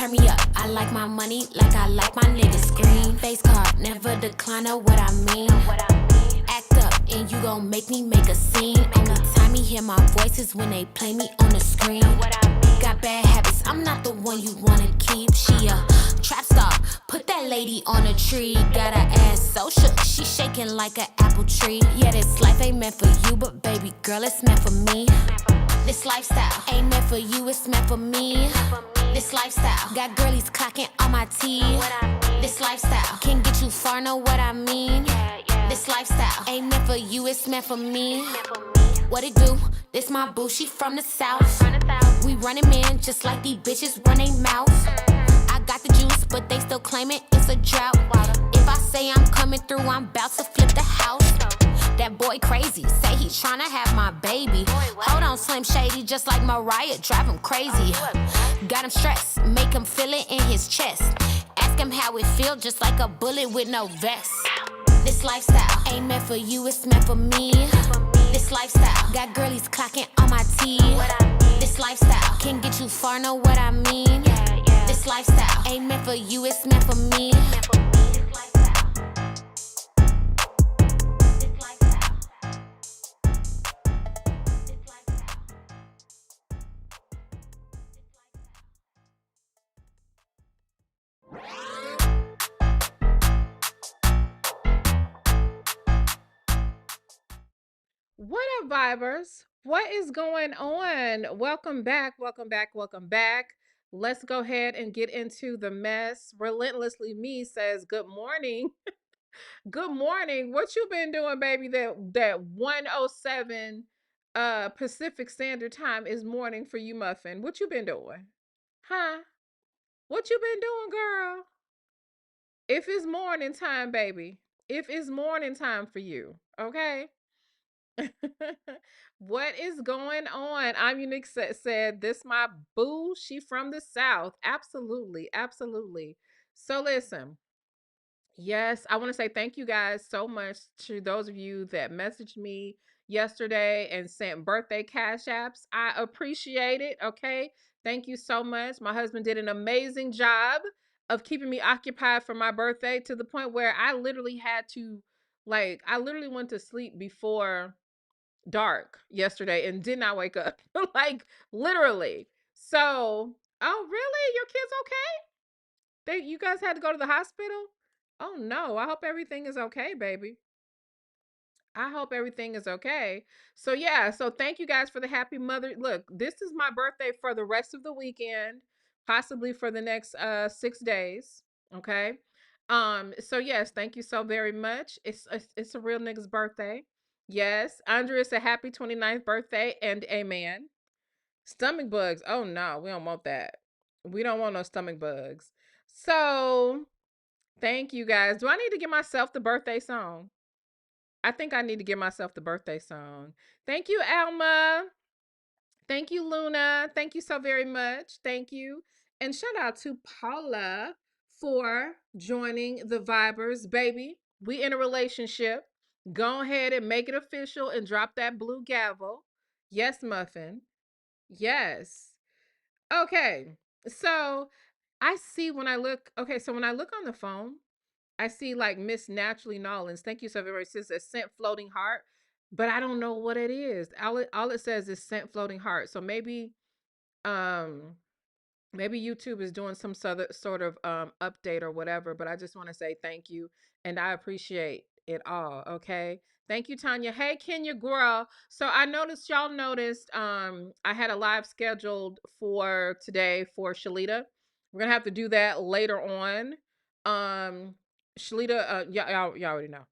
turn me up. I like my money like I like my niggas. Scream, face card, never decline, know what I mean. Act up and you gon' make me make a scene. Only time you hear my voice is when they play me on the screen. Got bad habits, I'm not the one you wanna keep. She a trap star, put that lady on a tree. Got her ass so shook, she shaking like an apple tree. Yeah, this life ain't meant for you, but baby girl, it's meant for me. This lifestyle ain't meant for you, it's meant for me. This lifestyle got girlies clocking on my teeth. This lifestyle can get you far, know what I mean. This lifestyle ain't meant for you, it's meant for me. What it do? This my boo, she from the south. We running man just like these bitches run they mouth. I got the juice, but they still claiming it's a drought. If I say I'm coming through, I'm about to flip the house. That boy crazy, say he tryna have my baby. Hold on, Slim Shady, just like Mariah, drive him crazy. Got him stressed, make him feel it in his chest. Ask him how it feel, just like a bullet with no vest. This lifestyle ain't meant for you, it's meant for me. This lifestyle got girlies clocking on my teeth. This lifestyle can get you far, know what I mean. This lifestyle ain't meant for you, it's meant for me. What up, Vibers? What is going on? Welcome back, welcome back, welcome back. Let's go ahead and get into the mess. Relentlessly Me says, good morning. Good morning. What you been doing, baby? That 107 Pacific Standard Time is morning for you, Muffin. What you been doing? Huh? What you been doing, girl? If it's morning time, baby. If it's morning time for you, okay? What is going on? I'm Unique said, this my boo. She from the South. Absolutely. Absolutely. So listen. Yes, I want to say thank you guys so much to those of you that messaged me yesterday and sent birthday cash apps. I appreciate it. Okay. Thank you so much. My husband did an amazing job of keeping me occupied for my birthday to the point where I literally had to, I literally went to sleep before dark yesterday and did not wake up. Like literally. So, oh really? Your kids okay? You guys had to go to the hospital? Oh no, I hope everything is okay, baby. I hope everything is okay. So yeah, so thank you guys for the happy mother. Look, this is my birthday for the rest of the weekend, possibly for the next 6 days, okay? So yes, thank you so very much. It's a real nigga's birthday. Yes, Andrea said happy 29th birthday and amen. Stomach bugs. Oh no, we don't want that. We don't want no stomach bugs. So, thank you guys. Do I need to give myself the birthday song? I think I need to give myself the birthday song. Thank you, Alma. Thank you, Luna. Thank you so very much. Thank you. And shout out to Paula for joining the Vibers. Baby, we in a relationship. Go ahead and make it official and drop that blue gavel. Yes, Muffin. Yes. Okay. So I see when I look, okay, so when I look on the phone, I see like Miss Naturally Nolans. Thank you so very much. It says sent floating heart, but I don't know what it is. All it says is sent floating heart. So um maybe YouTube is doing some sort of update or whatever, but I just want to say thank you and I appreciate it all. Okay. Thank you, Tanya. Hey, Kenya girl. So I noticed y'all noticed I had a live scheduled for today for Shalita. We're gonna have to do that later on. Um Shalita, y'all already know.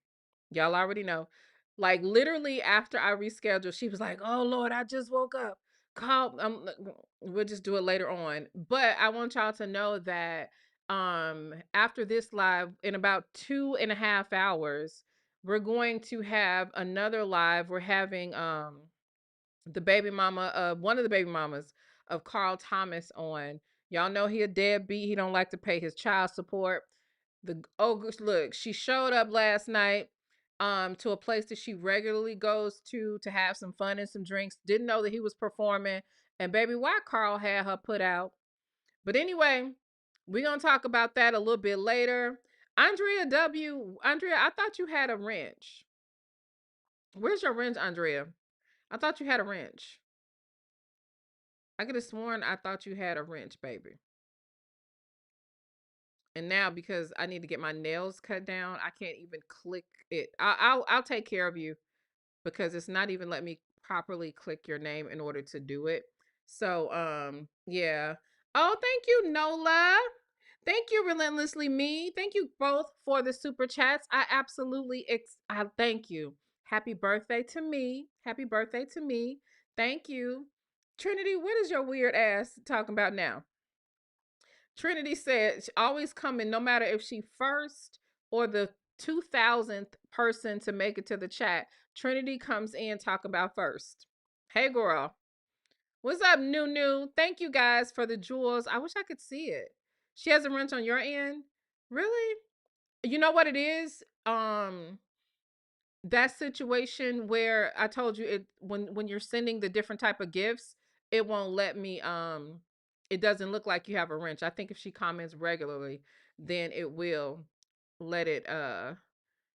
Y'all already know. Like literally after I rescheduled, she was like, "Oh Lord, I just woke up. Call. We'll just do it later on." But I want y'all to know that after this live, in about 2.5 hours, we're going to have another live. We're having the baby mama of one of the baby mamas of Carl Thomas on. Y'all know he a deadbeat. He don't like to pay his child support. Look, she showed up last night to a place that she regularly goes to have some fun and some drinks. Didn't know that he was performing. And baby, why Carl had her put out. But anyway, We're gonna talk about that a little bit later. Andrea W. Andrea, I thought you had a wrench. Where's your wrench, Andrea? I thought you had a wrench. I could have sworn I thought you had a wrench, baby. And now because I need to get my nails cut down, I can't even click it. I'll take care of you because it's not even let me properly click your name in order to do it. So yeah. Oh, thank you, Nola. Thank you, Relentlessly Me. Thank you both for the super chats. I absolutely I thank you. Happy birthday to me. Happy birthday to me. Thank you. Trinity, what is your weird ass talking about now? Trinity said she always coming, no matter if she first or the 2000th person to make it to the chat. Trinity comes in talk about first. Hey girl. What's up, New? Thank you guys for the jewels. I wish I could see it. She has a wrench on your end? Really? You know what it is? That situation where I told you it when you're sending the different type of gifts, it won't let me it doesn't look like you have a wrench. I think if she comments regularly, then it will let it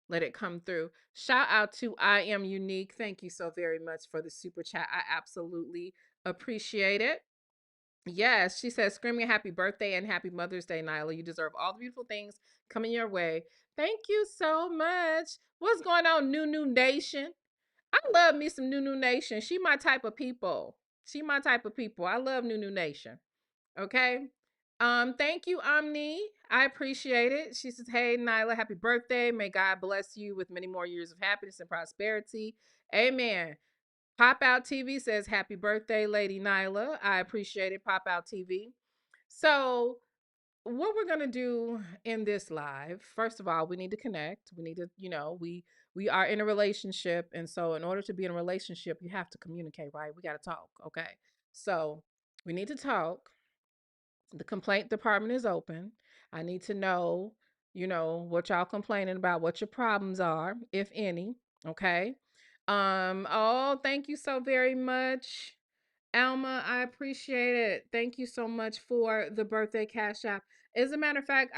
let it come through. Shout out to I Am Unique. Thank you so very much for the super chat. I absolutely appreciate it. Yes, she says, screaming happy birthday and happy Mother's Day, Nyla. You deserve all the beautiful things coming your way. Thank you so much. What's going on, New Nation? I love me some New Nation. She my type of people. She my type of people. I love New Nation. Okay. Thank you, Omni. I appreciate it. She says, hey, Nyla, happy birthday. May God bless you with many more years of happiness and prosperity. Amen. Pop Out TV says, happy birthday, Lady Nyla. I appreciate it, Pop Out TV. So, what we're gonna do in this live, first of all, we need to connect. We need to, we are in a relationship, and so in order to be in a relationship, you have to communicate, right? We got to talk, okay? So we need to talk. The complaint department is open. I need to know, what y'all complaining about, what your problems are, if any. Okay. Oh, thank you so very much. Alma, I appreciate it. Thank you so much for the birthday cash app. As a matter of fact,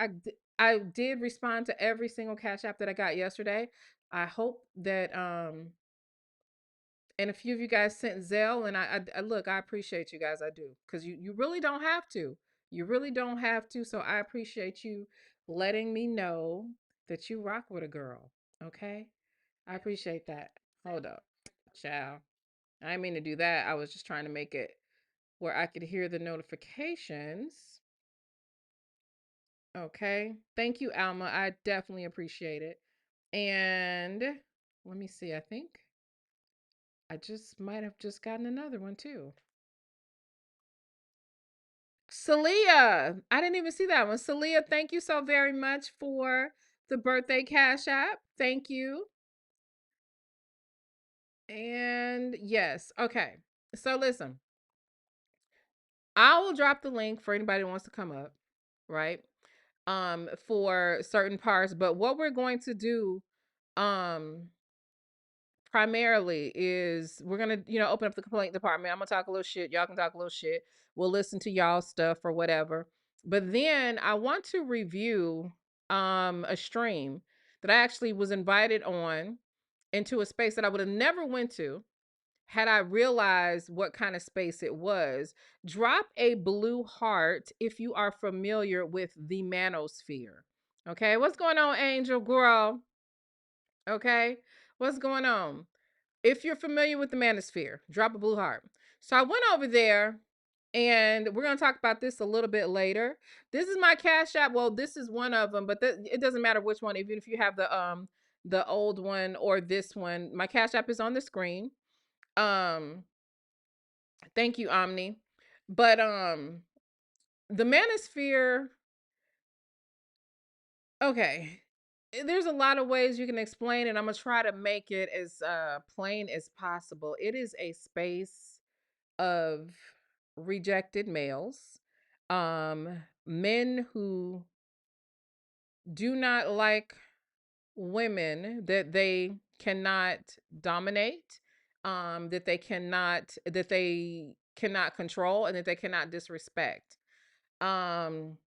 I did respond to every single cash app that I got yesterday. I hope that and a few of you guys sent Zelle, and I look, I appreciate you guys. I do, because you really don't have to. You really don't have to. So I appreciate you letting me know that you rock with a girl. Okay, I appreciate that. Hold up, child. I didn't mean to do that. I was just trying to make it where I could hear the notifications. Okay, thank you, Alma. I definitely appreciate it. And let me see. I think I just might have just gotten another one too. Celia, I didn't even see that one. Celia, thank you so very much for the birthday cash app. Thank you. And yes, okay. So listen, I will drop the link for anybody who wants to come up, right? For certain parts, but what we're going to do primarily is we're gonna open up the complaint department. I'm gonna talk a little shit, y'all can talk a little shit, we'll listen to y'all stuff or whatever, but then I want to review a stream that I actually was invited on into a space that I would have never went to had I realized what kind of space it was. Drop a blue heart if you are familiar with the Manosphere. Okay, what's going on, Angel Girl? Okay, what's going on? If you're familiar with the Manosphere, drop a blue heart. So I went over there, and we're going to talk about this a little bit later. This is my Cash App. Well, this is one of them, but it doesn't matter which one, even if you have the old one or this one. My Cash App is on the screen. Thank you, Omni. But the Manosphere, okay. There's a lot of ways you can explain it. I'm gonna try to make it as plain as possible. It is a space of rejected males, men who do not like women that they cannot dominate, that they cannot control, and that they cannot disrespect. Um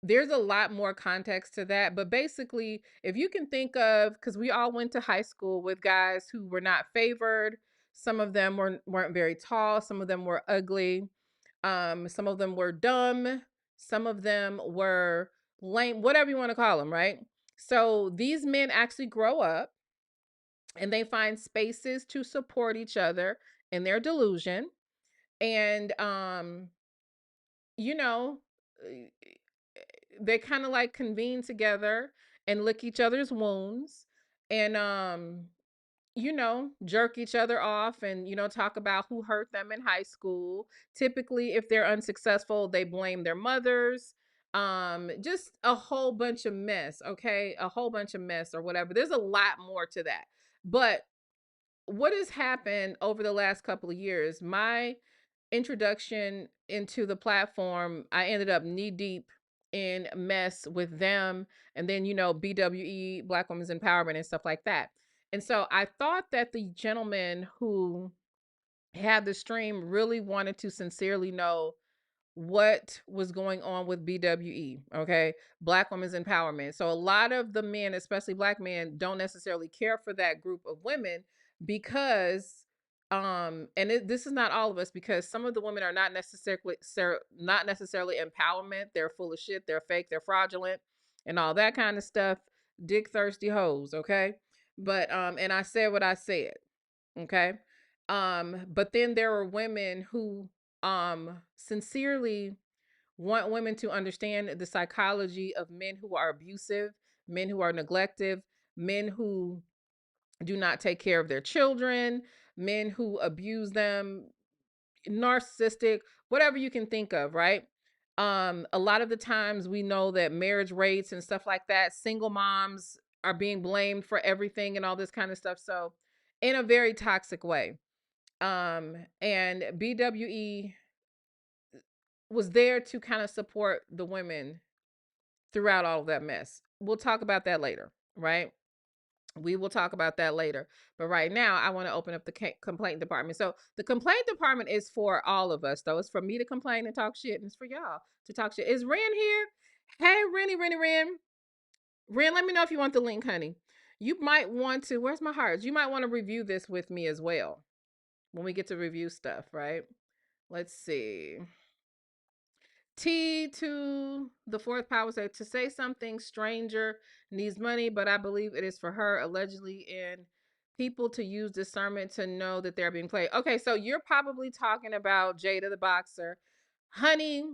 there's a lot more context to that, but basically, if you can think of, because we all went to high school with guys who were not favored. Some of them weren't very tall, some of them were ugly, some of them were dumb, some of them were lame, whatever you want to call them, right? So these men actually grow up and they find spaces to support each other in their delusion. And you know, they kind of like convene together and lick each other's wounds, and jerk each other off, and talk about who hurt them in high school. Typically, if they're unsuccessful, they blame their mothers. Just a whole bunch of mess, okay? A whole bunch of mess or whatever. There's a lot more to that. But what has happened over the last couple of years, my introduction into the platform, I ended up knee deep in mess with them, and then BWE, Black Women's Empowerment, and stuff like that. And so I thought that the gentleman who had the stream really wanted to sincerely know what was going on with BWE, okay? Black Women's Empowerment. So a lot of the men, especially black men, don't necessarily care for that group of women because this is not all of us, because some of the women are not necessarily empowerment. They're full of shit, they're fake, they're fraudulent, and all that kind of stuff. Dick thirsty hoes, okay? But and I said what I said, okay? But then there are women who sincerely want women to understand the psychology of men who are abusive, men who are neglective, men who do not take care of their children, men who abuse them, narcissistic, whatever you can think of, right? A lot of the times we know that marriage rates and stuff like that, single moms are being blamed for everything and all this kind of stuff. So in a very toxic way. And BWE was there to kind of support the women throughout all of that mess. We'll talk about that later, right? We will talk about that later. But right now, I want to open up the complaint department. So the complaint department is for all of us, though. It's for me to complain and talk shit, and it's for y'all to talk shit. Is Ren here? Hey, Ren. Ren, let me know if you want the link, honey. You might want to, where's my hearts? You might want to review this with me as well when we get to review stuff, right? Let's see. T to the fourth power said to say something stranger needs money, but I believe it is for her allegedly and people to use discernment to know that they're being played. Okay, so you're probably talking about Jada the boxer. Honey,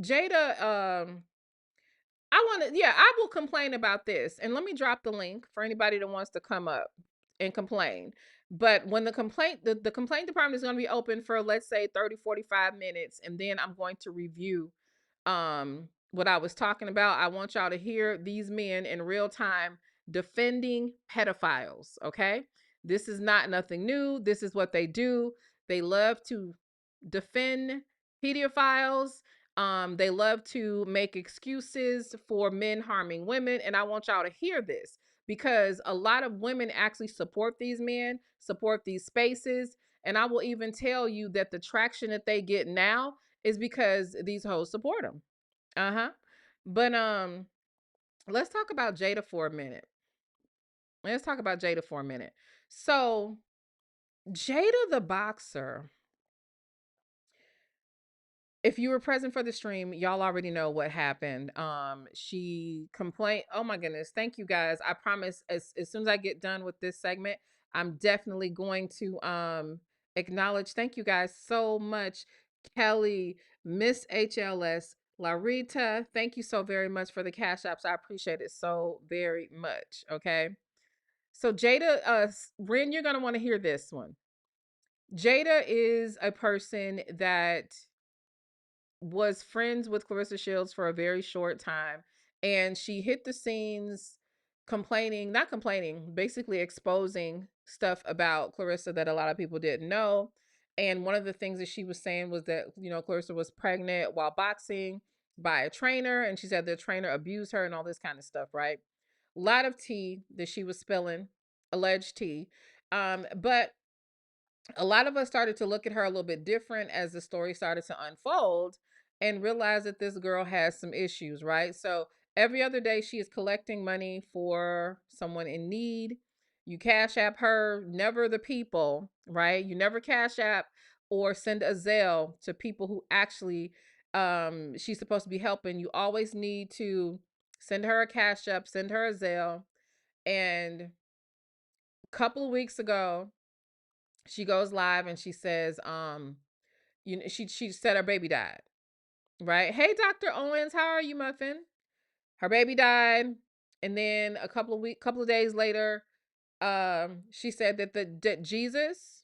Jada, I want to, yeah, I will complain about this. And let me drop the link for anybody that wants to come up and complain. But when the complaint department is going to be open for, let's say, 30, 45 minutes, and then I'm going to review what I was talking about. I want y'all to hear these men in real time defending pedophiles, okay? This is not nothing new. This is what they do. They love to defend pedophiles. They love to make excuses for men harming women, and I want y'all to hear this because a lot of women actually support these men, support these spaces, and I will even tell you that the traction that they get now is because these hoes support them. Uh-huh. But let's talk about Jada for a minute. Let's talk about Jada for a minute. So, Jada the boxer, if you were present for the stream, y'all already know what happened. She complained. Oh my goodness. Thank you guys. I promise as soon as I get done with this segment, I'm definitely going to acknowledge. Thank you guys so much. Kelly, Miss HLS, Larita, thank you so very much for the cash apps. I appreciate it so very much. Okay. So Jada, Ren, you're gonna want to hear this one. Jada is a person that was friends with Clarissa Shields for a very short time, and she hit the scenes complaining, not complaining, basically exposing stuff about Clarissa that a lot of people didn't know. And one of the things that she was saying was that, Clarissa was pregnant while boxing by a trainer, and she said the trainer abused her and all this kind of stuff, right? A lot of tea that she was spilling, alleged tea. But a lot of us started to look at her a little bit different as the story started to unfold. and realize that this girl has some issues, right? So every other day she is collecting money for someone in need. You cash app her, never the people, right? You never cash app or send a Zelle to people who actually she's supposed to be helping. You always need to send her a cash app, send her a Zelle. And a couple of weeks ago, she goes live and she says, she said her baby died. Right. Hey, Dr. Owens, how are you, Muffin? Her baby died. And then couple of days later, she said that Jesus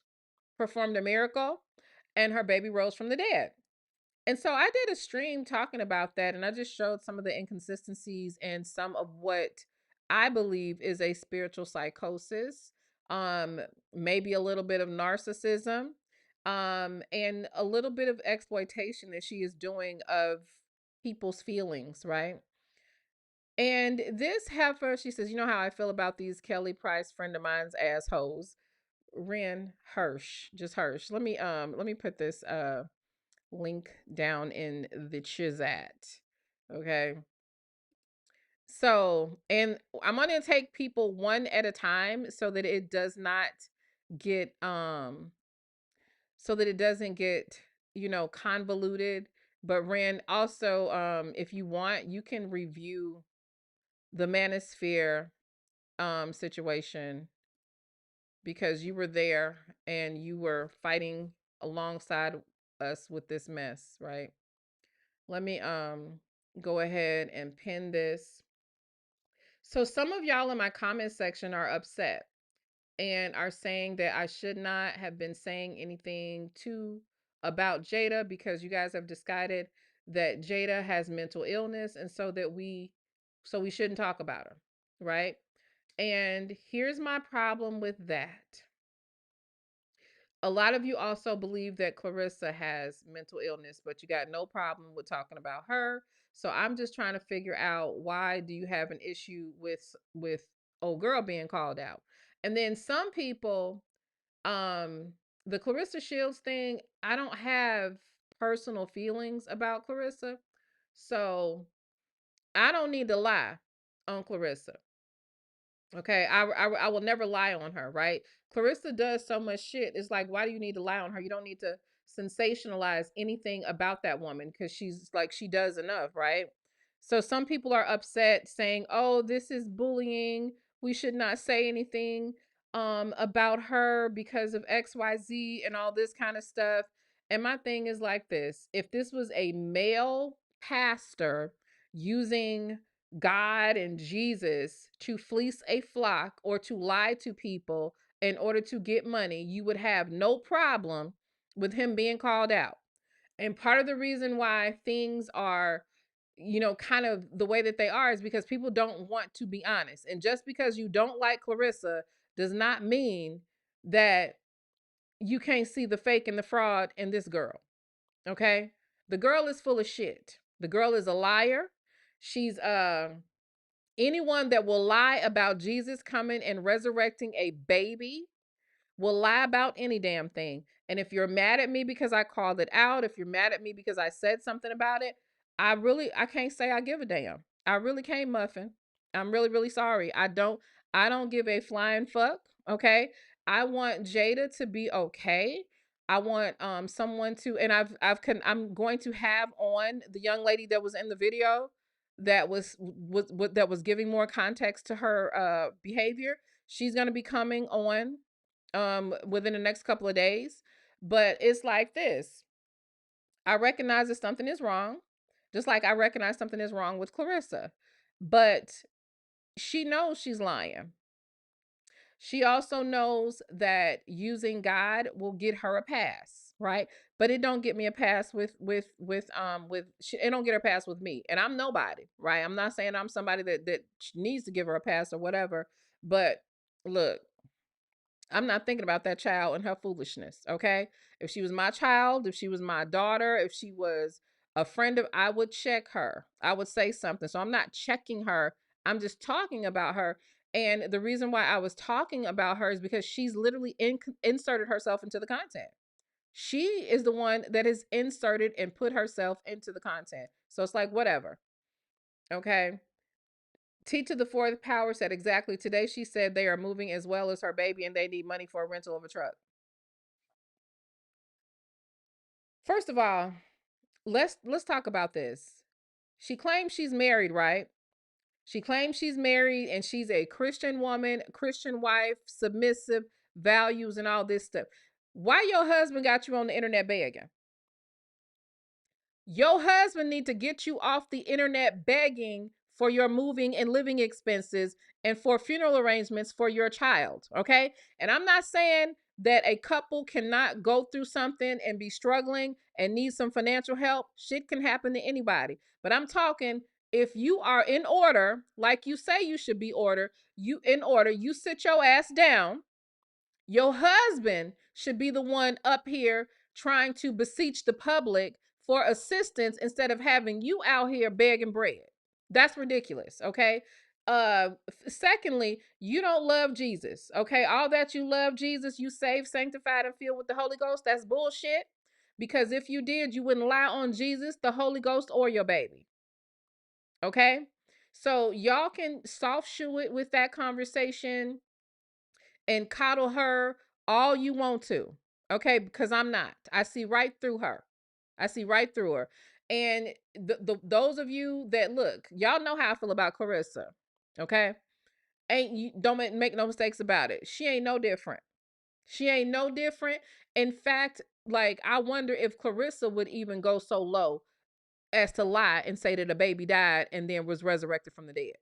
performed a miracle and her baby rose from the dead. And so I did a stream talking about that, and I just showed some of the inconsistencies and some of what I believe is a spiritual psychosis, um, maybe a little bit of narcissism, and a little bit of exploitation that she is doing of people's feelings, right? And this heifer, she says, you know how I feel about these Kelly Price friend of mine's assholes. Ren Hirsch, just Hirsch. Let me put this link down in the chat. Okay. So, and I'm going to take people one at a time so that it does not get so that it doesn't get, convoluted. But Ren, also if you want, you can review the Manosphere situation because you were there and you were fighting alongside us with this mess, right? Let me go ahead and pin this. So some of y'all in my comment section are upset and are saying that I should not have been saying anything to about Jada because you guys have decided that Jada has mental illness and so we shouldn't talk about her, right? And here's my problem with that. A lot of you also believe that Clarissa has mental illness, but you got no problem with talking about her. So I'm just trying to figure out, why do you have an issue with old girl being called out? And then some people, um the Clarissa Shields thing, I don't have personal feelings about Clarissa. So I don't need to lie on Clarissa. Okay, I will never lie on her, right? Clarissa does so much shit. It's like, why do you need to lie on her? You don't need to sensationalize anything about that woman because she's like, she does enough, right? So some people are upset saying, "Oh, this is bullying. We should not say anything about her because of XYZ and all this kind of stuff." And my thing is like this: if this was a male pastor using God and Jesus to fleece a flock or to lie to people in order to get money, you would have no problem with him being called out. And part of the reason why things are, kind of the way that they are is because people don't want to be honest. And just because you don't like Clarissa does not mean that you can't see the fake and the fraud in this girl. Okay? The girl is full of shit. The girl is a liar. She's anyone that will lie about Jesus coming and resurrecting a baby will lie about any damn thing. And if you're mad at me because I called it out, if you're mad at me because I said something about it, I can't say I give a damn. I really can't, Muffin. I'm really, really sorry. I don't give a flying fuck. Okay. I want Jada to be okay. I want someone to, and I'm going to have on the young lady that was in the video that was giving more context to her behavior. She's going to be coming on within the next couple of days. But it's like this: I recognize that something is wrong, just like I recognize something is wrong with Clarissa. But she knows she's lying. She also knows that using God will get her a pass, right? But it don't get me a pass it don't get her a pass with me. And I'm nobody, right? I'm not saying I'm somebody that needs to give her a pass or whatever. But look, I'm not thinking about that child and her foolishness, okay? If she was my child, if she was my daughter, if she was a friend of, I would check her. I would say something. So I'm not checking her. I'm just talking about her. And the reason why I was talking about her is because she's literally inserted herself into the content. She is the one that has inserted and put herself into the content. So it's like, whatever. Okay. T to the fourth power said exactly today. She said they are moving as well as her baby and they need money for a rental of a truck. First of all, let's talk about this. She claims she's married, right? She claims she's married and she's a Christian woman, Christian wife, submissive, values, and all this stuff. Why your husband got you on the internet begging? Your husband need to get you off the internet begging for your moving and living expenses and for funeral arrangements for your child, okay? And I'm not saying that a couple cannot go through something and be struggling and need some financial help. Shit can happen to anybody. But I'm talking if you are in order, like you say you should be order, you sit your ass down. Your husband should be the one up here trying to beseech the public for assistance instead of having you out here begging bread. That's ridiculous, okay? Secondly, you don't love Jesus, okay? All that you love Jesus, you saved, sanctified, and filled with the Holy Ghost, that's bullshit. Because if you did, you wouldn't lie on Jesus, the Holy Ghost, or your baby. Okay? So y'all can soft shoe it with that conversation and coddle her all you want to. Okay, because I'm not. I see right through her. I see right through her. And those of you that look, y'all know how I feel about Clarissa. Okay? Ain't you don't make no mistakes about it. She ain't no different. She ain't no different. In fact, like I wonder if Clarissa would even go so low as to lie and say that a baby died and then was resurrected from the dead.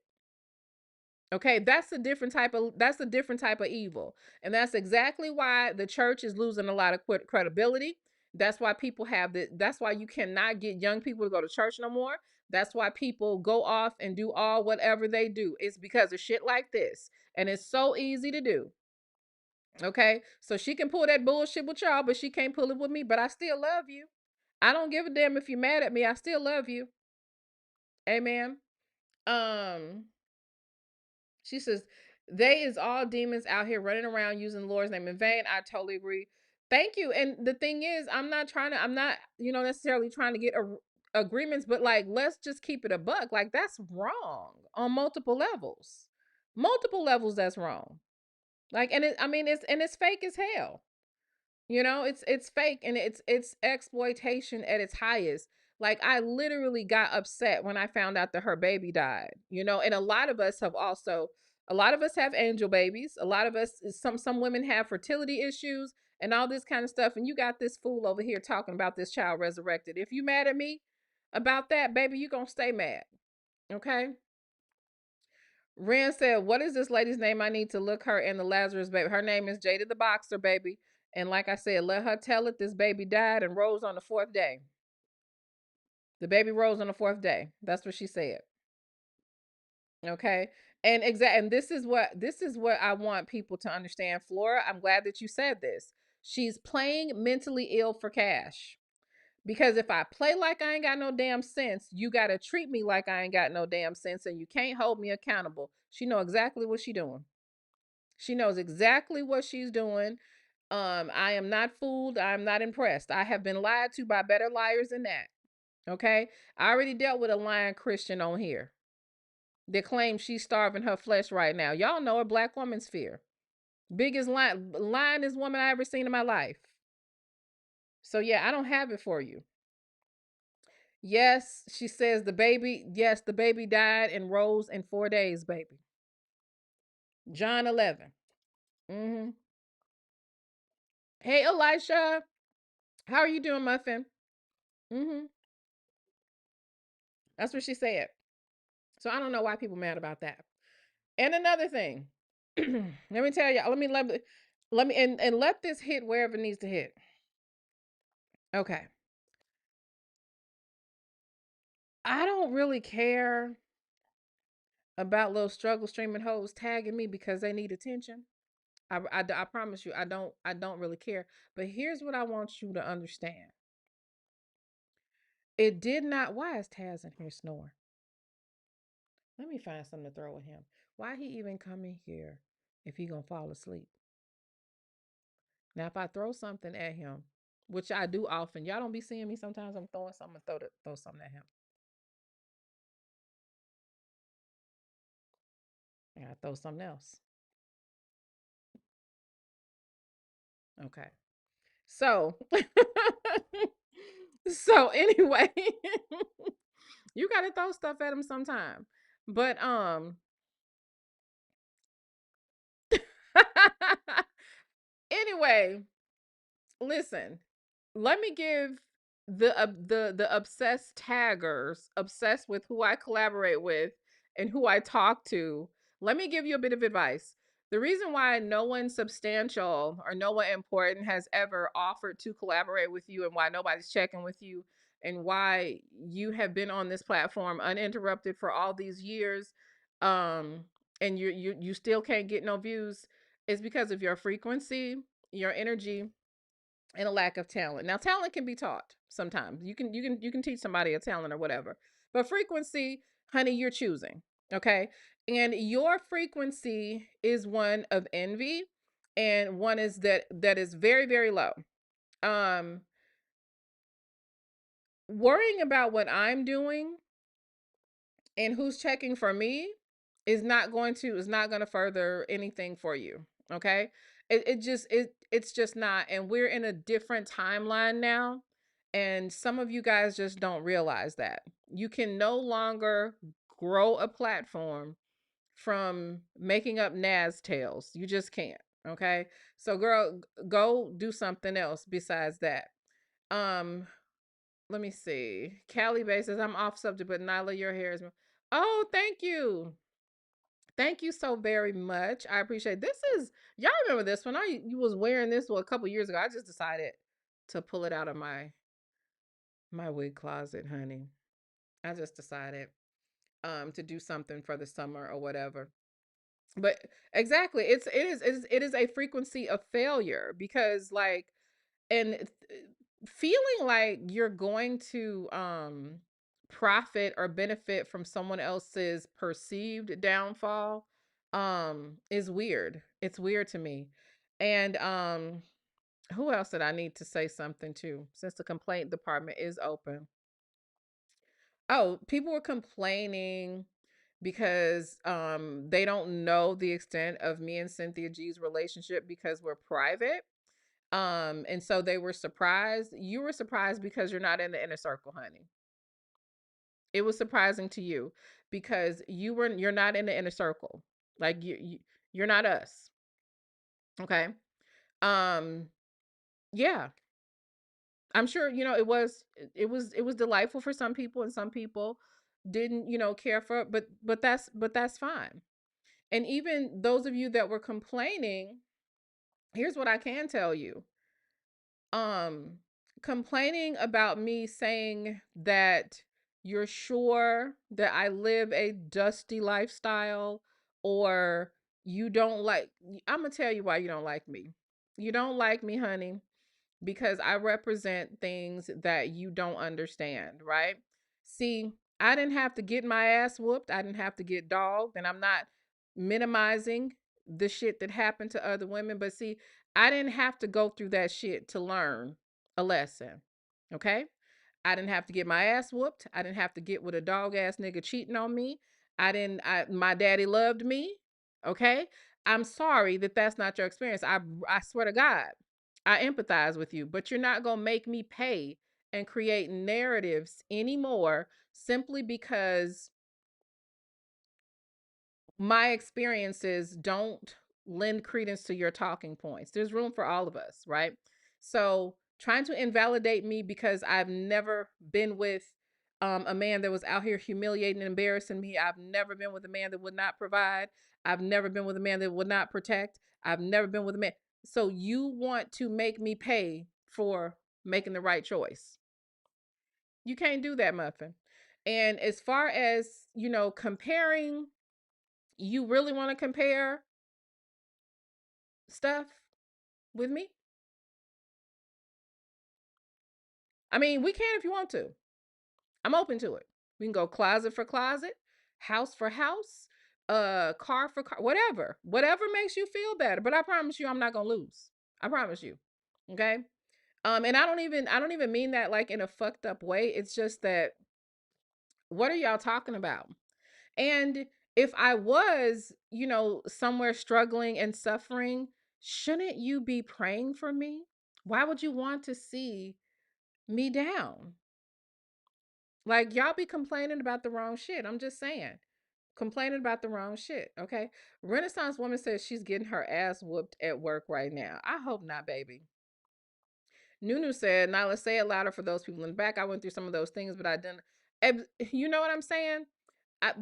Okay, that's a different type of evil. And that's exactly why the church is losing a lot of credibility. That's why people have that's why you cannot get young people to go to church no more. That's why people go off and do all whatever they do. It's because of shit like this. And it's so easy to do. Okay? So she can pull that bullshit with y'all, but she can't pull it with me, but I still love you. I don't give a damn if you're mad at me. I still love you. Amen. Um She says, they is all demons out here running around using the Lord's name in vain. I totally agree. Thank you. And the thing is, I'm not, necessarily trying to get agreements, but like, let's just keep it a buck. Like, that's wrong on multiple levels. Multiple levels, that's wrong. Like, it's fake as hell. It's fake and it's exploitation at its highest. Like I literally got upset when I found out that her baby died. And a lot of us have angel babies. A lot of us some women have fertility issues and all this kind of stuff, and you got this fool over here talking about this child resurrected. If you mad at me about that, baby, you going to stay mad. Okay? Ren said, "What is this lady's name? I need to look her in the Lazarus baby. Her name is Jada the Boxer, baby. And like I said, let her tell it. This baby died and rose on the fourth day. The baby rose on the fourth day. That's what she said. Okay. And this is what I want people to understand. Flora, I'm glad that you said this. She's playing mentally ill for cash. Because if I play like I ain't got no damn sense, you gotta treat me like I ain't got no damn sense, and you can't hold me accountable. She know exactly what she doing. She knows exactly what she's doing. I am not fooled. I'm not impressed. I have been lied to by better liars than that. Okay. I already dealt with a lying Christian on here that claims she's starving her flesh right now. Y'all know her, Black Woman's Fear. Biggest lyingest woman I ever seen in my life. So yeah, I don't have it for you. Yes, she says the baby died and rose in 4 days, baby. John 11. Mm-hmm. Hey, Elisha. How are you doing, Muffin? Mm-hmm. That's what she said. So I don't know why people mad about that. And another thing, let me tell you, let me and let this hit wherever it needs to hit. Okay. I don't really care about little struggle streaming hoes tagging me because they need attention. I promise you, I don't really care. But here's what I want you to understand. It did not. Why is Taz in here snoring? Let me find something to throw at him. Why he even come in here if he gonna fall asleep? Now, if I throw something at him, which I do often. Y'all don't be seeing me sometimes. I'm throwing something, throw something at him. I gotta throw something else. Okay. So, so anyway, you gotta throw stuff at him sometime. But anyway, listen, let me give the obsessed taggers, obsessed with who I collaborate with and who I talk to. Let me give you a bit of advice. The reason why no one substantial or no one important has ever offered to collaborate with you, and why nobody's checking with you, and why you have been on this platform uninterrupted for all these years, um, and you still can't get no views, is because of your frequency, your energy, and a lack of talent. Now, talent can be taught sometimes. You can teach somebody a talent or whatever. But frequency, honey, you're choosing. Okay? And your frequency is one of envy, and one is that is very, very low. Um Worrying about what I'm doing and who's checking for me is not going to further anything for you. Okay? It's just not. And we're in a different timeline now, and some of you guys just don't realize that you can no longer grow a platform from making up Nas tales. You just can't. Okay? So girl, go do something else besides that. um Let me see. Callie Bay says, I'm off subject, but Nyla, your hair is. Oh, thank you. Thank you so very much. I appreciate it. This is, y'all remember this one? I you was wearing this a couple years ago. I just decided to pull it out of my wig closet, honey. I just decided to do something for the summer or whatever. But exactly, it is a frequency of failure, because like, and feeling like you're going to profit or benefit from someone else's perceived downfall is weird. It's weird to me. And who else did I need to say something to, since the complaint department is open? Oh, people were complaining because they don't know the extent of me and Cynthia G's relationship because we're private. And so they were surprised. You were surprised because you're not in the inner circle, honey. It was surprising to you because you're not in the inner circle. Like you're not us. Okay? Um yeah, I'm sure it was delightful for some people, and some people didn't, care for it, but that's fine. And even those of you that were complaining, here's what I can tell you. um Complaining about me saying that you're sure that I live a dusty lifestyle, or you don't like, I'm gonna tell you why you don't like me. You don't like me, honey, because I represent things that you don't understand, right? See, I didn't have to get my ass whooped. I didn't have to get dogged. And I'm not minimizing the shit that happened to other women. But see, I didn't have to go through that shit to learn a lesson. Okay? I didn't have to get my ass whooped. I didn't have to get with a dog ass nigga cheating on me. My daddy loved me. Okay? I'm sorry that that's not your experience. I swear to God. I empathize with you, but you're not going to make me pay and create narratives anymore simply because my experiences don't lend credence to your talking points. There's room for all of us, right? So, trying to invalidate me because I've never been with a man that was out here humiliating and embarrassing me. I've never been with a man that would not provide. I've never been with a man that would not protect. I've never been with a man. So, you want to make me pay for making the right choice. You can't do that, Muffin. And as far as, comparing, you really want to compare stuff with me? I mean, we can if you want to. I'm open to it. We can go closet for closet, house for house, car for car, whatever. Whatever makes you feel better. But I promise you I'm not going to lose. I promise you. Okay? And I don't even mean that like in a fucked up way. It's just that, what are y'all talking about? And if I was, somewhere struggling and suffering, shouldn't you be praying for me? Why would you want to see me down? Like, y'all be complaining about the wrong shit. I'm just saying. Complaining about the wrong shit. Okay. Renaissance woman says she's getting her ass whooped at work right now. I hope not, baby. Nunu said, now let's say it louder for those people in the back. I went through some of those things, but I didn't. You know what I'm saying?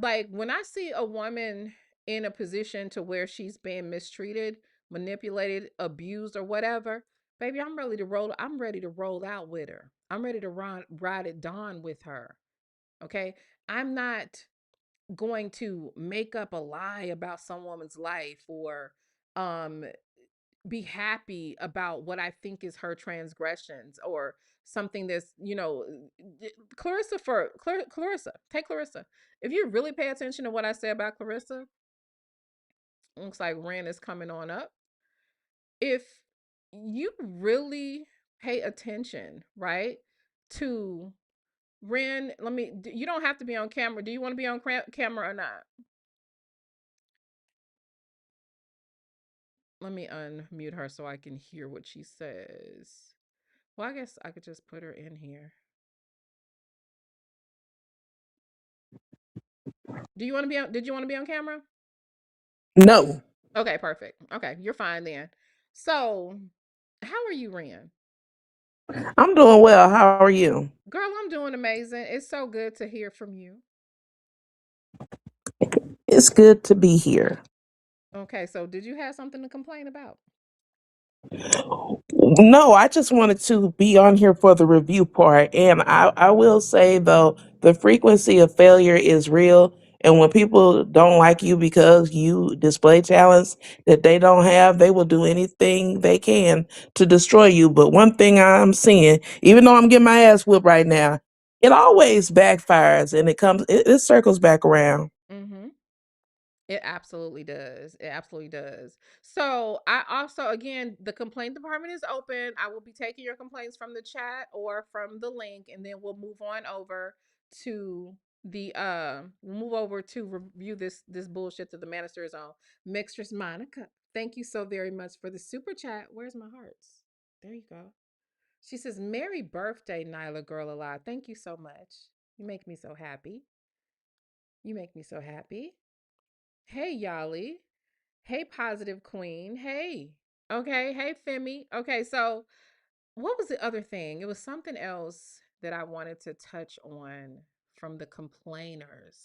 Like when I see a woman in a position to where she's being mistreated, manipulated, abused, or whatever, baby, I'm ready to roll. I'm ready to roll out with her. I'm ready to ride at dawn with her. Okay. I'm not going to make up a lie about some woman's life, or um be happy about what I think is her transgressions, or something that's, Clarissa, take Clarissa. If you really pay attention to what I say about Clarissa, looks like Ren is coming on up. If you really pay attention, right, to Ren, you don't have to be on camera. Do you want to be on camera or not? Let me unmute her so I can hear what she says. Well, I guess I could just put her in here. Do you want to be on? Did you want to be on camera? No, Okay, perfect. Okay, you're fine then. So, how are you, Ren? I'm doing well. How are you? Girl, I'm doing amazing. It's so good to hear from you. It's good to be here. Okay, so did you have something to complain about? No, I just wanted to be on here for the review part. And I will say, though, the frequency of failure is real. And when people don't like you because you display talents that they don't have, they will do anything they can to destroy you. But one thing I'm seeing, even though I'm getting my ass whipped right now, it always backfires and it circles back around. Mm-hmm. It absolutely does. It absolutely does. So I also, again, the complaint department is open. I will be taking your complaints from the chat or from the link, and then we'll move on over to we'll move over to review this bullshit that the minister is on. Mistress Monica, thank you so very much for the super chat. Where's my hearts? There you go. She says, Merry birthday, Nyla Girl Alive. Thank you so much. You make me so happy. You make me so happy. Hey, Yali. Hey, Positive Queen. Hey. Okay. Hey, Femi. Okay. So, what was the other thing? It was something else that I wanted to touch on from the complainers.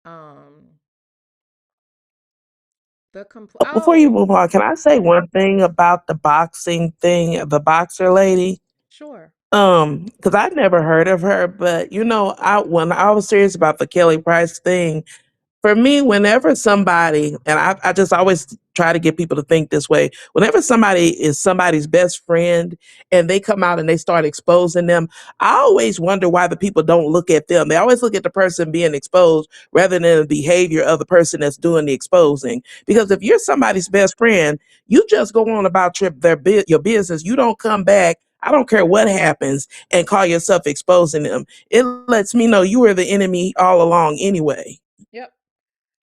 Um, Before you oh, move on, can I say one thing about the boxing thing, the boxer lady? sure. Because I'd never heard of her, but I when I was serious about the Kelly Price thing, for me, whenever somebody, and I just always try to get people to think this way, whenever somebody is somebody's best friend and they come out and they start exposing them, I always wonder why the people don't look at them. They always look at the person being exposed rather than the behavior of the person that's doing the exposing. Because if you're somebody's best friend, you just go on about your business. You don't come back. I don't care what happens and call yourself exposing them. It lets me know you were the enemy all along anyway. Yep.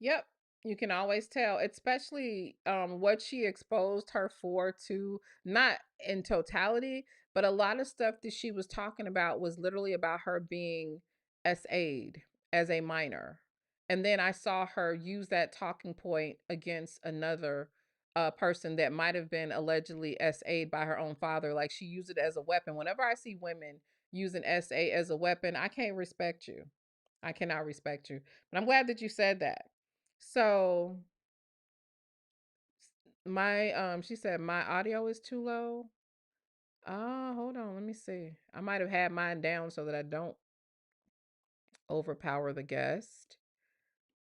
Yep. You can always tell, especially what she exposed her for, to not in totality, but a lot of stuff that she was talking about was literally about her being SA'd as a minor. And then I saw her use that talking point against another person that might have been allegedly SA'd by her own father. Like, she used it as a weapon. Whenever I see women using SA as a weapon, I can't respect you. I cannot respect you. But I'm glad that you said that. So my she said my audio is too low. Hold on, let me see. I might have had mine down so that I don't overpower the guest.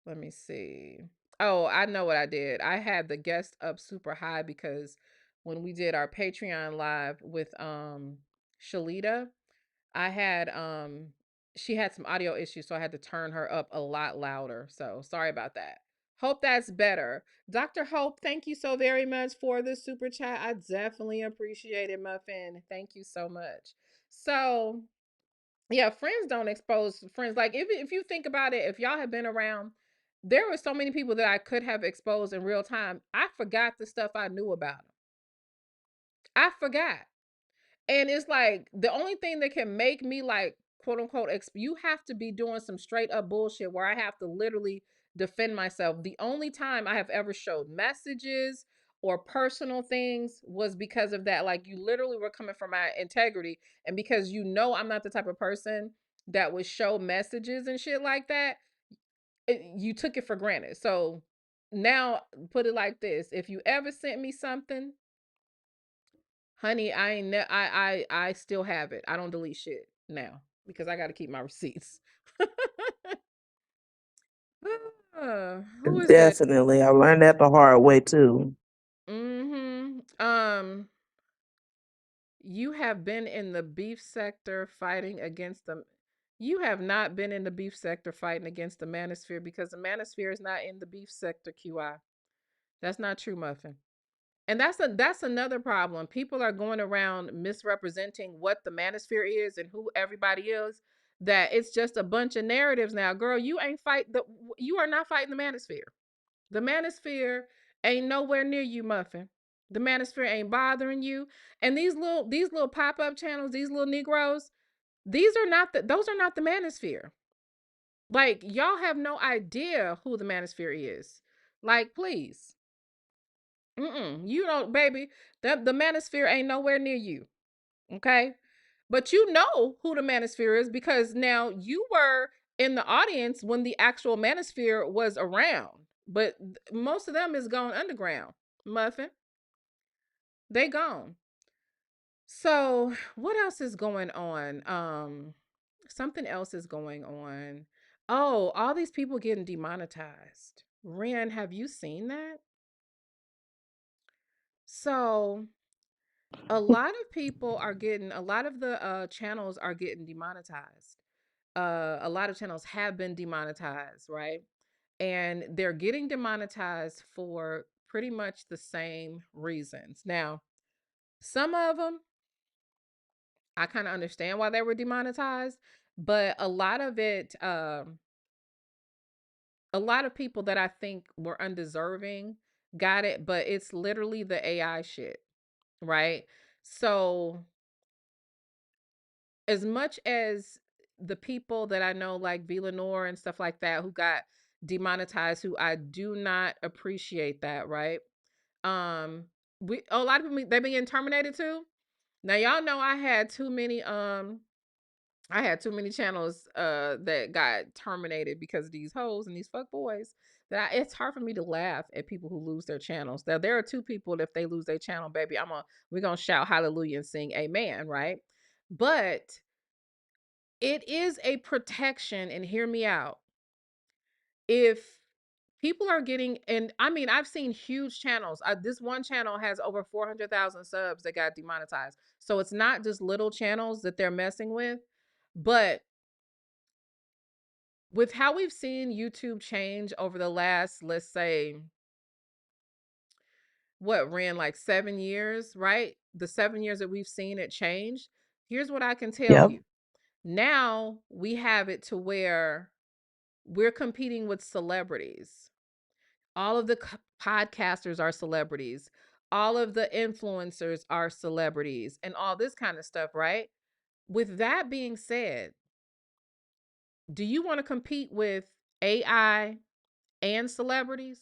Let me see. Oh, I know what I did. I had the guest up super high because when we did our Patreon live with Shalita, I had she had some audio issues, so I had to turn her up a lot louder. So sorry about that. Hope that's better. Dr. Hope, thank you so very much for the super chat. I definitely appreciate it, Muffin. Thank you so much. So, yeah, friends don't expose friends. Like if you think about it, if y'all have been around, there were so many people that I could have exposed in real time. I forgot the stuff I knew about them. I forgot. And it's like the only thing that can make me like quote unquote you have to be doing some straight up bullshit where I have to literally defend myself. The only time I have ever showed messages or personal things was because of that. Like you literally were coming from my integrity, and because you know I'm not the type of person that would show messages and shit like that, you took it for granted. So now put it like this: if you ever sent me something, honey, I ain't I still have it. I don't delete shit now because I got to keep my receipts. Who is that? Definitely. I learned that the hard way too. Mm-hmm. You have been in the beef sector fighting against them. You have not been in the beef sector fighting against the Manosphere because the Manosphere is not in the beef sector, QI. That's not true, Muffin. And that's another problem. People are going around misrepresenting what the Manosphere is and who everybody is. That it's just a bunch of narratives now. Girl, you are not fighting the Manosphere. The Manosphere ain't nowhere near you, Muffin. The Manosphere ain't bothering you. And these little pop-up channels, these little Negroes, those are not the Manosphere. Like, y'all have no idea who the Manosphere is. Like, please. You don't, baby. The Manosphere ain't nowhere near you. Okay. But you know who the Manosphere is because now you were in the audience when the actual Manosphere was around. But most of them is gone underground, Muffin. They gone. So what else is going on? Something else is going on. Oh, all these people getting demonetized. Ren, have you seen that? So a lot of people are getting, a lot of the channels are getting demonetized. A lot of channels have been demonetized, right? And they're getting demonetized for pretty much the same reasons. Now, some of them I kind of understand why they were demonetized, but a lot of people that I think were undeserving got it, but it's literally the AI shit, right? So as much as the people that I know, like Villanor and stuff like that, who got demonetized, who I do not appreciate that, right? Um, we a lot of people they been getting terminated too. Now y'all know I had too many channels that got terminated because of these hoes and these fuck boys that it's hard for me to laugh at people who lose their channels. Now there are two people if they lose their channel, baby, we're gonna shout hallelujah and sing amen, right? But it is a protection, and hear me out. If people are getting, and I mean, I've seen huge channels. This one channel has over 400,000 subs that got demonetized. So it's not just little channels that they're messing with, but with how we've seen YouTube change over the last, let's say, what ran like 7 years, right? The 7 years that we've seen it change. Here's what I can tell Yep. you. Now we have it to where we're competing with celebrities. All of the podcasters are celebrities. All of the influencers are celebrities and all this kind of stuff, right? With that being said, do you want to compete with AI and celebrities?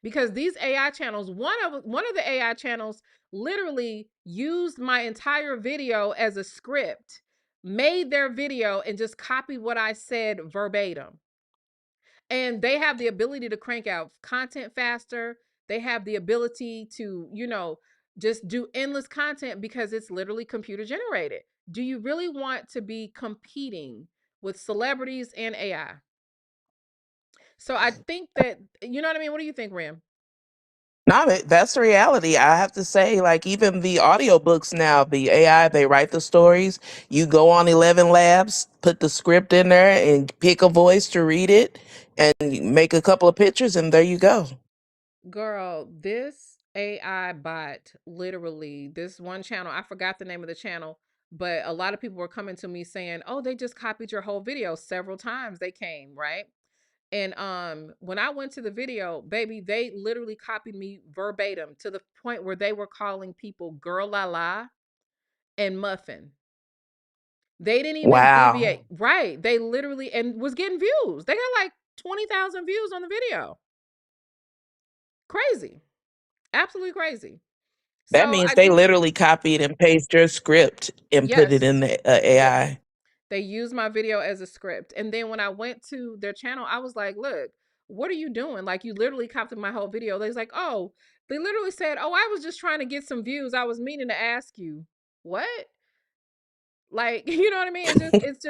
Because these AI channels, one of the AI channels literally used my entire video as a script, made their video and just copied what I said verbatim. And they have the ability to crank out content faster. They have the ability to, just do endless content because it's literally computer generated. Do you really want to be competing with celebrities and AI? So I think that, you know what I mean? What do you think, Ram? No, that's the reality. I have to say, like even the audiobooks now, the AI, they write the stories. You go on 11 Labs, put the script in there and pick a voice to read it. and you make a couple of pictures, and there you go. Girl, this AI bot, literally, this one channel, I forgot the name of the channel, but a lot of people were coming to me saying, "Oh, they just copied your whole video." Several times they came, right? And when I went to the video, baby, they literally copied me verbatim to the point where they were calling people girl la la and muffin. They didn't even Wow. deviate. Right. They literally and was getting views. They got like 20,000 views on the video. Crazy. Absolutely crazy. That So means I they just literally copied and pasted your script and put it yes. in the Yes. AI. They used my video as a script. And then when I went to their channel, I was like, "Look, what are you doing? Like you literally copied my whole video." They was like, "Oh," they literally said, "Oh, I was just trying to get some views. I was meaning to ask you." What? Like, you know what I mean? It's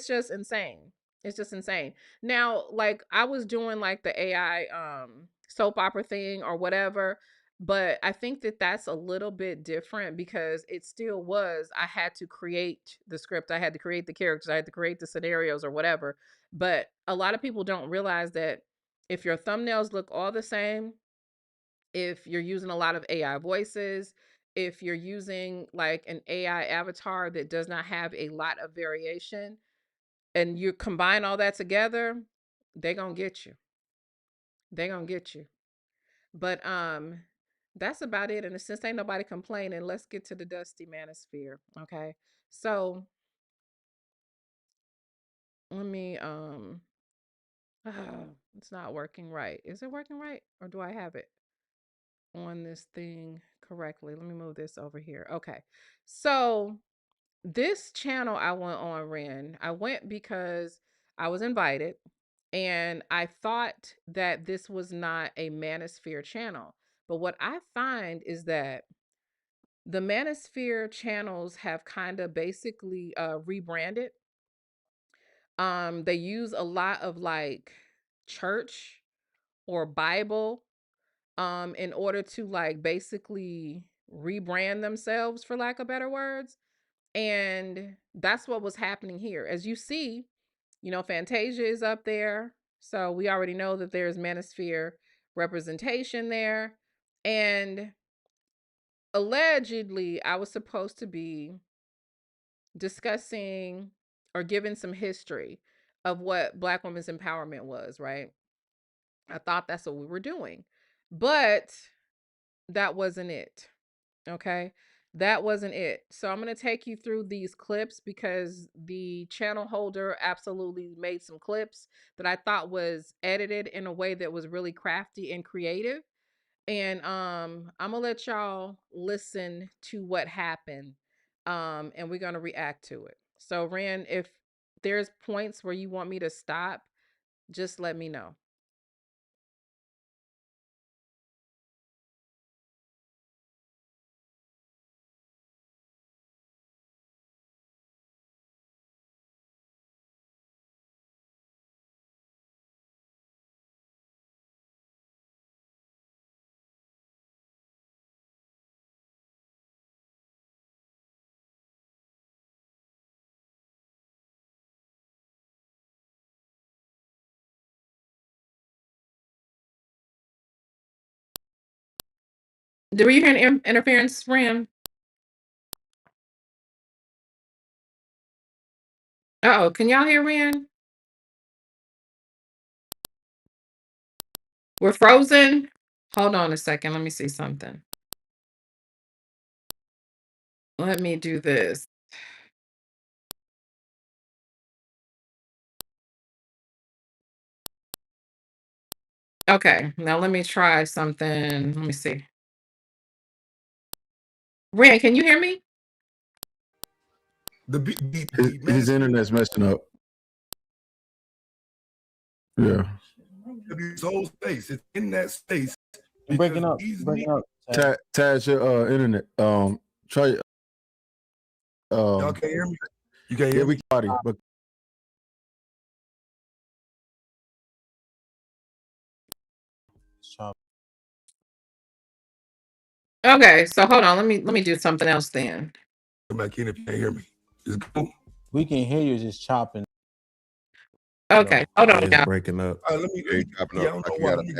just insane. It's just insane. Now, like I was doing like the AI soap opera thing or whatever, but I think that that's a little bit different because it still was I had to create the script, I had to create the characters, I had to create the scenarios or whatever. But a lot of people don't realize that if your thumbnails look all the same, if you're using a lot of AI voices, if you're using like an AI avatar that does not have a lot of variation, and you combine all that together, they're gonna get you. They're gonna get you. But that's about it. And since ain't nobody complaining, let's get to the dusty manosphere. Okay. So let me it's not working right. Is it working right? Or do I have it on this thing correctly? Let me move this over here. Okay. So this channel I went on, Ren, I went because I was invited and I thought that this was not a Manosphere channel. But what I find is that the Manosphere channels have kind of basically rebranded. They use a lot of like church or Bible in order to like basically rebrand themselves, for lack of better words. And that's what was happening here. As you see, you know, Fantasia is up there. So we already know that there's Manosphere representation there. And allegedly, I was supposed to be discussing or giving some history of what Black women's empowerment was, right? I thought that's what we were doing. But that wasn't it. Okay. That wasn't it. So I'm going to take you through these clips because the channel holder absolutely made some clips that I thought was edited in a way that was really crafty and creative. And I'm going to let y'all listen to what happened. And we're going to react to it. So Ren, if there's points where you want me to stop, just let me know. Do you hear any interference, Ren? Oh, can y'all hear Ren? We're frozen. Hold on a second. Let me see something. Let me do this. Okay, now let me try something. Let me see. Ren, can you hear me? His internet's messing up. Yeah. His whole space. It's in that space. You're breaking up. Breaking up. Taz. Taz, your internet. Try. Y'all can't hear me. You can't Yeah, hear we me. got it, but Okay, so hold on. Let me do something else then. Come back in if you can't hear me. It's cool. We can hear you just chopping. Okay, hold on, It's y'all. breaking up. Let me, Yeah, you dropping yeah, I up don't like know you why. got Let me a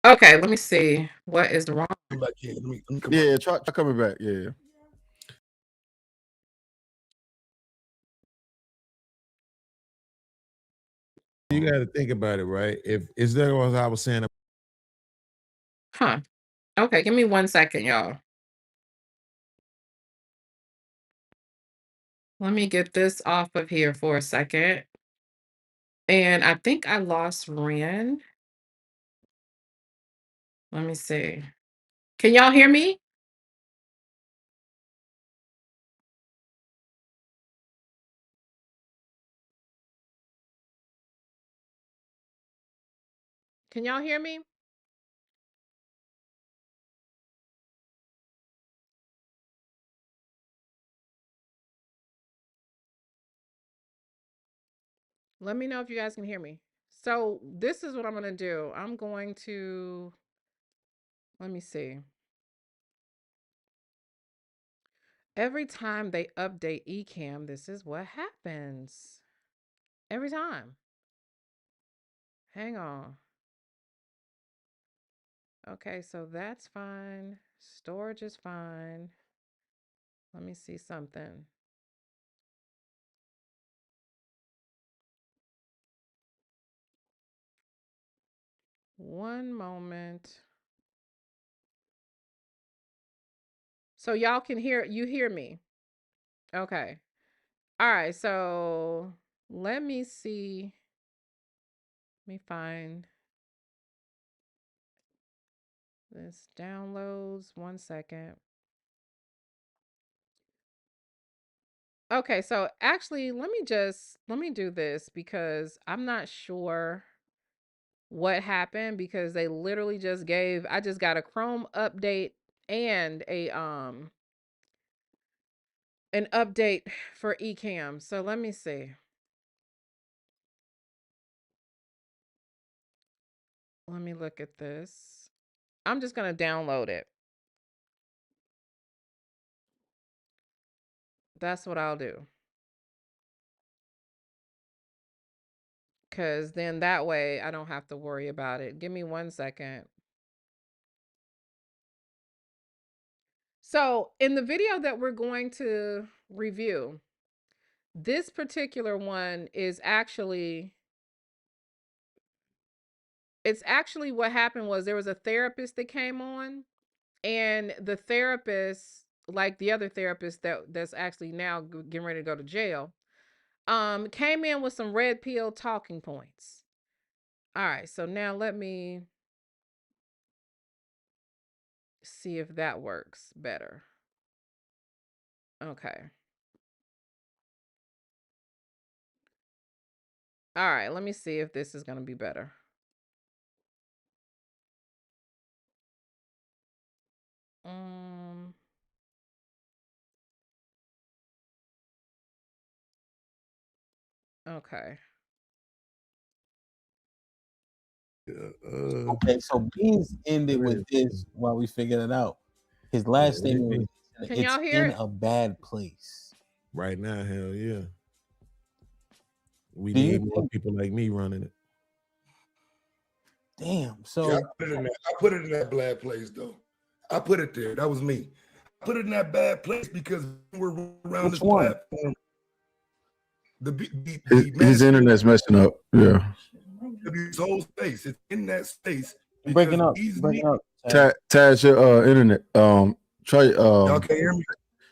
go. Okay, let me see. What is wrong? Come back in. Let me come Yeah, try coming back. Yeah. You got to think about it, right? If is there what I was saying? Huh. Okay, give me 1 second, y'all. Let me get this off of here for a second. And I think I lost Ren. Let me see. Can y'all hear me? Can y'all hear me? Let me know if you guys can hear me. So this is what I'm going to do. I'm going to, let me see. Every time they update Ecamm, this is what happens. Every time. Hang on. Okay, so that's fine. Storage is fine. Let me see something. One moment. So y'all can you hear me? Okay. All right, so let me see. Let me find this downloads. 1 second. Okay, so actually let me do this because I'm not sure what happened because they literally just I just got a Chrome update and an update for Ecamm. So let me see. Let me look at this. I'm just going to download it. That's what I'll do. Because then that way I don't have to worry about it. Give me 1 second. So in the video that we're going to review, this particular one is it's actually what happened was there was a therapist that came on, and the therapist, like the other therapist that's actually now getting ready to go to jail, came in with some red pill talking points. All right, so now let me see if that works better. Okay. All right, let me see if this is going to be better. Okay. Okay, so Beans ended with this while we figured it out. His last statement was, Can y'all "It's hear in it? a bad place." Right now, hell yeah. We Do you need more think- people like me running it. Damn. So Yeah, I put it in that bad place though. I put it there. That was me. I put it in that bad place because we're around this platform. His internet's messing up. Yeah. His whole space. It's in that space. Breaking up. Taz, your internet. Try. Y'all can't hear me.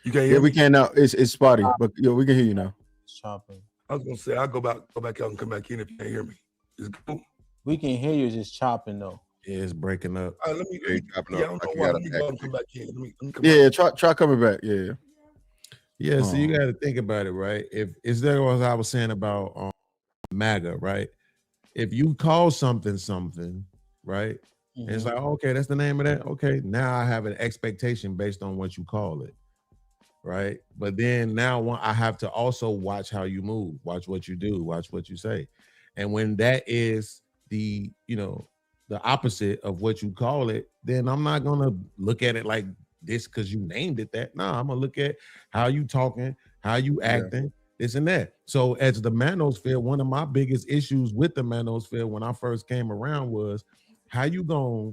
You can't hear Yeah, we me. can now. It's spotty, but yeah, we can hear you now. It's chopping. I was gonna say I'll go back out and come back in if you can't hear me. It's cool. We can hear you, just chopping though. Yeah, it's breaking up. Let me. Yeah, you dropping Yeah, I up don't like know you why. got Let me go and come back in. Let me come Yeah, back. try coming back. Yeah. Yeah, so you got to think about it, right? If is there what I was saying about MAGA, right? If you call something, right? And it's like, okay, that's the name of that. Okay, now I have an expectation based on what you call it, right? But then now I have to also watch how you move, watch what you do, watch what you say. And when that is the opposite of what you call it, then I'm not gonna look at it like this because you named it that. No, I'm gonna look at how you talking, how you acting, this and that. So as the Manosphere, one of my biggest issues with the Manosphere when I first came around was how you gonna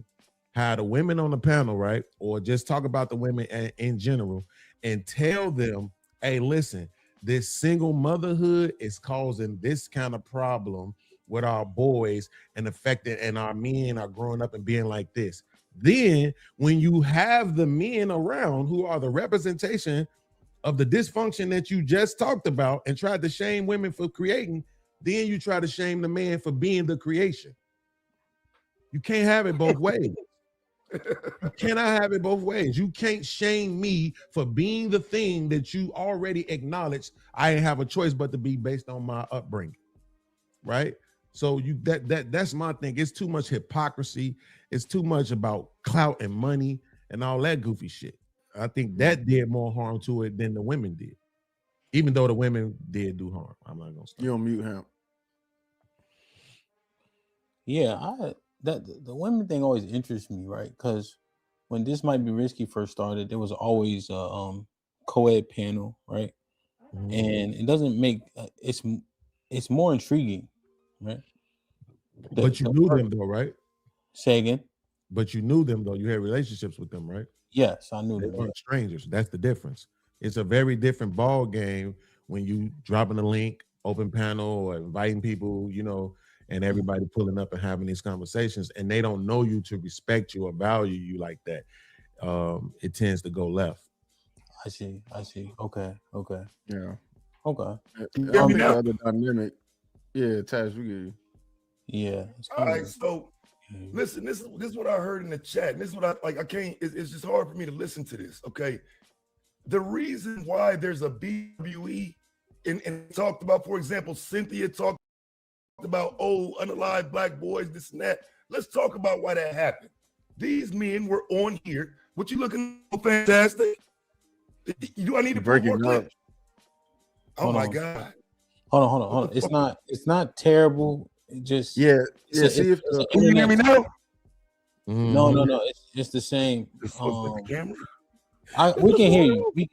have the women on the panel, right? Or just talk about the women in general and tell them, hey, listen, this single motherhood is causing this kind of problem with our boys and affecting, and our men are growing up and being like this. Then when you have the men around who are the representation of the dysfunction that you just talked about and tried to shame women for creating, then you try to shame the man for being the creation. You can't have it both ways. You cannot have it both ways. You can't shame me for being the thing that you already acknowledged I didn't have a choice but to be based on my upbringing, right? So that's my thing. It's too much hypocrisy. It's too much about clout and money and all that goofy shit. I think that did more harm to it than the women did, even though the women did do harm. I'm not gonna stop. You on mute, him. Yeah, the women thing always interests me, right? Because when This Might Be Risky first started, there was always a co-ed panel, right? Mhm. And it doesn't make it's more intriguing, right? But you knew them though, right? Say again. But you knew them though. You had relationships with them, right? Yes, I knew They them. weren't strangers. That's the difference. It's a very different ball game when you dropping a link, open panel, or inviting people, you know, and everybody pulling up and having these conversations, and they don't know you to respect you or value you like that. It tends to go left. I see. Okay. Yeah. Okay. hear me now? The other dynamic. Yeah, Taj, we get you. Yeah. All right, so listen, this is what I heard in the chat. And this is what I like. I can't, it's just hard for me to listen to this. Okay. The reason why there's a BWE and talked about, for example, Cynthia talked about unalive black boys, this and that. Let's talk about why that happened. These men were on here. What you looking for? Fantastic. Do I need to put more clips? Oh my God. Hold on. It's not terrible. It just See if can you hear me now? No. It's the same. The camera. We can hear you. We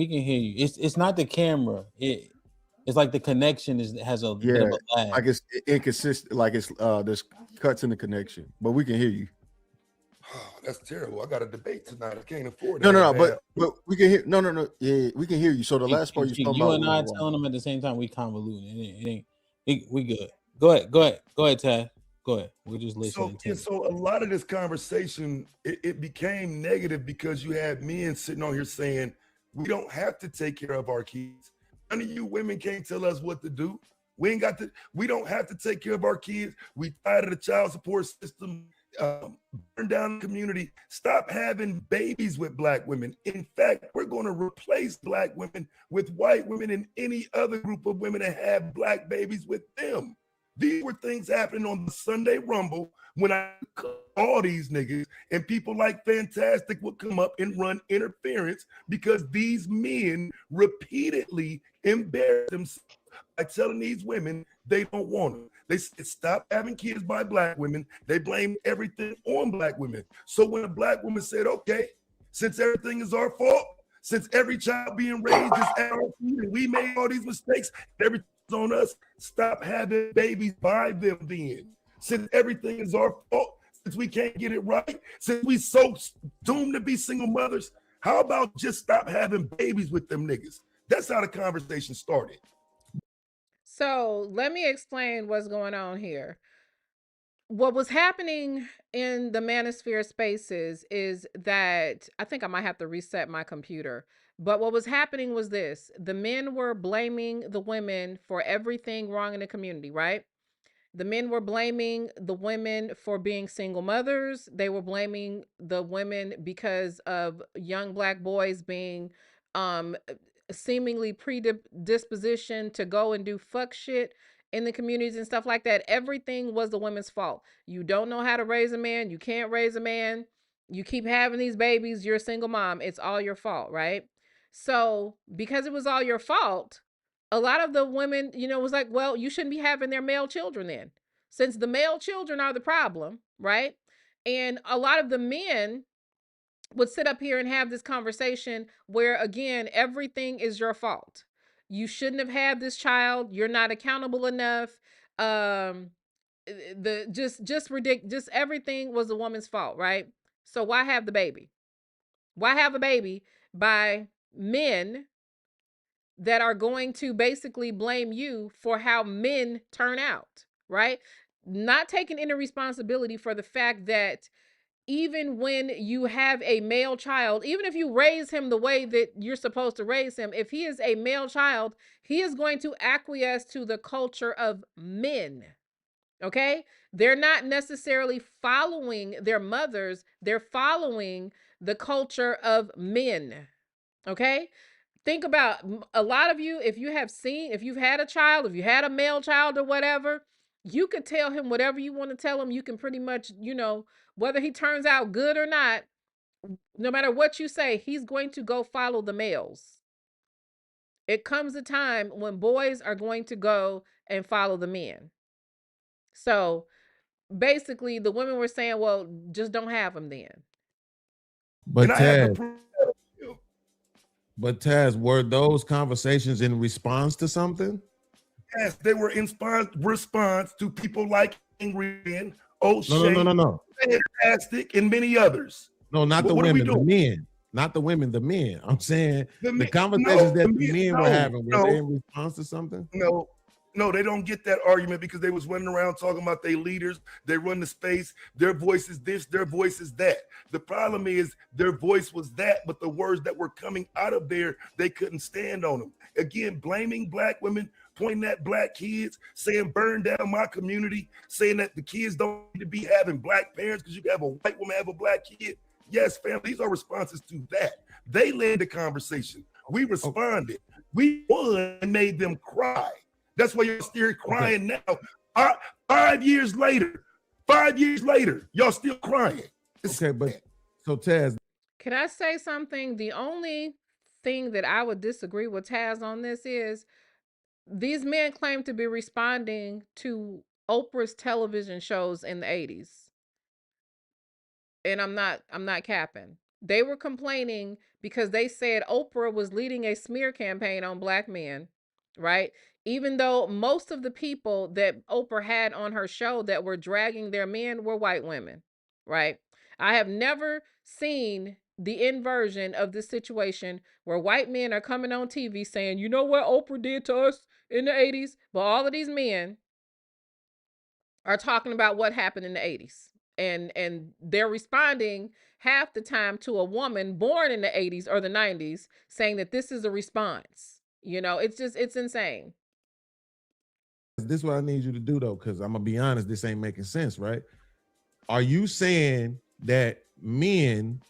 can hear you. It's not the camera. It's like the connection has a bit of a lag. Like it's inconsistent. Like it's there's cuts in the connection, but we can hear you. Oh, that's terrible. I got a debate tonight. I can't afford No, that. but we can hear. No. Yeah, we can hear you. So the last part you talking you about, and I telling them at the same time, we convoluted. We good. Go ahead, Tad. Go ahead. We're just listening. So a lot of this conversation, it became negative because you had men sitting on here saying, we don't have to take care of our kids. None of you women can't tell us what to do. We don't have to take care of our kids. We tired of the child support system, burn down the community. Stop having babies with black women. In fact, we're going to replace black women with white women and any other group of women that have black babies with them. These were things happening on the Sunday Rumble when I call these niggas, and people like Fantastic would come up and run interference because these men repeatedly embarrass themselves by telling these women they don't want them. They said stop having kids by black women. They blame everything on black women. So when a black woman said, okay, since everything is our fault, since every child being raised is at our feet and we made all these mistakes, everything's on us, stop having babies by them then. Since everything is our fault, since we can't get it right, since we so doomed to be single mothers, how about just stop having babies with them niggas? That's how the conversation started. So let me explain what's going on here. What was happening in the Manosphere spaces is that I think I might have to reset my computer. But what was happening was this: the men were blaming the women for everything wrong in the community, right? The men were blaming the women for being single mothers. They were blaming the women because of young black boys being seemingly predisposition to go and do fuck shit in the communities and stuff like that. Everything was the women's fault. You don't know how to raise a man. You can't raise a man. You keep having these babies. You're a single mom. It's all your fault, right? So because it was all your fault, a lot of the women, was like, well, you shouldn't be having their male children then, since the male children are the problem, right? And a lot of the men would sit up here and have this conversation where, again, everything is your fault. You shouldn't have had this child. You're not accountable enough. The just ridiculous. Just everything was the woman's fault, right? So why have the baby? Why have a baby by men that are going to basically blame you for how men turn out, right? Not taking any responsibility for the fact that even when you have a male child, even if you raise him the way that you're supposed to raise him, if he is a male child, he is going to acquiesce to the culture of men. Okay? They're not necessarily following their mothers, they're following the culture of men. Okay? Think about a lot of you, if you've had a child, if you had a male child or whatever, you could tell him whatever you want to tell him. You can pretty much, whether he turns out good or not, no matter what you say, he's going to go follow the males. It comes a time when boys are going to go and follow the men. So basically, the women were saying, well, just don't have him then. But And I have the Taz, proof. Taz, were those conversations in response to something? Yes, they were in response to people like Rebrand, No, no, no, no, no. Fantastic, and many others. No, not the women, the men. Not the women, the men. I'm saying the conversations that the men were having, were they in response to something? No, they don't get that argument because they was running around talking about their leaders. They run the space. Their voice is this, their voice is that. The problem is their voice was that, but the words that were coming out of there, they couldn't stand on them. Again, blaming black women, pointing at black kids, saying burn down my community, saying that the kids don't need to be having black parents because you can have a white woman have a black kid. Yes, fam, these are responses to that. They led the conversation. We responded. We won and made them cry. That's why you're still crying now. 5 years later, y'all still crying. Okay, but so Taz. Can I say something? The only thing that I would disagree with Taz on this is these men claim to be responding to Oprah's television shows in the 80s. And I'm not capping. They were complaining because they said Oprah was leading a smear campaign on black men, right? Even though most of the people that Oprah had on her show that were dragging their men were white women, right? I have never seen the inversion of this situation where white men are coming on TV saying, you know what Oprah did to us in the 80s? But all of these men are talking about what happened in the 80s. And they're responding half the time to a woman born in the 80s or the 90s saying that this is a response. It's insane. This is what I need you to do though, because I'm gonna be honest, this ain't making sense, right? Are you saying that men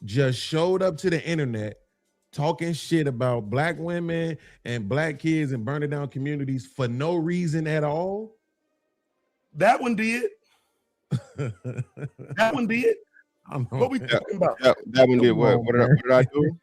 just showed up to the internet talking shit about black women and black kids and burning down communities for no reason at all? That one did. That one did. What we talking about? That one did what? What did I do?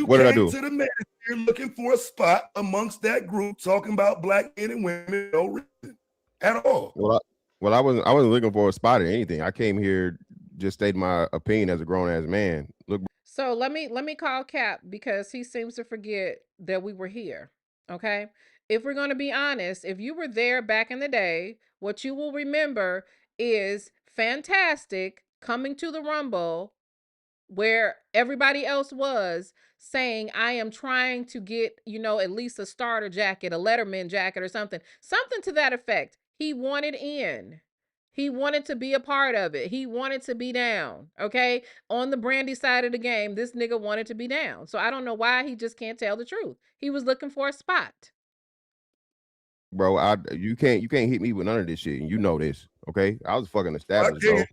What did I do? To the Manosphere looking for a spot amongst that group talking about black men and women no reason at all. Well, I wasn't looking for a spot or anything. I came here just stating my opinion as a grown ass man. Look. So let me call Cap because he seems to forget that we were here. Okay. If we're going to be honest, if you were there back in the day, what you will remember is Fantastic coming to the Rumble where everybody else was saying, I am trying to get, at least a starter jacket, a Letterman jacket or something to that effect. He wanted in. He wanted to be a part of it. He wanted to be down. Okay. On the Brandy side of the game, this nigga wanted to be down. So I don't know why he just can't tell the truth. He was looking for a spot. Bro, you can't hit me with none of this shit, and you know this, okay? I was fucking established, bro.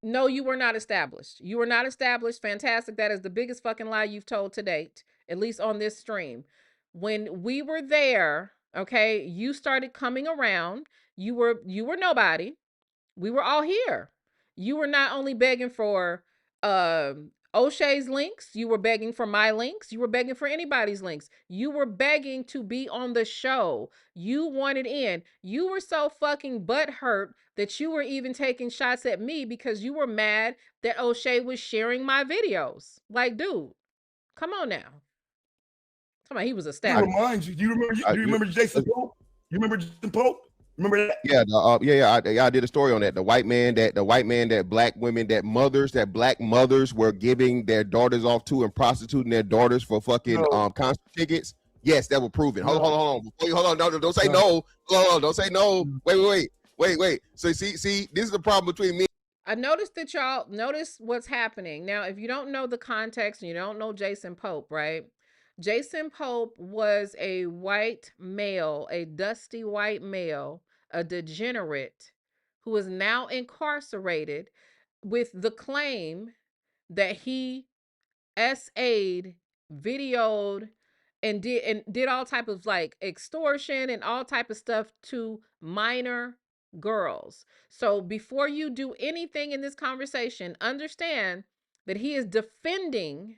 No, you were not established. You were not established. Fantastic. That is the biggest fucking lie you've told to date, at least on this stream. When we were there, okay, you started coming around. You were nobody. We were all here. You were not only begging for O'Shea's links, you were begging for my links, you were begging for anybody's links. You were begging to be on the show. You wanted in. You were so fucking butthurt that you were even taking shots at me because you were mad that O'Shea was sharing my videos. Like, dude, come on now. Somebody, he was To established. remind you, do you remember Jason Pope? You remember Jason Pope? Remember that? Yeah, I did a story on that. The white man that black women, that black mothers were giving their daughters off to and prostituting their daughters for fucking No. concert tickets. Yes, that was proven. No. Hold on. No, don't say no. Hold on, don't say no. Wait. So see, this is the problem between me. I noticed that y'all notice what's happening. Now, if you don't know the context and you don't know Jason Pope, right? Jason Pope was a white male, a dusty white male, a degenerate who is now incarcerated with the claim that he SA'd, videoed, and did all type of like extortion and all type of stuff to minor girls. So before you do anything in this conversation, understand that he is defending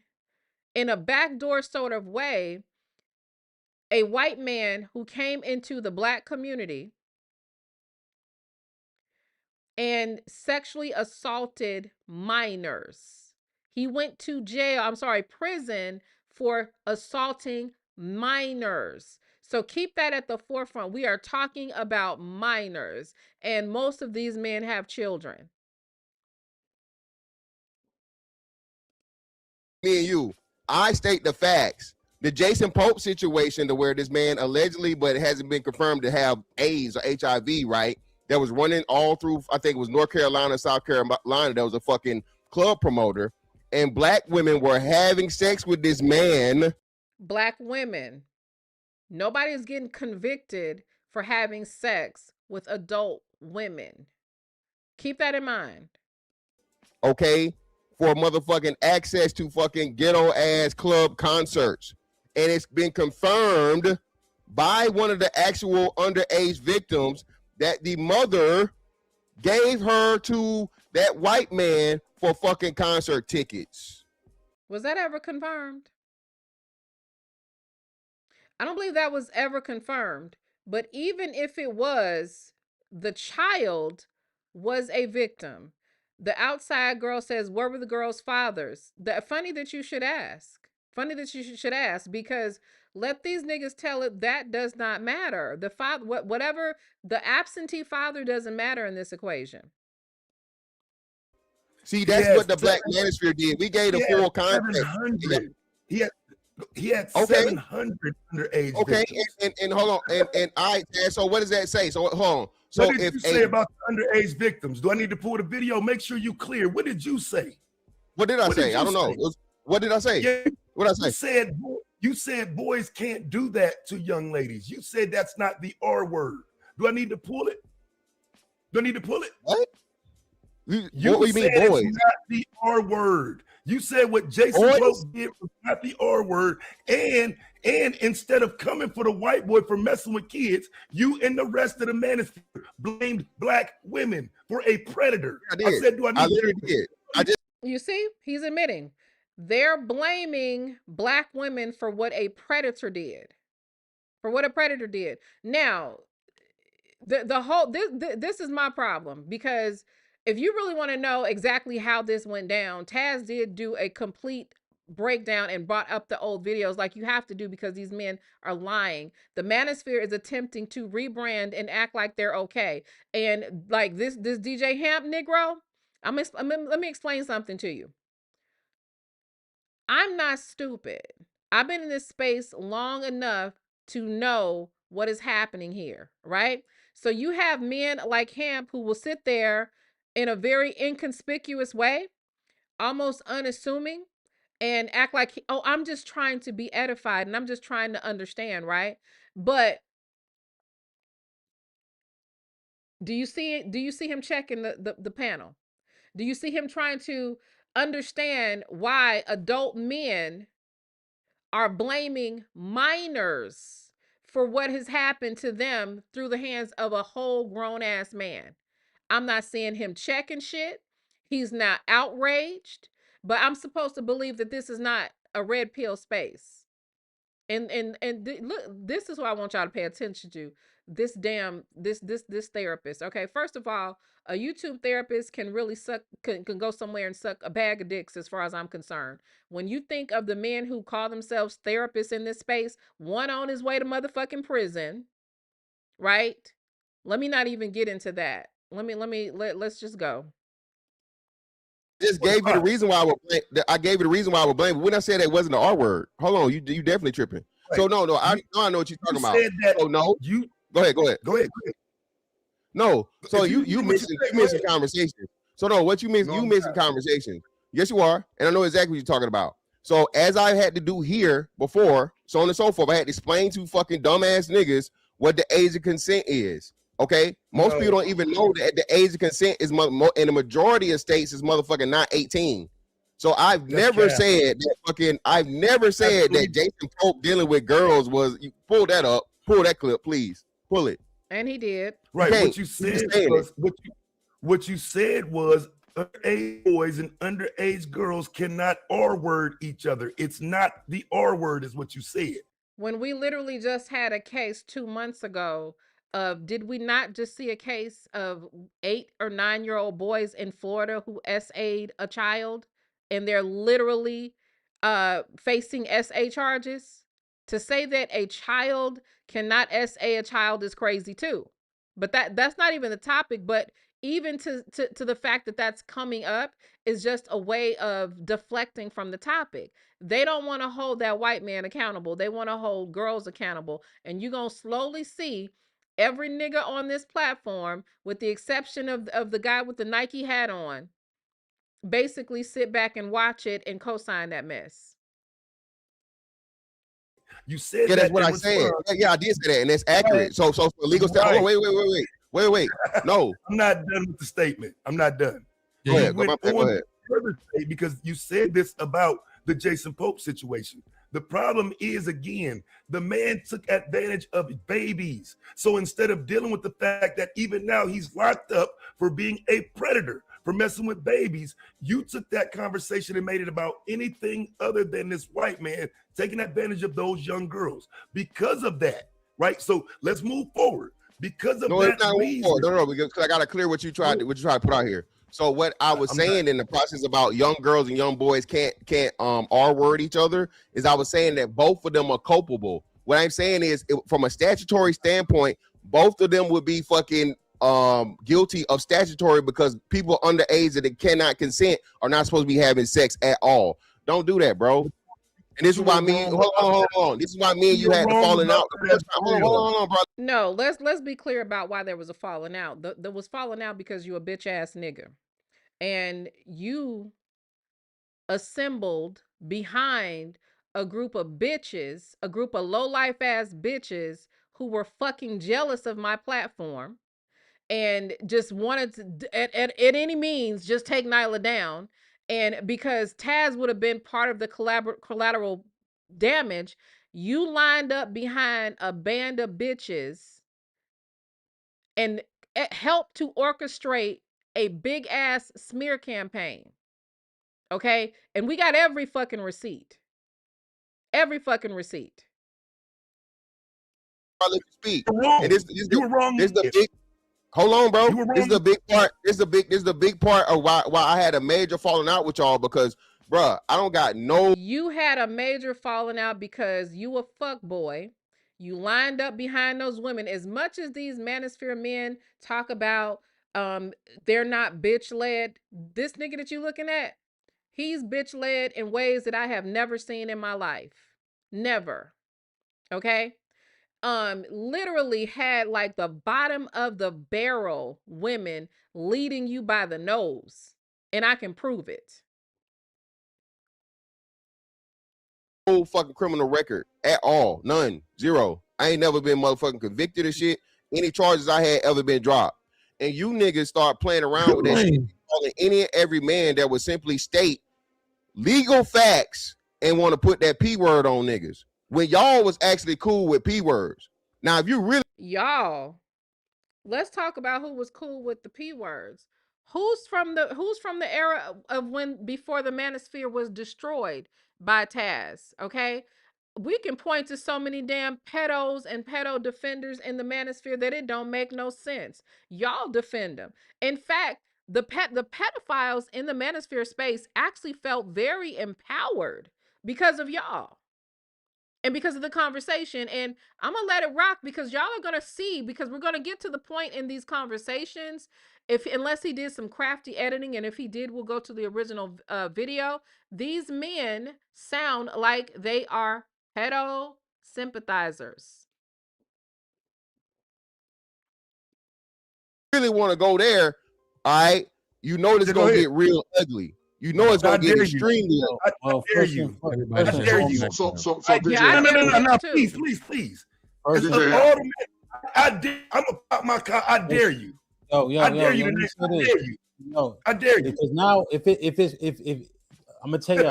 in a backdoor sort of way a white man who came into the black community and sexually assaulted minors. He went to prison for assaulting minors. So keep that at the forefront. We are talking about minors, and most of these men have children. Me and you, I state the facts. The Jason Pope situation, to where this man allegedly, but it hasn't been confirmed to have AIDS or HIV, right? That was running all through, I think it was North Carolina, South Carolina. That was a fucking club promoter, and black women were having sex with this man. Black women. Nobody is getting convicted for having sex with adult women. Keep that in mind. Okay, for motherfucking access to fucking ghetto ass club concerts. And it's been confirmed by one of the actual underage victims that the mother gave her to that white man for fucking concert tickets. Was that ever confirmed? I don't believe that was ever confirmed. But even if it was, the child was a victim. The outside girl says, where were the girl's fathers? Funny that you should ask. Funny that you should ask, because let these niggas tell it that does not matter. The father, whatever, the absentee father doesn't matter in this equation. See, that's what the Black Manosphere did. We gave the full context. He had 700 underage victims. And hold on, and so what does that say? So hold on. So what did you say about the underage victims? Do I need to pull the video? Make sure you clear. What did you say? What did I say? I don't know. What did I say? Yeah, what did I say? You said boys can't do that to young ladies. You said that's not the R word. Do I need to pull it? Do I need to pull it? What? You what do you mean, boys? It's not the R word. You said what Jason Pope did was not the R word. And instead of coming for the white boy for messing with kids, you and the rest of the manosphere blamed black women for a predator. I said, do I need I literally did. You see, he's admitting they're blaming black women for what a predator did. For what a predator did. Now, the whole this is my problem, because if you really want to know exactly how this went down, Taz did do a complete breakdown and brought up the old videos like you have to do, because these men are lying. The Manosphere is attempting to rebrand and act like they're okay. And like this DJ Hamp Negro, let me explain something to you. I'm not stupid. I've been in this space long enough to know what is happening here, right? So you have men like Hamp who will sit there in a very inconspicuous way, almost unassuming, and act like, oh, I'm just trying to be edified and I'm just trying to understand, right? But do you see him checking the panel? Do you see him trying to understand why adult men are blaming minors for what has happened to them through the hands of a whole grown-ass man? I'm not seeing him checking shit. He's not outraged, but I'm supposed to believe that this is not a red pill space. Look, this is what I want y'all to pay attention to. This therapist. Okay, first of all, a YouTube therapist can really can go somewhere and suck a bag of dicks, as far as I'm concerned. When you think of the men who call themselves therapists in this space, one on his way to motherfucking prison, right? Let me not even get into that. Let's just go. Just gave you the reason why I would blame. I gave you the reason why I would blame. When I said that wasn't the R word, hold on, you definitely tripping. Right. So no, I know what you're talking about. That, so no, you go ahead. Go ahead. No, so you missing conversation. So no, what you miss? No, you missing conversation. Yes, you are, and I know exactly what you're talking about. So as I had to do here before, so on and so forth, I had to explain to fucking dumbass niggas what the age of consent is. Okay, most people don't even know that the age of consent is in the majority of states is motherfucking not 18. So I've never said that fucking. I've never said that Jason Pope dealing with girls was. You pull that up. Pull that clip, please. Pull it. And he did. Right. What you said was what you said was underage boys and underage girls cannot R word each other. It's not the R word, is what you said. When we literally just had a case 2 months ago of, did we not just see a case of 8 or 9-year-old boys in Florida who SA'd a child, and they're literally facing SA charges? To say that a child cannot SA a child is crazy too. But that's not even the topic. But even to the fact that that's coming up is just a way of deflecting from the topic. They don't want to hold that white man accountable. They want to hold girls accountable. And you're going to slowly see every nigga on this platform, with the exception of the guy with the Nike hat on, basically sit back and watch it and co-sign that mess. You said that's what I said. Yeah, I did say that, and that's accurate. So for legal standpoint, wait. No. I'm not done with the statement. I'm not done. Go ahead. Because you said this about the Jason Pope situation. The problem is, again, the man took advantage of babies. So instead of dealing with the fact that even now he's locked up for being a predator, for messing with babies, you took that conversation and made it about anything other than this white man taking advantage of those young girls. Because of that, right? So let's move forward. Because of that reason. No, because I gotta clear what you tried to put out here. So what I was saying in the process about young girls and young boys can't R word each other is I was saying that both of them are culpable. What I'm saying is, from a statutory standpoint, both of them would be fucking guilty of statutory, because people underage that cannot consent are not supposed to be having sex at all. Don't do that, bro. And this is why hold on. This is why me and you had the falling out. Hold on, bro. No, let's be clear about why there was a falling out. There was falling out because you a bitch ass nigga, and you assembled behind a group of bitches, a group of low life ass bitches who were fucking jealous of my platform and just wanted to at any means just take Nyla down. And because Taz would have been part of the collateral damage, you lined up behind a band of bitches and helped to orchestrate a big ass smear campaign. Okay? And we got every fucking receipt. Every fucking receipt. I'll let you speak. You were wrong. This the big. Hold on, bro. This is the big part. This is the big part of why I had a major falling out with y'all, because, bruh, I don't got no. You had a major falling out because you a fuck boy. You lined up behind those women. As much as these Manosphere men talk about they're not bitch led, this nigga that you looking at, he's bitch led in ways that I have never seen in my life. Never. Okay? Literally had like the bottom of the barrel women leading you by the nose. And I can prove it. No fucking criminal record at all. None. Zero. I ain't never been motherfucking convicted of shit. Any charges I had ever been dropped. And you niggas start playing around with that shit, calling any and every man that would simply state legal facts and want to put that P word on niggas, when y'all was actually cool with P words. Now, if you really... Y'all, let's talk about who was cool with the P words. Who's from the era of when, before the Manosphere was destroyed by Taz, okay? we can point to so many damn pedos and pedo defenders in the manosphere that it don't make no sense. Y'all defend them. In fact, the pedophiles in the manosphere space actually felt very empowered because of y'all and because of the conversation. And I'm gonna let it rock because y'all are gonna see, because we're gonna get to the point in these conversations, if unless he did some crafty editing, and if he did, we'll go to the original video. These men sound like they are pedo sympathizers. Really want to go there, all right, you know this is gonna get real ugly. You know it's gonna get extremely ugly. I dare you. I dare you. So No, please. I'm gonna pop my car. I dare you. I dare you tonight. I dare you. I dare you. Because now, if I'm gonna tell you,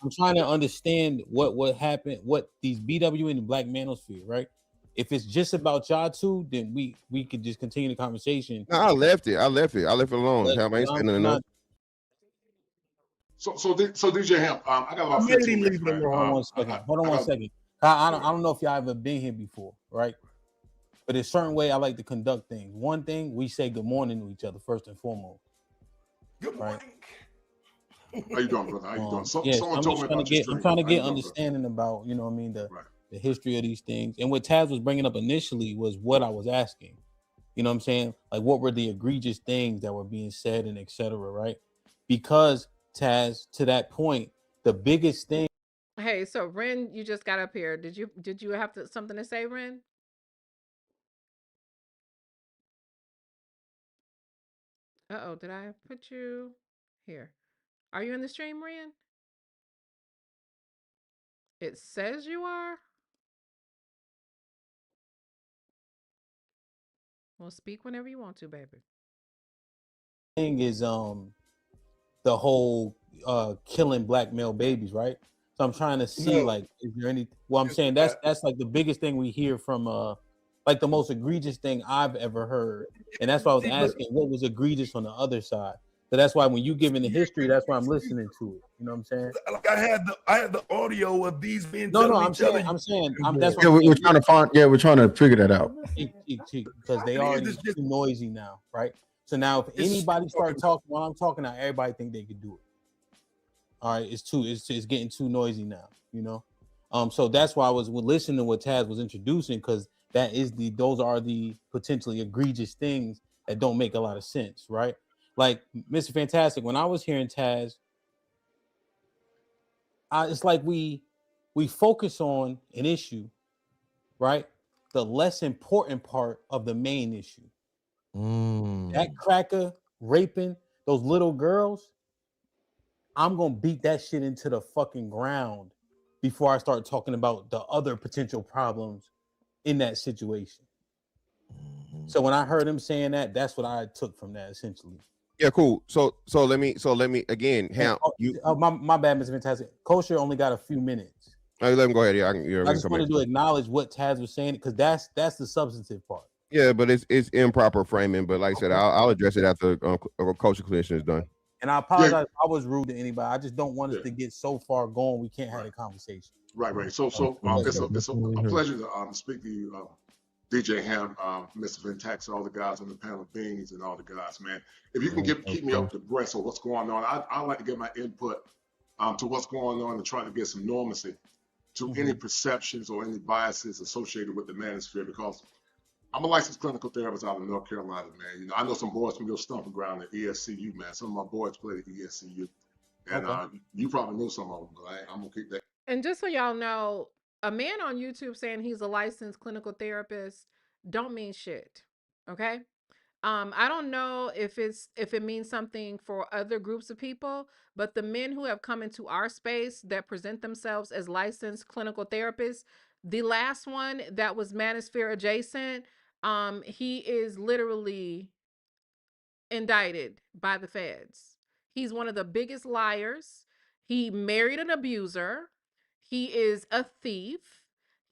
I'm trying to understand what happened, what these BW in the Black Manosphere, right? If it's just about y'all two, then we could just continue the conversation. No, I left it alone. I ain't spending enough. So DJ Hemp, I got about 15 minutes. Hold on one second. I don't know if y'all ever been here before, right? But there's a certain way I like to conduct things. One thing, we say good morning to each other first and foremost. Good morning. How you doing, brother? How you doing? I'm trying to get understanding about, you know what I mean, the history of these things. And what Taz was bringing up initially was what I was asking. You know what I'm saying? Like, what were the egregious things that were being said and et cetera, right? Because, Taz, to that point, the biggest thing. Hey, so Ren, you just got up here. Did you have something to say, Ren? Uh-oh, did I put you here? Are you in the stream, Ren? It says you are. Well, speak whenever you want to, baby. Thing is the whole killing black male babies, right? So I'm trying to see like, is there any? Well, I'm saying that's like the biggest thing we hear from like the most egregious thing I've ever heard, and that's why I was asking what was egregious on the other side. So that's why when you give me the history, that's why I'm listening to it. You know what I'm saying? Like I had the audio of these men. I'm saying that's what we're trying to find. Yeah, we're trying to figure that out because they are too noisy now, right? So now, if anybody start talking while I'm talking, now everybody think they could do it. All right, it's getting too noisy now, you know. So that's why I was listening to what Taz was introducing, because those are the potentially egregious things that don't make a lot of sense, right? Like Mr. Fantastic, when I was hearing Taz, it's like we focus on an issue, right? The less important part of the main issue. That cracker raping those little girls, I'm gonna beat that shit into the fucking ground before I start talking about the other potential problems in that situation. So when I heard him saying that, that's what I took from that essentially. Yeah, cool. So let me again, Hemp. My bad, Mr. Fantastic. Kosher only got a few minutes. Let him go ahead. Yeah, I just wanted to acknowledge what Taz was saying, because that's the substantive part. Yeah, but it's improper framing. But like I said, I'll address it after Culture Collision is done. And I apologize if I was rude to anybody. I just don't want us to get so far gone we can't have a conversation. Right. So it's a pleasure to speak to you, DJ Ham, Mr. Vintax, all the guys on the panel, Beans, and all the guys, man. If you can keep me up to breast of what's going on, I like to get my input to what's going on and try to get some normalcy to any perceptions or any biases associated with the manosphere, because I'm a licensed clinical therapist out of North Carolina, man. You know, I know some boys from your stomping ground at ESCU, man. Some of my boys played at ESCU, and you probably know some of them, but I'm gonna keep that. And just so y'all know, a man on YouTube saying he's a licensed clinical therapist don't mean shit. Okay. I don't know if it means something for other groups of people, but the men who have come into our space that present themselves as licensed clinical therapists, the last one that was Manosphere adjacent, he is literally indicted by the feds. He's one of the biggest liars. He married an abuser. He is a thief.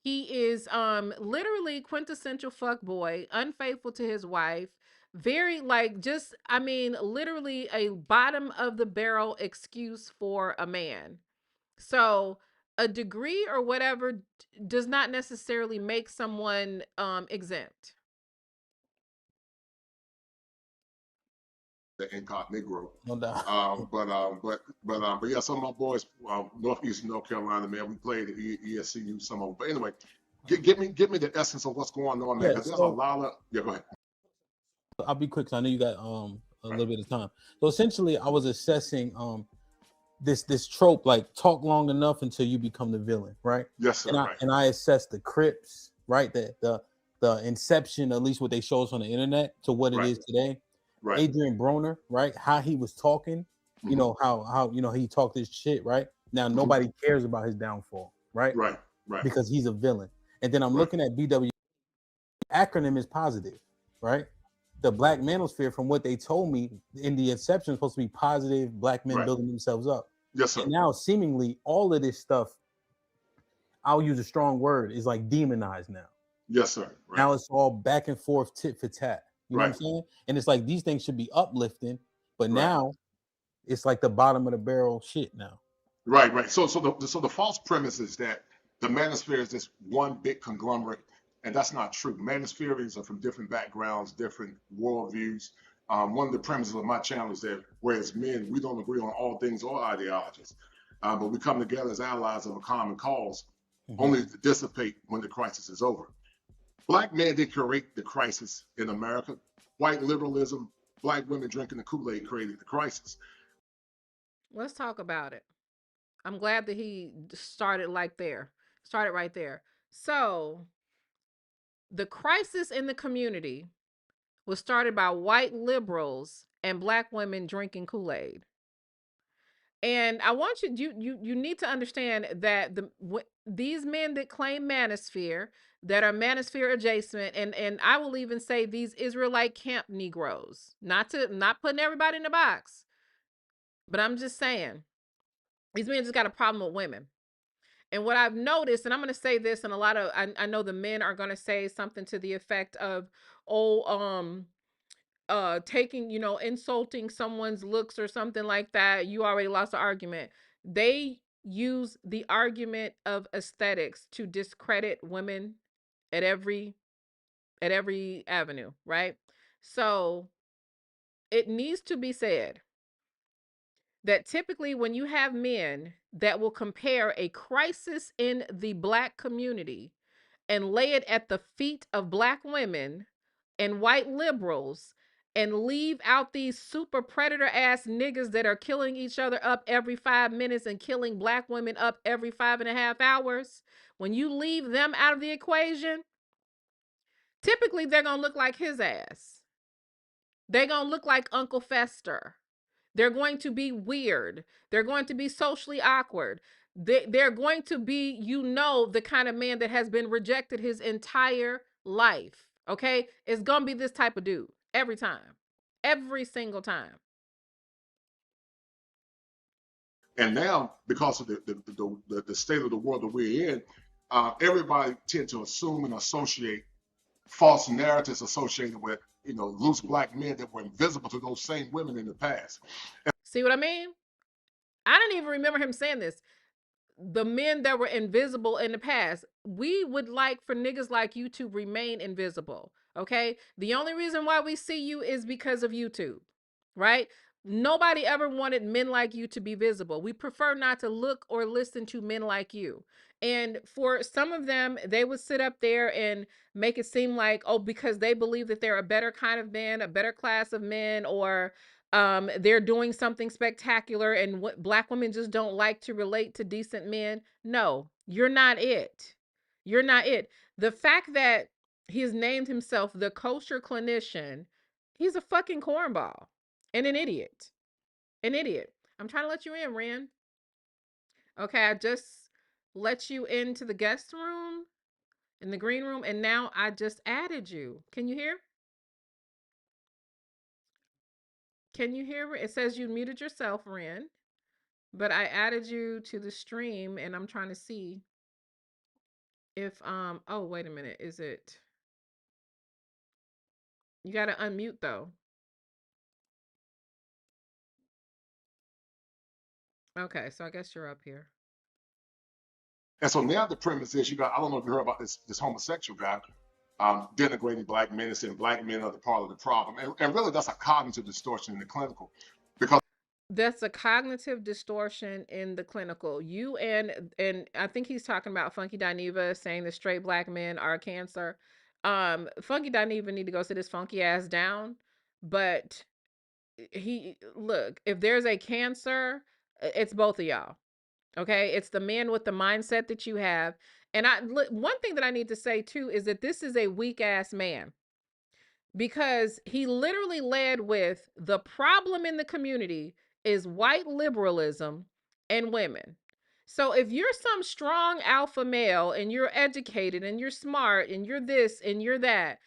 He is literally quintessential fuckboy, unfaithful to his wife. Very literally a bottom of the barrel excuse for a man. So a degree or whatever does not necessarily make someone exempt. The incognito. No doubt. But yeah, some of my boys, Northeast North Carolina, man, we played at ESCU, some of them. But anyway, give me the essence of what's going on, man, Yeah, because there's a lot of, yeah, go ahead. I'll be quick because I know you got a little bit of time. So essentially, I was assessing this trope, like talk long enough until you become the villain, right? Yes, sir. And I assessed the Crips, right? The inception, at least what they show us on the internet, to what it is today. Right. Adrian Broner, right? How he was talking, you know, how you know he talked his shit, right? Now nobody cares about his downfall, right? Right. Because he's a villain. And then I'm looking at BW. Acronym is positive, right? The Black Manosphere, from what they told me in the inception, is supposed to be positive, black men building themselves up. Yes, sir. And now seemingly all of this stuff, I'll use a strong word, is like demonized now. Yes, sir. Right. Now it's all back and forth, tit for tat. You know what I'm saying? And it's like these things should be uplifting, but now it's like the bottom of the barrel shit now. Right. So the false premise is that the Manosphere is this one big conglomerate, and that's not true. Manospheres are from different backgrounds, different worldviews. One of the premises of my channel is that whereas men, we don't agree on all things or ideologies, but we come together as allies of a common cause, only to dissipate when the crisis is over. Black men did create the crisis in America. White liberalism, black women drinking the Kool-Aid created the crisis. Let's talk about it. I'm glad that he started right there. So the crisis in the community was started by white liberals and black women drinking Kool-Aid. And I want you need to understand that these men that claim Manosphere, that are Manosphere adjacent, and I will even say these Israelite camp Negroes, not putting everybody in the box, but I'm just saying these men just got a problem with women. And what I've noticed, and I'm going to say this, and a lot of I know the men are going to say something to the effect of, taking, insulting someone's looks or something like that, you already lost the argument. They use the argument of aesthetics to discredit women at every avenue, right? So it needs to be said that typically when you have men that will compare a crisis in the black community and lay it at the feet of black women and white liberals and leave out these super predator ass niggas that are killing each other up every 5 minutes and killing black women up every 5.5 hours, when you leave them out of the equation, typically they're going to look like his ass. They're going to look like Uncle Fester. They're going to be weird. They're going to be socially awkward. They're going to be, the kind of man that has been rejected his entire life. Okay? It's going to be this type of dude every time. Every single time. And now, because of the state of the world that we're in, everybody tend to assume and associate false narratives associated with, loose black men that were invisible to those same women in the past. See what I mean? I didn't even remember him saying this. The men that were invisible in the past, we would like for niggas like you to remain invisible. Okay? The only reason why we see you is because of YouTube, right? Nobody ever wanted men like you to be visible. We prefer not to look or listen to men like you. And for some of them, they would sit up there and make it seem like, oh, because they believe that they're a better kind of man, a better class of men, or they're doing something spectacular, and what black women just don't like to relate to decent men. No, you're not it. You're not it. The fact that he's named himself the kosher clinician, he's a fucking cornball and an idiot. An idiot. I'm trying to let you in, Ren. Okay, I just let you into the guest room, in the green room, and now I just added you. Can you hear? Can you hear? It says you muted yourself, Ren. But I added you to the stream, and I'm trying to see if oh, wait a minute. Is it, you got to unmute though. Okay, so I guess you're up here. And so now the premise is you got, I don't know if you heard about this homosexual guy denigrating black men and saying black men are the part of the problem. And really that's a cognitive distortion in the clinical because That's a cognitive distortion in the clinical. You and I think he's talking about Funky Dineva saying that straight black men are a cancer. Funky Dineva need to go sit his funky ass down. But he look, if there's a cancer, it's both of y'all. Okay, it's the man with the mindset that you have. And one thing that I need to say too is that this is a weak ass man, because he literally led with the problem in the community is white liberalism and women. So if you're some strong alpha male and you're educated and you're smart and you're this and you're that,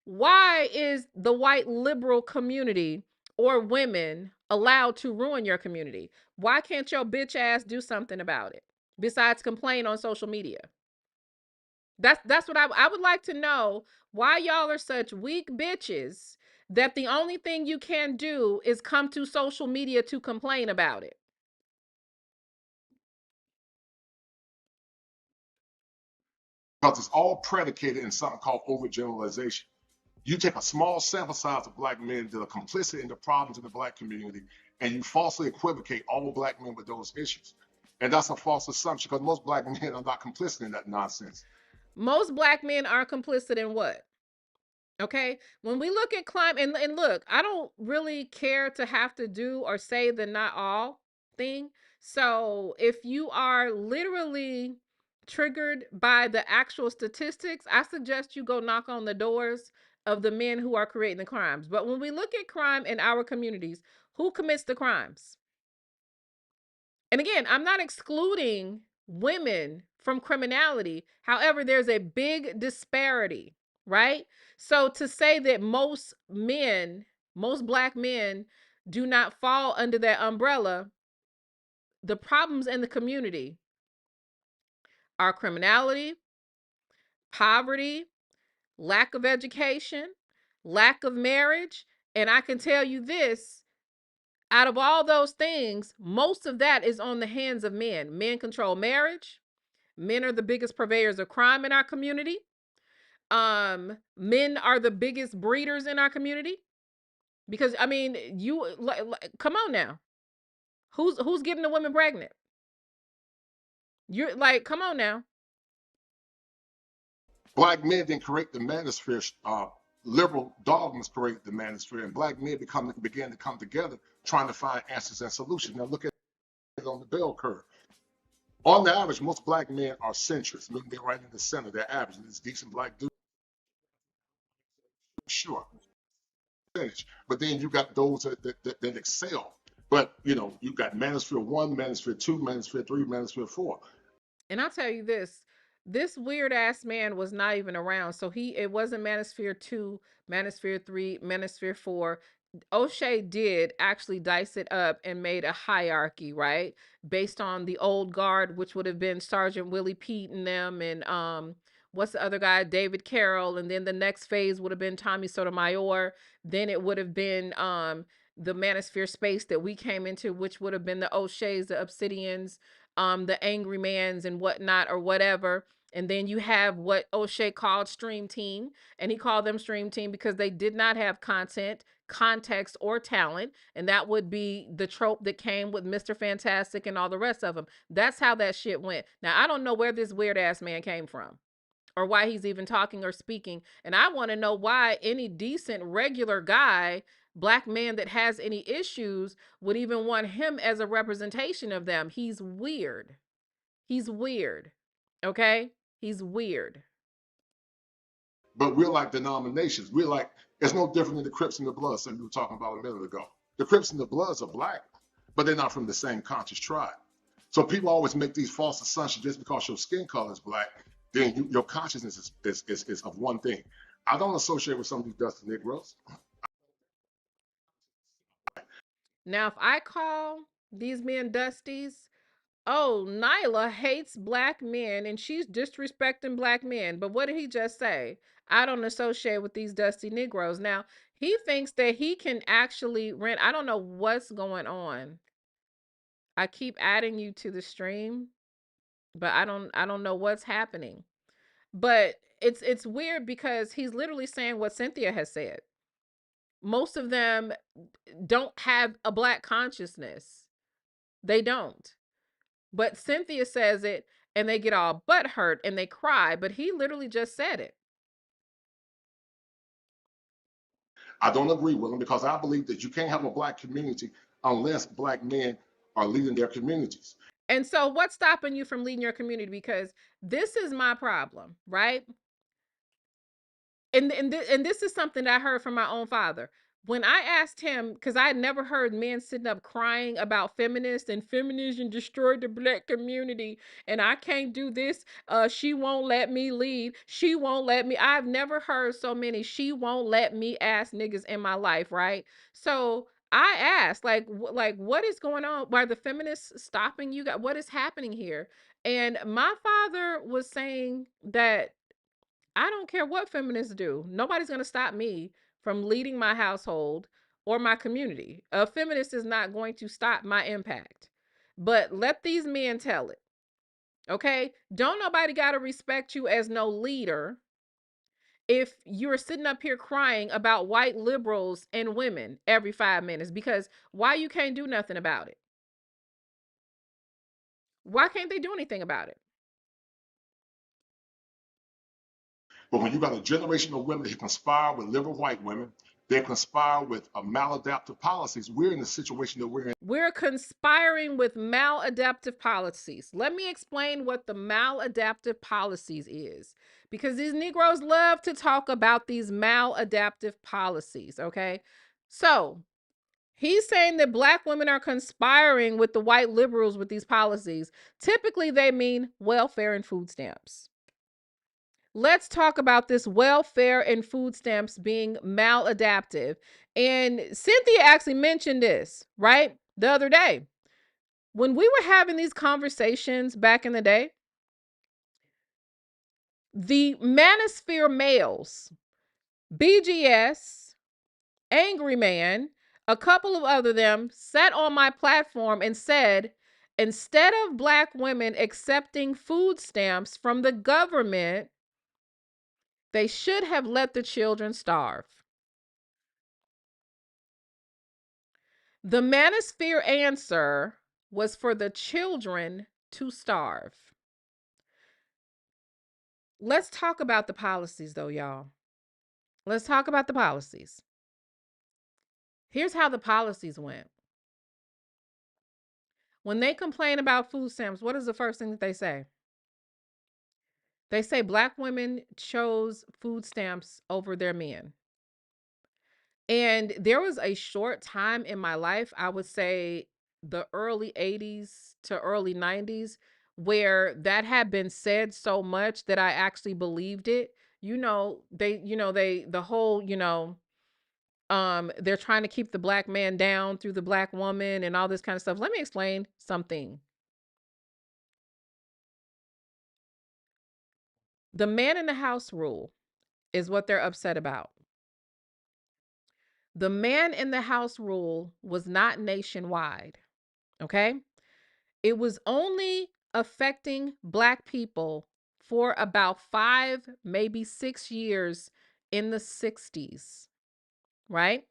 why is the white liberal community or women allowed to ruin your community? Why can't your bitch ass do something about it besides complain on social media? That's what I would like to know, why y'all are such weak bitches that the only thing you can do is come to social media to complain about it. it's all predicated in something called overgeneralization. You take a small sample size of black men that are complicit in the problems in the black community, and you falsely equivocate all black men with those issues. And that's a false assumption because most black men are not complicit in that nonsense. Most black men are complicit in what? Okay, when we look at climate, and look, I don't really care to have to do or say the not all thing. So if you are literally triggered by the actual statistics, I suggest you go knock on the doors of the men who are creating the crimes. But when we look at crime in our communities, who commits the crimes? And again, I'm not excluding women from criminality. However, there's a big disparity, right? So to say that most men, most black men do not fall under that umbrella, the problems in the community are criminality, poverty, lack of education, lack of marriage. And I can tell you this, out of all those things, most of that is on the hands of men. Men control marriage. Men are the biggest purveyors of crime in our community. Men are the biggest breeders in our community, because I mean, come on now. Who's getting the women pregnant? You're like, come on now. Black men didn't create the manosphere. Liberal dogmas created the manosphere, and black men began to come together trying to find answers and solutions. Now look at it on the bell curve. On the average, most black men are centrists, meaning they're right in the center. They're average. It's decent black dude, sure. But then you got those that excel. But you know, you got Manosphere 1, Manosphere 2, Manosphere 3, Manosphere 4. And I'll tell you this weird ass man was not even around. So it wasn't Manosphere 2, Manosphere 3, Manosphere 4. O'Shea did actually dice it up and made a hierarchy, right? Based on the old guard, which would have been Sergeant Willie Pete and them, and what's the other guy? David Carroll. And then the next phase would have been Tommy Sotomayor. Then it would have been the Manosphere space that we came into, which would have been the O'Sheas, the Obsidians, the Angry Mans and whatnot, or whatever. And then you have what O'Shea called Stream Team, and he called them Stream Team because they did not have content, context, or talent. And that would be the trope that came with Mr. Fantastic and all the rest of them. That's how that shit went. Now, I don't know where this weird ass man came from or why he's even talking or speaking. And I want to know why any decent, regular guy, black man that has any issues, would even want him as a representation of them. He's weird. He's weird. Okay? He's weird. But we're like denominations. We're like, it's no different than the Crips and the Bloods that we were talking about a minute ago. The Crips and the Bloods are black, but they're not from the same conscious tribe. So people always make these false assumptions just because your skin color is black, then your consciousness is of one thing. I don't associate with some of these dusty Negroes. Now, if I call these men Dusties, oh, Nyla hates black men and she's disrespecting black men. But what did he just say? I don't associate with these dusty Negroes. Now, he thinks that he can actually rent. I don't know what's going on. I keep adding you to the stream. But I don't know what's happening. But it's weird because he's literally saying what Cynthia has said. Most of them don't have a black consciousness. They don't. But Cynthia says it and they get all butthurt and they cry, but he literally just said it. I don't agree with him because I believe that you can't have a black community unless black men are leading their communities. And so what's stopping you from leading your community? Because this is my problem, right? And this is something that I heard from my own father. When I asked him, because I had never heard men sitting up crying about feminists and feminism destroyed the black community, and I can't do this. She won't let me lead. She won't let me. I've never heard so many "she won't let me" ass niggas in my life, right? So I asked, like, what is going on? Why are the feminists stopping you? What is happening here? And my father was saying that I don't care what feminists do. Nobody's going to stop me from leading my household or my community. A feminist is not going to stop my impact. But let these men tell it. Okay? Don't nobody got to respect you as no leader if you're sitting up here crying about white liberals and women every 5 minutes, because why you can't do nothing about it? Why can't they do anything about it? But when you got a generation of women who conspire with liberal white women, they conspire with maladaptive policies. We're in the situation that we're in. We're conspiring with maladaptive policies. Let me explain what the maladaptive policies is, because these Negroes love to talk about these maladaptive policies, okay? So he's saying that black women are conspiring with the white liberals with these policies. Typically, they mean welfare and food stamps. Let's talk about this welfare and food stamps being maladaptive. And Cynthia actually mentioned this, right? The other day. When we were having these conversations back in the day, the Manosphere males, BGS, Angry Man, a couple of other them sat on my platform and said, instead of black women accepting food stamps from the government, they should have let the children starve. The Manosphere answer was for the children to starve. Let's talk about the policies, though, y'all. Let's talk about the policies. Here's how the policies went. When they complain about food stamps, what is the first thing that they say? They say black women chose food stamps over their men. And there was a short time in my life, I would say the early 80s to early 90s, where that had been said so much that I actually believed it. The whole, they're trying to keep the black man down through the black woman and all this kind of stuff. Let me explain something. The man in the house rule is what they're upset about. The man in the house rule was not nationwide, okay? It was only affecting black people for about 5, maybe 6 years in the 60s, right?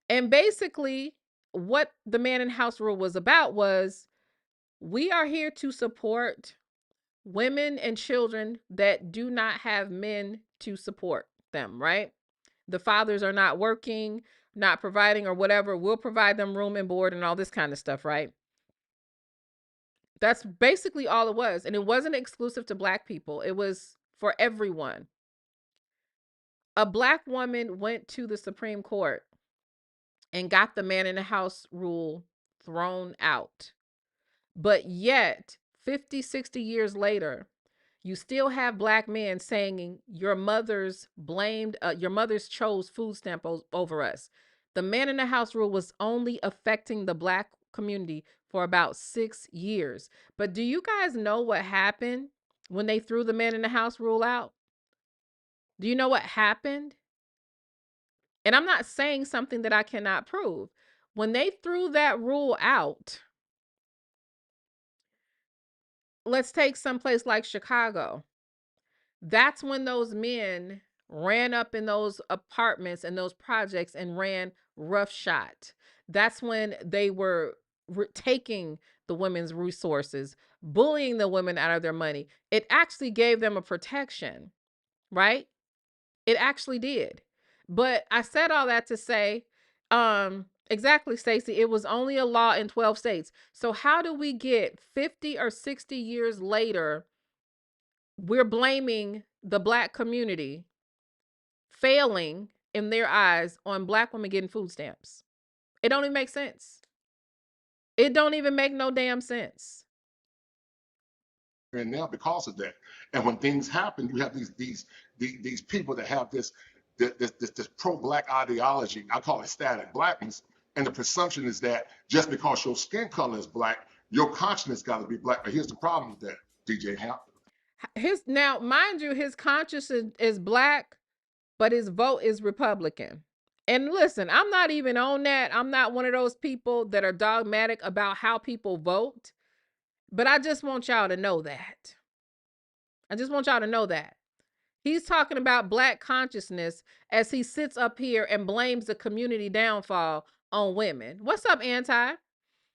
And basically, what the man in house rule was about was, we are here to support women and children that do not have men to support them, right? The fathers are not working, not providing or whatever. We'll provide them room and board and all this kind of stuff, right? That's basically all it was. And it wasn't exclusive to black people. It was for everyone. A black woman went to the Supreme Court and got the man in the house rule thrown out. But yet, 50, 60 years later, you still have black men saying your mothers chose food stamp over us. The man in the house rule was only affecting the black community for about 6 years. But do you guys know what happened when they threw the man in the house rule out? Do you know what happened? And I'm not saying something that I cannot prove. When they threw that rule out, let's take someplace like Chicago. That's when those men ran up in those apartments and those projects and ran roughshod. That's when they were taking the women's resources, bullying the women out of their money. It actually gave them a protection, right? It actually did. But I said all that to say, exactly, Stacey, it was only a law in 12 states. So how do we get 50 or 60 years later, we're blaming the Black community failing in their eyes on Black women getting food stamps? It don't even make sense. It don't even make no damn sense. And now because of that, and when things happen, you have these people that have this pro-Black ideology. I call it static Blackness, and the presumption is that just because your skin color is Black, your consciousness got to be Black. But here's the problem with that, DJ Hamp. Now, mind you, his consciousness is Black, but his vote is Republican. And listen, I'm not even on that. I'm not one of those people that are dogmatic about how people vote. But I just want y'all to know that. I just want y'all to know that. He's talking about Black consciousness as he sits up here and blames the community downfall on women. What's up, Anti?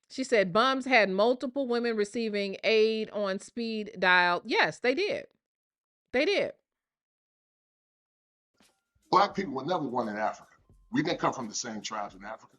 She said bums had multiple women receiving aid on speed dial. Yes, they did. They did. Black people were never one in Africa. We didn't come from the same tribes in Africa.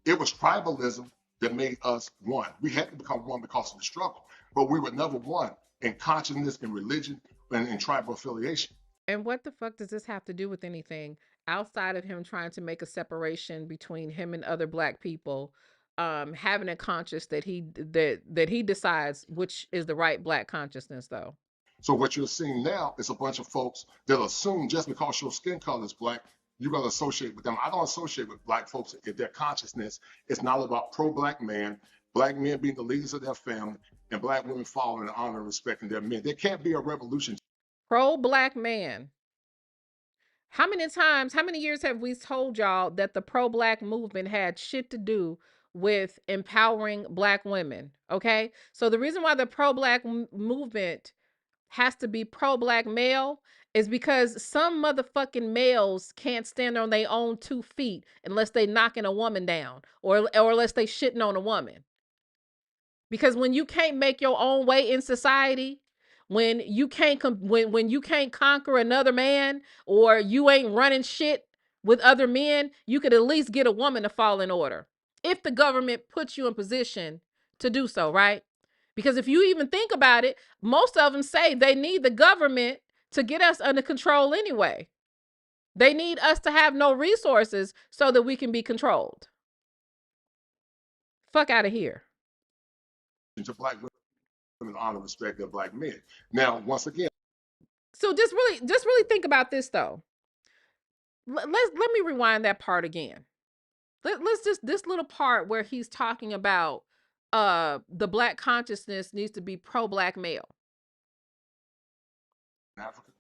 It was tribalism that made us one. We had to become one because of the struggle, but we were never one in consciousness, in religion, and in tribal affiliation. And what the fuck does this have to do with anything outside of him trying to make a separation between him and other Black people, having a conscience that he decides which is the right Black consciousness, though? So what you're seeing now is a bunch of folks that assume just because your skin color is Black, you're going to associate with them. I don't associate with Black folks if their consciousness is not about pro-Black man, Black men being the leaders of their family, and Black women following and honoring and respecting their men. There can't be a revolution. Pro-Black man. How many years have we told y'all that the pro-Black movement had shit to do with empowering Black women? Okay. So the reason why the pro-Black movement has to be pro-Black male is because some motherfucking males can't stand on their own 2 feet unless they knocking a woman down or unless they shitting on a woman. Because when you can't make your own way in society, when you can't when you can't conquer another man, or you ain't running shit with other men, you could at least get a woman to fall in order if the government puts you in position to do so, right? Because if you even think about it, most of them say they need the government to get us under control anyway. They need us to have no resources so that we can be controlled. Fuck out of here. To Black women honor and respect their Black men. Now, once again. So just really think about this though. Let me rewind that part again. Let's just this little part where he's talking about the Black consciousness needs to be pro-Black male. Africa.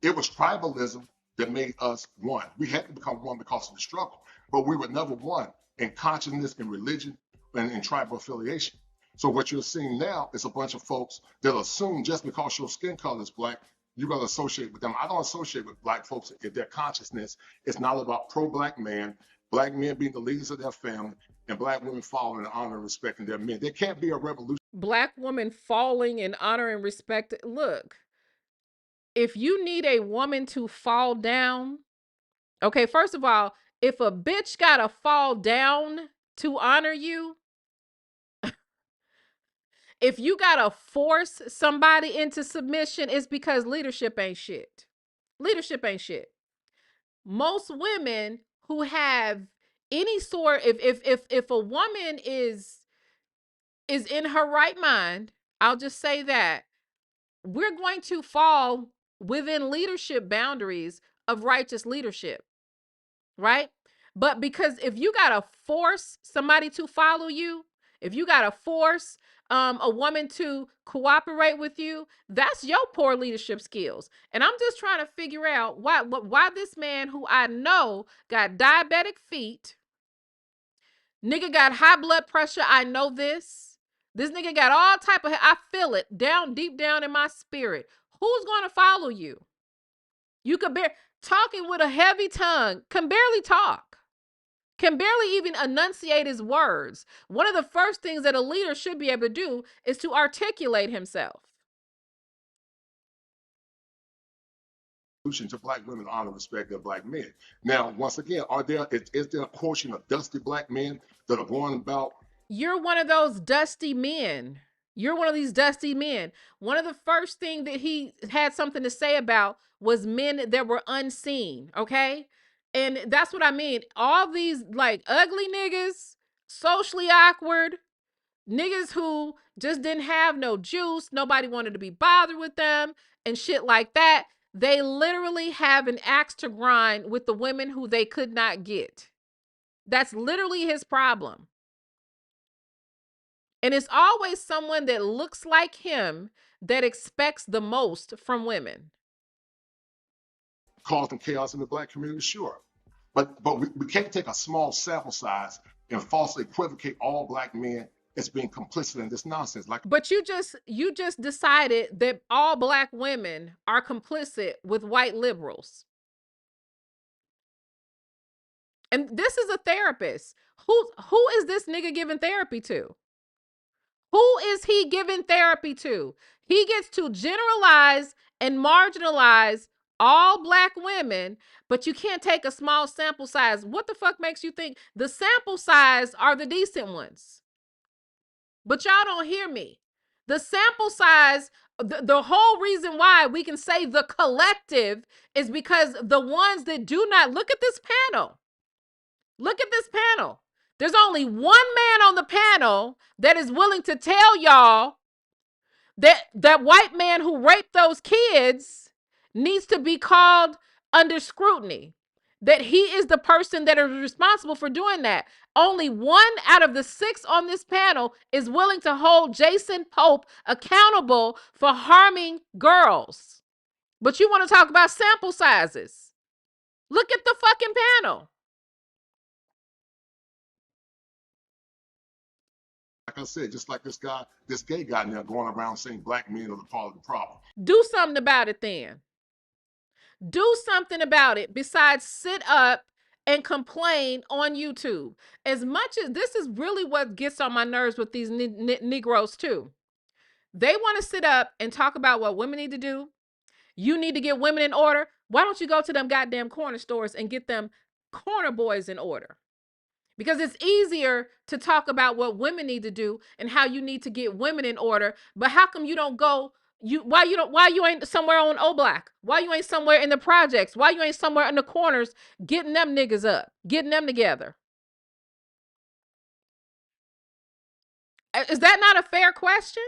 It was tribalism that made us one. We had to become one because of the struggle, but we were never one in consciousness, in religion, and in tribal affiliation. So what you're seeing now is a bunch of folks that assume just because your skin color is Black, you're going to associate with them. I don't associate with Black folks if their consciousness is not about pro-Black man, Black men being the leaders of their family, and Black women following and honoring and respecting their men. There can't be a revolution. Black women falling and honoring and respect. Look, if you need a woman to fall down, okay, first of all, if a bitch gotta fall down to honor you, if you gotta force somebody into submission, it's because leadership ain't shit. Leadership ain't shit. Most women who have any sort, if a woman is in her right mind, I'll just say that we're going to fall within leadership boundaries of righteous leadership, right? But because if you gotta force somebody to follow you, if you gotta force a woman to cooperate with you, that's your poor leadership skills. And I'm just trying to figure out why this man who I know got diabetic feet, nigga got high blood pressure. I know this. This nigga got all type of, I feel it down deep down in my spirit. Who's going to follow you? You could talking with a heavy tongue, can barely talk, can barely even enunciate his words. One of the first things that a leader should be able to do is to articulate himself. To black women honor and respect their black men. Now, once again, is there a portion of dusty black men that are going about? You're one of those dusty men. You're one of these dusty men. One of the first things that he had something to say about was men that were unseen. Okay. And that's what I mean. All these like ugly niggas, socially awkward niggas who just didn't have no juice. Nobody wanted to be bothered with them and shit like that. They literally have an axe to grind with the women who they could not get. That's literally his problem. And it's always someone that looks like him that expects the most from women. Causing chaos in the black community, sure. But we can't take a small sample size and falsely equivocate all black men as being complicit in this nonsense. But you just decided that all black women are complicit with white liberals. And this is a therapist. Who is this nigga giving therapy to? Who is he giving therapy to? He gets to generalize and marginalize all black women, but you can't take a small sample size. What the fuck makes you think the sample size are the decent ones? But y'all don't hear me. The sample size, the whole reason why we can say the collective is because the ones that do not, look at this panel. Look at this panel. There's only one man on the panel that is willing to tell y'all that that white man who raped those kids needs to be called under scrutiny. That he is the person that is responsible for doing that. Only one out of the 6 on this panel is willing to hold Jason Pope accountable for harming girls. But you want to talk about sample sizes. Look at the fucking panel. Like I said, just like this gay guy now going around saying black men are the part of the problem. Do something about it then. Do something about it besides sit up and complain on YouTube. As much as this is really what gets on my nerves with these Negroes too. They want to sit up and talk about what women need to do. You need to get women in order. Why don't you go to them goddamn corner stores and get them corner boys in order? Because it's easier to talk about what women need to do and how you need to get women in order. But how come you don't go? Why you ain't somewhere on O Block? Why you ain't somewhere in the projects? Why you ain't somewhere in the corners getting them niggas up, getting them together? Is that not a fair question?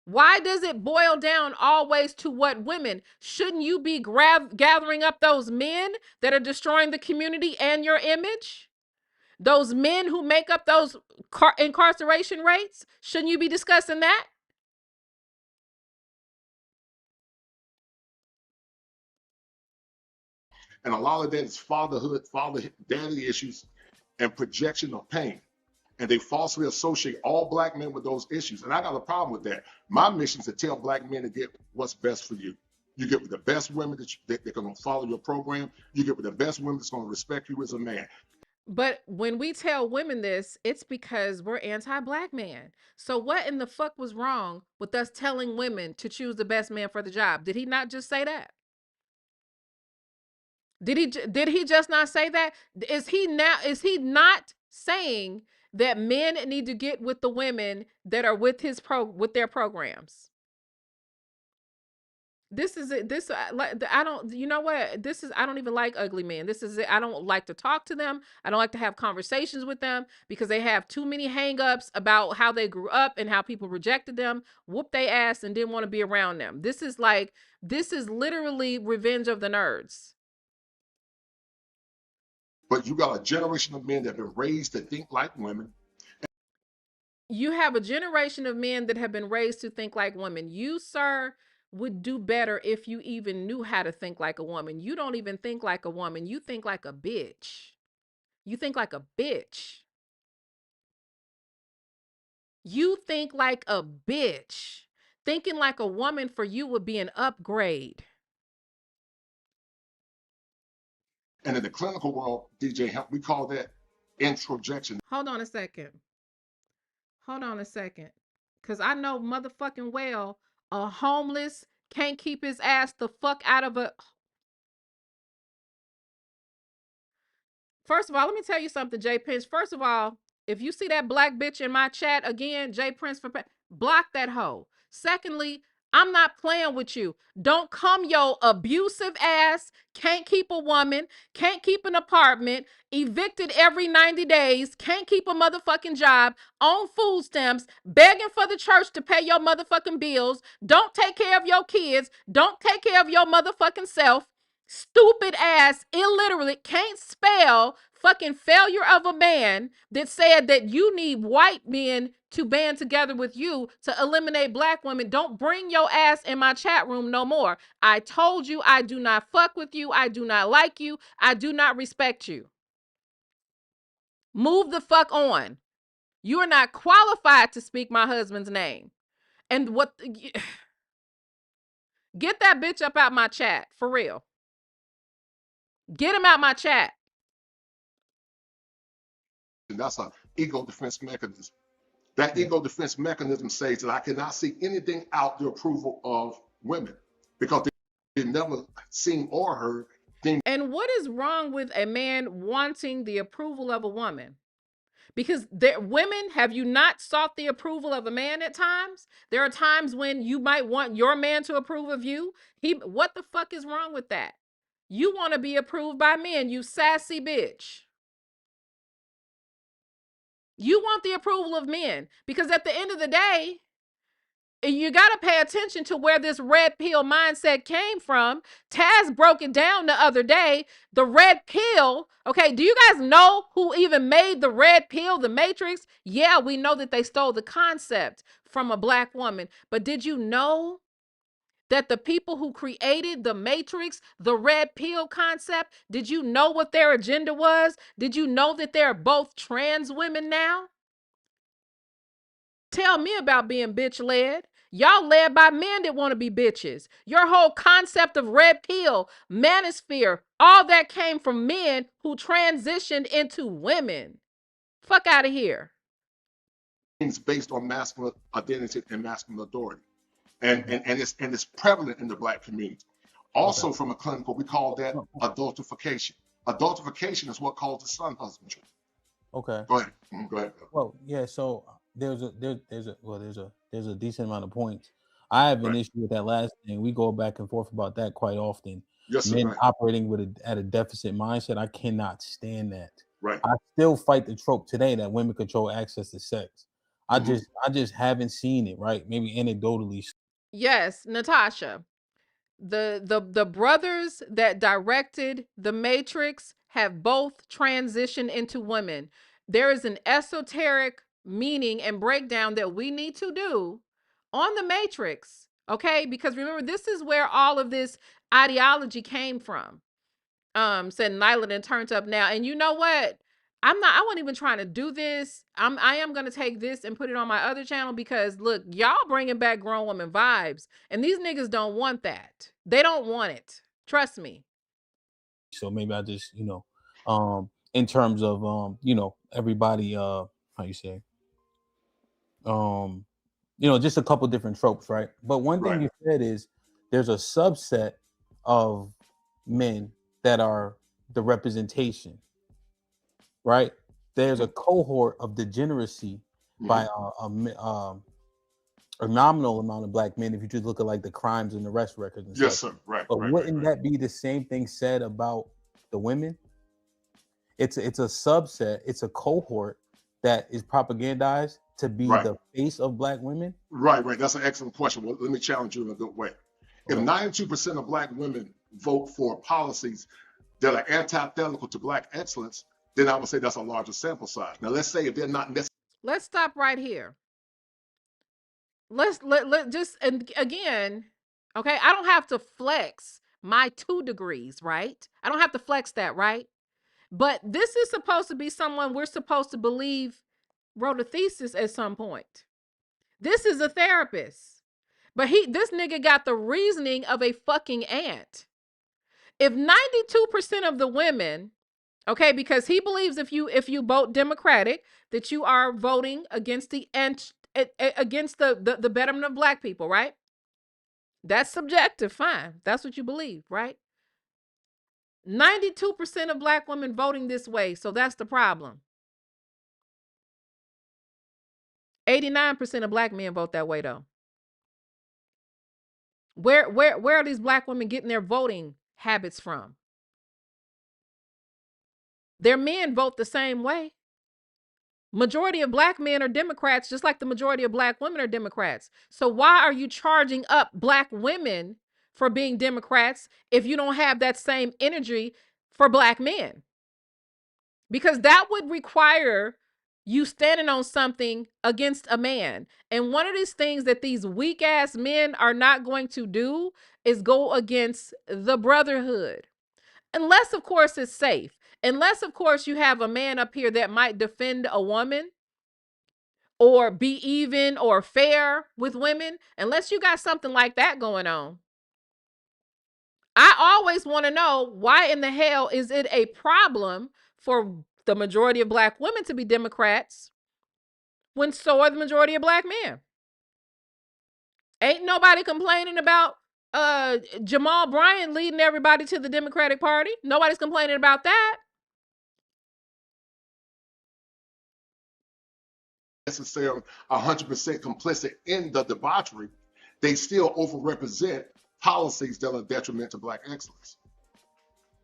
Why does it boil down always to what women? Shouldn't you be gathering up those men that are destroying the community and your image? Those men who make up those incarceration rates? Shouldn't you be discussing that? And a lot of that is fatherhood, daddy issues, and projection of pain. And they falsely associate all black men with those issues. And I got a problem with that. My mission is to tell black men to get what's best for you. You get with the best women that they're going to follow your program. You get with the best women that's going to respect you as a man. But when we tell women this, it's because we're anti-black man. So what in the fuck was wrong with us telling women to choose the best man for the job? Did he not just say that? Did he just not say that? Is he not saying that men need to get with the women that are with with their programs? This is it. I don't, you know what? I don't even like ugly men. This is it. I don't like to talk to them. I don't like to have conversations with them because they have too many hangups about how they grew up and how people rejected them, whooped their ass, and didn't want to be around them. This is literally Revenge of the Nerds. But you got a generation of men that have been raised to think like women. You have a generation of men that have been raised to think like women. You, sir, would do better if you even knew how to think like a woman. You don't even think like a woman. You think like a bitch. You think like a bitch. You think like a bitch. Thinking like a woman for you would be an upgrade. And in the clinical world, DJ Hemp, we call that introjection. Hold on a second. Hold on a second. Because I know motherfucking well a homeless can't keep his ass the fuck out of a. First of all, let me tell you something, Jay Prince. First of all, if you see that black bitch in my chat again, Jay Prince, block that hoe. Secondly, I'm not playing with you. Don't come your abusive ass, can't keep a woman, can't keep an apartment, evicted every 90 days, can't keep a motherfucking job, on food stamps, begging for the church to pay your motherfucking bills, don't take care of your kids, don't take care of your motherfucking self. Stupid ass, illiterate, can't spell fucking failure of a man that said that you need white men to band together with you to eliminate black women. Don't bring your ass in my chat room no more. I told you I do not fuck with you. I do not like you. I do not respect you. Move the fuck on. You are not qualified to speak my husband's name. And what? Get that bitch up out my chat, for real. Get him out my chat. That's an ego defense mechanism. That ego defense mechanism says that I cannot see anything out the approval of women because they've never seen or heard things. And what is wrong with a man wanting the approval of a woman? Because women, have you not sought the approval of a man at times? There are times when you might want your man to approve of you. What the fuck is wrong with that? You want to be approved by men, you sassy bitch. You want the approval of men because at the end of the day, you got to pay attention to where this red pill mindset came from. Taz broke it down the other day. The red pill. Okay, do you guys know who even made the red pill, the Matrix? Yeah, we know that they stole the concept from a black woman. But did you know that the people who created the Matrix, the red pill concept, did you know what their agenda was? Did you know that they're both trans women now? Tell me about being bitch led. Y'all led by men that want to be bitches. Your whole concept of red pill, manosphere, all that came from men who transitioned into women. Fuck out of here. Things based on masculine identity and masculine authority. And it's prevalent in the black community. Also, from a clinical, we call that adultification. Adultification is what causes son husbandry. Okay. Go ahead. Go ahead. Well, yeah. So there's a decent amount of points. I have an issue with that last thing. We go back and forth about that quite often. Yes, sir, men operating with at a deficit mindset. I cannot stand that. Right. I still fight the trope today that women control access to sex. I just haven't seen it. Right? Maybe anecdotally. Yes, Natasha. The brothers that directed The Matrix have both transitioned into women. There is an esoteric meaning and breakdown that we need to do on The Matrix, okay? Because remember, this is where all of this ideology came from. Said Nyla and turned up now. And you know what? I wasn't even trying to do this. I am going to take this and put it on my other channel because look, y'all bringing back grown woman vibes and these niggas don't want that. They don't want it. Trust me. So maybe I just, in terms of, everybody, how you say, just a couple different tropes, right? But one thing you said is there's a subset of men that are the representation, right? There's a cohort of degeneracy by a nominal amount of black men if you just look at like the crimes and arrest records and yes, stuff. sir. Right. But wouldn't that be the same thing said about the women? It's a subset, it's a cohort that is propagandized to be the face of black women? Right. That's an excellent question. Well, let me challenge you in a good way. If 92% of black women vote for policies that are antithetical to black excellence, then I would say that's a larger sample size. Now, let's say if they're not necessarily. Let's stop right here. Let just, and again, okay, I don't have to flex my 2 degrees, right? I don't have to flex that, right? But this is supposed to be someone we're supposed to believe wrote a thesis at some point. This is a therapist. But this nigga got the reasoning of a fucking ant. If 92% of the women, okay, because he believes if you vote Democratic, that you are voting against the betterment of black people, right? That's subjective, fine. That's what you believe, right? 92% of black women voting this way, so that's the problem. 89% of black men vote that way though. Where are these black women getting their voting habits from? Their men vote the same way. Majority of black men are Democrats, just like the majority of black women are Democrats. So why are you charging up black women for being Democrats if you don't have that same energy for black men? Because that would require you standing on something against a man. And one of these things that these weak ass men are not going to do is go against the brotherhood. Unless, of course, it's safe. Unless, of course, you have a man up here that might defend a woman or be even or fair with women. Unless you got something like that going on. I always want to know, why in the hell is it a problem for the majority of black women to be Democrats when so are the majority of black men? Ain't nobody complaining about Jamal Bryant leading everybody to the Democratic Party. Nobody's complaining about that. Necessarily 100% complicit in the debauchery, they still overrepresent policies that are detriment to black excellence.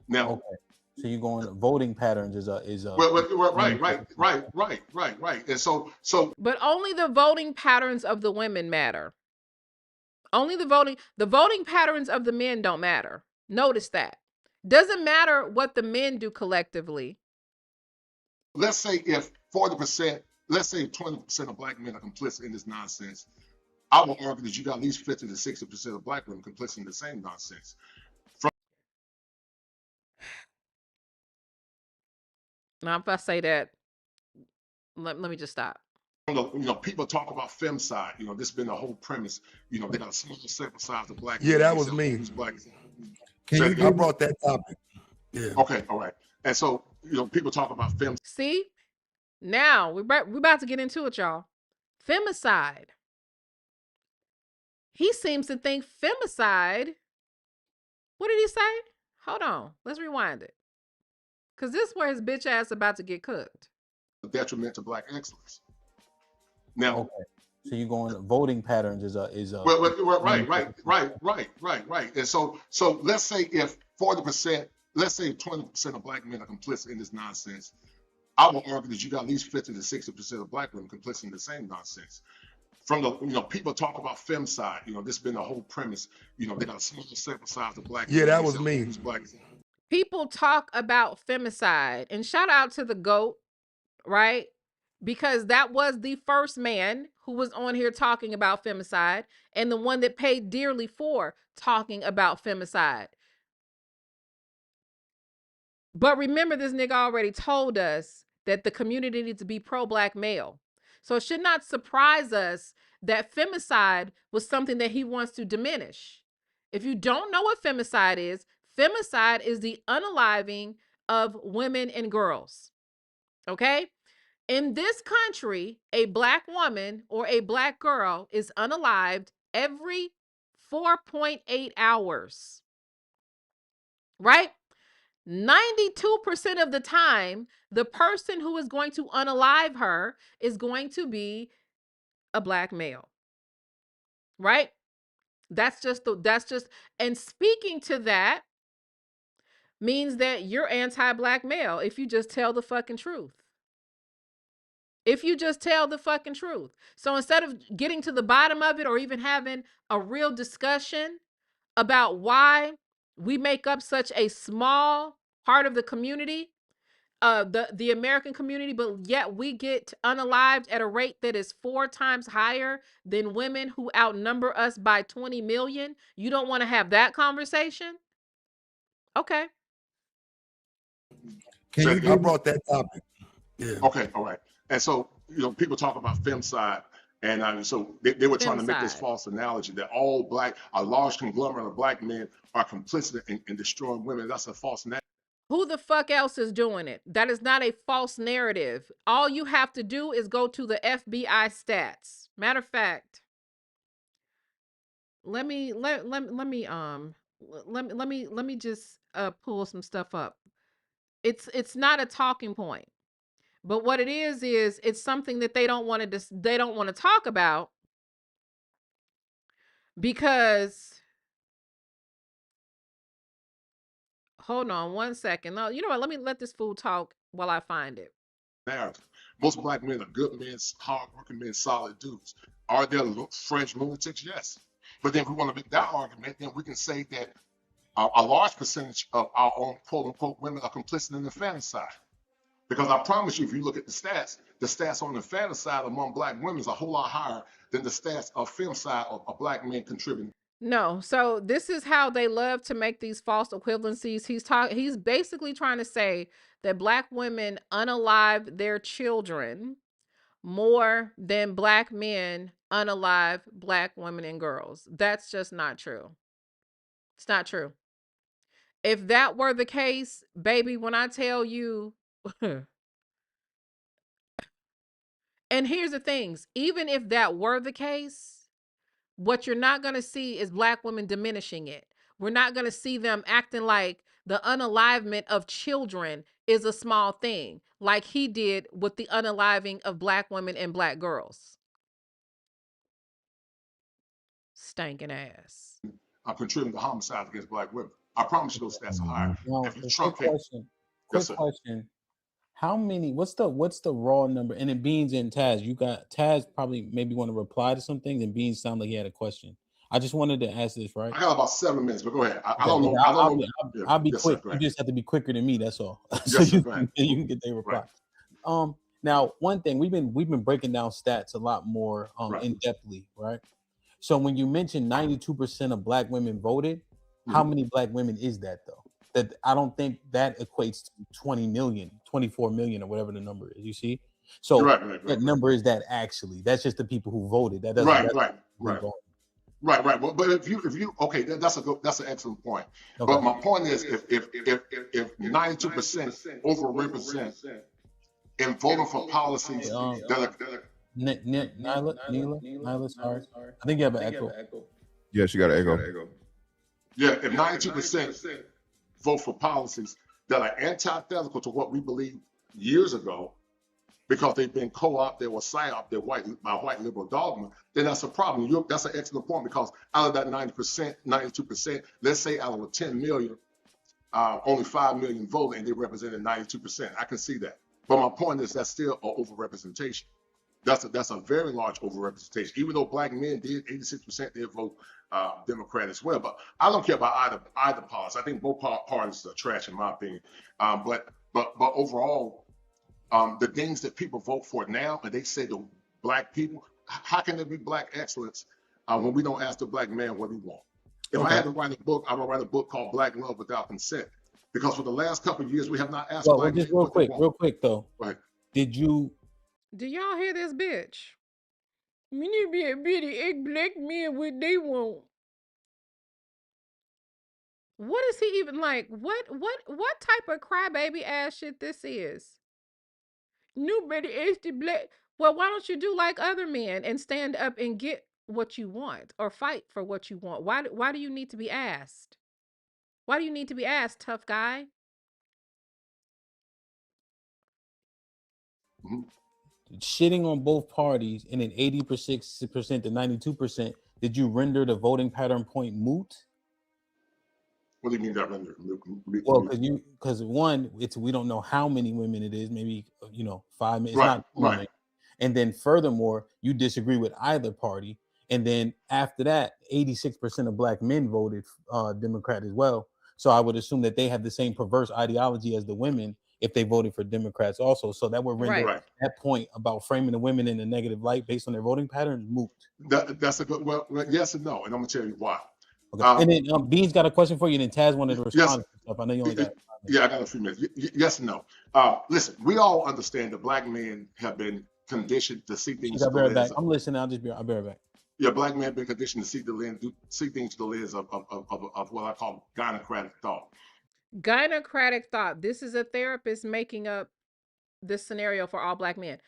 Now, okay. So you're going voting patterns is a right. And so but only the voting patterns of the women matter. Only the voting patterns of the men don't matter. Notice that. Doesn't matter what the men do collectively. Let's say if 40%, let's say 20% of black men are complicit in this nonsense, I will argue that you got at least 50 to 60% of black women complicit in the same nonsense. Now, if I say that, let me just stop. People talk about femicide. This has been the whole premise. They got a small sample size of black. Yeah, that was me. I brought that topic. Yeah. Okay, all right. And so, people talk about femicide. See, now we're about to get into it, y'all. Femicide. He seems to think femicide. What did he say? Hold on. Let's rewind it. Because this is where his bitch ass about to get cooked. Detriment to black excellence. Now, okay. So you're going voting patterns is a right. And so let's say if 40%, let's say 20% of black men are complicit in this nonsense, I will argue that you got at least 50 to 60% of black women complicit in the same nonsense. From the people talk about femicide. This has been the whole premise. They got a small sample size of black. Yeah, that was me. People talk about femicide, and shout out to the GOAT, right? Because that was the first man who was on here talking about femicide, and the one that paid dearly for talking about femicide. But remember, this nigga already told us that the community needs to be pro-black male. So it should not surprise us that femicide was something that he wants to diminish. If you don't know what femicide is the unaliving of women and girls. Okay? In this country, a black woman or a black girl is unalived every 4.8 hours. Right? 92% of the time, the person who is going to unalive her is going to be a black male. Right? And speaking to that means that you're anti-black male if you just tell the fucking truth. If you just tell the fucking truth. So instead of getting to the bottom of it or even having a real discussion about why we make up such a small part of the community, the American community, but yet we get unalived at a rate that is 4 times higher than women who outnumber us by 20 million. You don't want to have that conversation? Okay. I brought that topic. Yeah. Okay, all right. And so, people talk about femicide. And so they were trying to make this Femicide. false analogy that a large conglomerate of black men are complicit in destroying women. That's a false narrative. Who the fuck else is doing it? That is not a false narrative. All you have to do is go to the FBI stats. Matter of fact, let me just pull some stuff up. It's not a talking point. But what it is it's something that they don't want to talk about, because hold on one second. No, you know what? Let me let this fool talk while I find it. Narrative. Most black men are good men, hardworking men, solid dudes. Are there fringe lunatics? Yes. But then if we want to make that argument, then we can say that a large percentage of our own quote unquote women are complicit in the infanticide. Because I promise you, if you look at the stats on the infanticide among black women is a whole lot higher than the stats of femicide of black men contributing. No, so this is how they love to make these false equivalencies. He's basically trying to say that black women unalive their children more than black men unalive black women and girls. That's just not true. It's not true. If that were the case, baby, when I tell you and here's the things, even if that were the case, what you're not going to see is black women diminishing it. We're not going to see them acting like the unalivement of children is a small thing, like he did with the unaliving of black women and black girls. Stankin' ass. Contributing to homicide against black women. I promise you those stats are higher. Now, If you quick question. Yes, sir. How many? What's the raw number? And then Beans and Taz, you got Taz probably maybe want to reply to some things, and Beans sounded like he had a question. I just wanted to ask this, right? I got about 7 minutes, but go ahead. I don't know. I'll be Yes, quick. sir, You just have to be quicker than me. That's all. So Yes, sir, you go ahead. can get their reply. Right. Now one thing we've been breaking down stats a lot more Right. in depthly, right? So when you mentioned 92% of black women voted, how many black women is that though? That I don't think that equates to 20 million, 24 million, or whatever the number is. You see, so that number is that actually. That's just the people who voted. That doesn't. Right. But if you okay, that's an excellent point. Okay. But my point is, if 92% overrepresent in voting for policies that are Nyla, sorry. I think you have an echo. Yes, you got an echo. Yeah, if 92% vote for policies that are antithetical to what we believed years ago, because they've been co-opted or psyopted by white liberal dogma, then that's a problem. That's an excellent point, because out of that 90%, 92%, let's say out of 10 million, only 5 million voted, and they represented 92%. I can see that. But my point is that's still an overrepresentation. That's a very large overrepresentation. Even though black men did, 86% did vote Democrat as well. But I don't care about either policy. I think both parties are trash in my opinion. But overall, the things that people vote for now, and they say the black people, how can there be black excellence when we don't ask the black man what he wants? If I had to write a book, I would write a book called Black Love Without Consent. Because for the last couple of years, we have not asked black just real quick though. Right. Do y'all hear this bitch? We need to be able to ask black men what they want. What is he even like? What type of crybaby ass shit this is? Nobody asked the black. Well, why don't you do like other men and stand up and get what you want, or fight for what you want? Why do you need to be asked? Why do you need to be asked, tough guy? Shitting on both parties and in 80% to 92%, did you render the voting pattern point moot? What do you mean that render? Well, because one, we don't know how many women it is. Maybe 5 minutes. Right. Not and then furthermore, you disagree with either party, and then after that, 86% of black men voted Democrat as well. So I would assume that they have the same perverse ideology as the women if they voted for Democrats also. So that would render that point about framing the women in a negative light based on their voting pattern moot. That's a good, well, yes and no, and I'm gonna tell you why. Okay. And then Beans got a question for you, and then Taz wanted to respond to stuff. I know you only got. Yeah, I got a few minutes. Yes and no. Listen, we all understand that black men have been conditioned to see things I'll through be the right lens. back. I'm listening. I'll be right back. Yeah, black men been conditioned to see things through the lens of what I call gynocratic thought. Gynocratic thought. This is a therapist making up this scenario for all black men.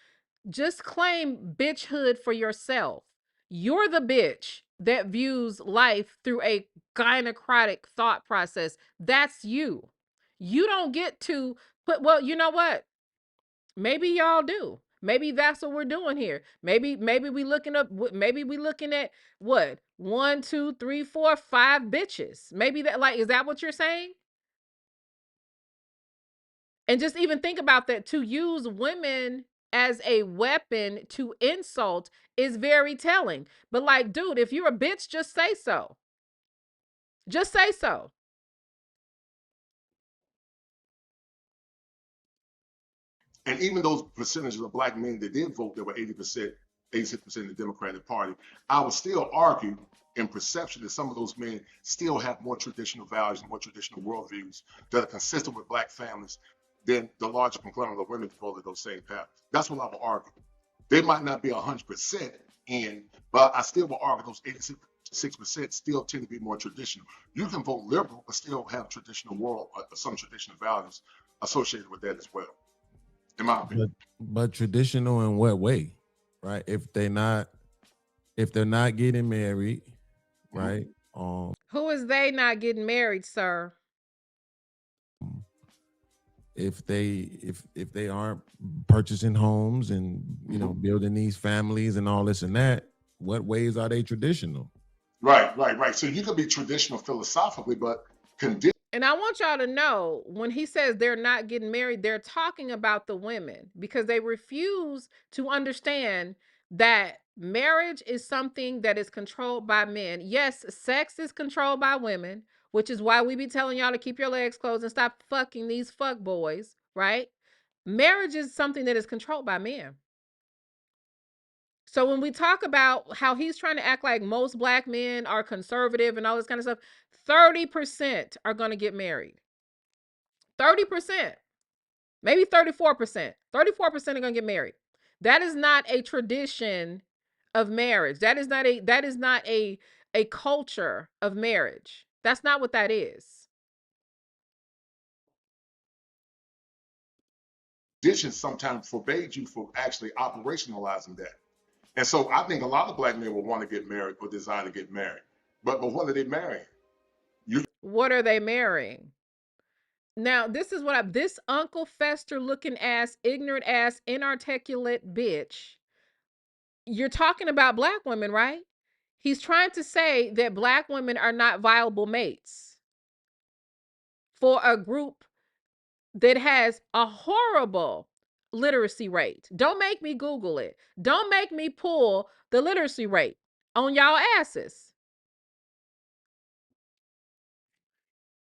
Just claim bitchhood for yourself. You're the bitch that views life through a gynocratic thought process. That's you. You don't get to put, well, you know what? Maybe y'all do. Maybe that's what we're doing here. Maybe we looking up. Maybe we looking at what 1, 2, 3, 4, 5 bitches. Maybe that, like, is that what you're saying? And just even think about that. To use women as a weapon to insult is very telling. But like, dude, if you're a bitch, just say so. Just say so. And even those percentages of black men that did vote, that were 80%, 86% in the Democratic Party, I would still argue in perception that some of those men still have more traditional values and more traditional worldviews that are consistent with black families than the larger conglomerate of women that voted those same paths. That's what I would argue. They might not be 100% in, but I still will argue those 86% still tend to be more traditional. You can vote liberal, but still have traditional some traditional values associated with that as well. In my opinion. But traditional in what way, right? If they're not getting married, right? Who is they not getting married, sir? If they aren't purchasing homes and building these families and all this and that, what ways are they traditional? Right. So you could be traditional philosophically, but conditional. And I want y'all to know, when he says they're not getting married, they're talking about the women, because they refuse to understand that marriage is something that is controlled by men. Yes, sex is controlled by women, which is why we be telling y'all to keep your legs closed and stop fucking these fuck boys, right? Marriage is something that is controlled by men. So when we talk about how he's trying to act like most black men are conservative and all this kind of stuff, 30% are going to get married. 30%, maybe 34%. 34% are going to get married. That is not a tradition of marriage. That is not a culture of marriage. That's not what that is. Tradition sometimes forbade you from actually operationalizing that. And so I think a lot of black men will want to get married or desire to get married. But what are they marrying? What are they marrying? Now, this is what this Uncle Fester looking ass, ignorant ass, inarticulate bitch. You're talking about black women, right? He's trying to say that black women are not viable mates for a group that has a horrible literacy rate. Don't make me Google it. Don't make me pull the literacy rate on y'all asses.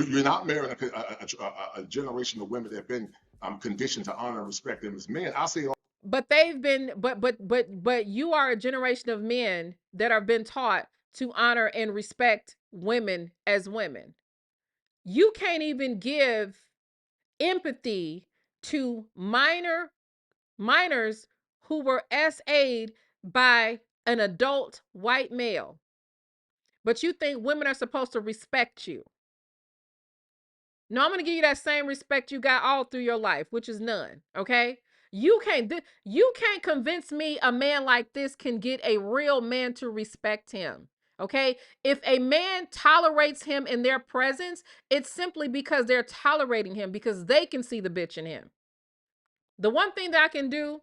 You're not marrying a generation of women that have been conditioned to honor and respect them as men. I say, but they've been, but you are a generation of men that have been taught to honor and respect women as women. You can't even give empathy to minors who were SA'd by an adult white male. But you think women are supposed to respect you. No, I'm going to give you that same respect you got all through your life, which is none, okay? You can't convince me a man like this can get a real man to respect him. Okay? If a man tolerates him in their presence, it's simply because they're tolerating him, because they can see the bitch in him. The one thing that I can do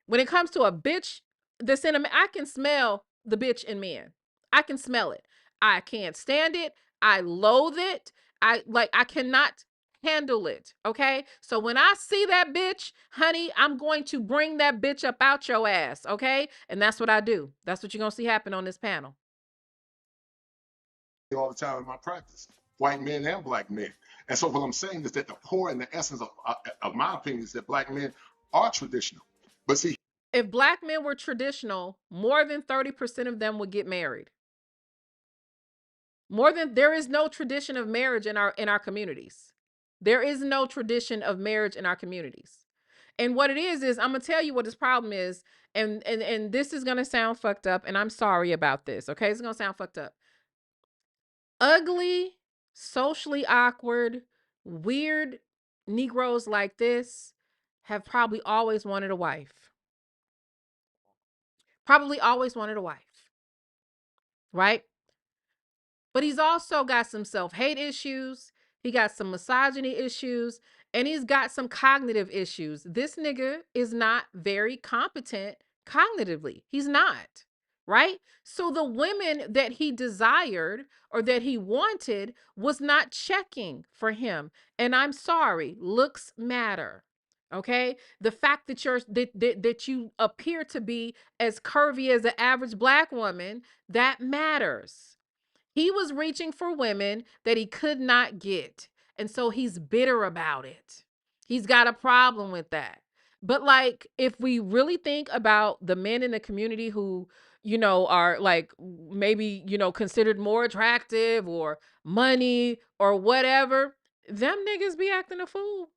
when it comes to a bitch that's in a man, I can smell the bitch in men. I can smell it. I can't stand it. I loathe it. I cannot handle it. Okay. So when I see that bitch, honey, I'm going to bring that bitch up out your ass. Okay. And that's what I do. That's what you're going to see happen on this panel. All the time in my practice, white men and black men. And so what I'm saying is that the core and the essence of my opinion is that black men are traditional. But see, if black men were traditional, more than 30% of them would get married. There is no tradition of marriage in our communities. There is no tradition of marriage in our communities. And what it is I'm gonna tell you what his problem is, and this is gonna sound fucked up, and I'm sorry about this. Okay, it's gonna sound fucked up. Ugly, socially awkward, weird Negroes like this have probably always wanted a wife. Probably always wanted a wife. Right? But he's also got some self-hate issues. He got some misogyny issues, and he's got some cognitive issues. This nigga is not very competent cognitively. He's not, right? So the women that he desired or that he wanted was not checking for him. And I'm sorry, looks matter. Okay? The fact that that you appear to be as curvy as the average black woman, that matters. He was reaching for women that he could not get. And so he's bitter about it. He's got a problem with that. But like, if we really think about the men in the community who, are like maybe, considered more attractive or money or whatever, them niggas be acting a fool.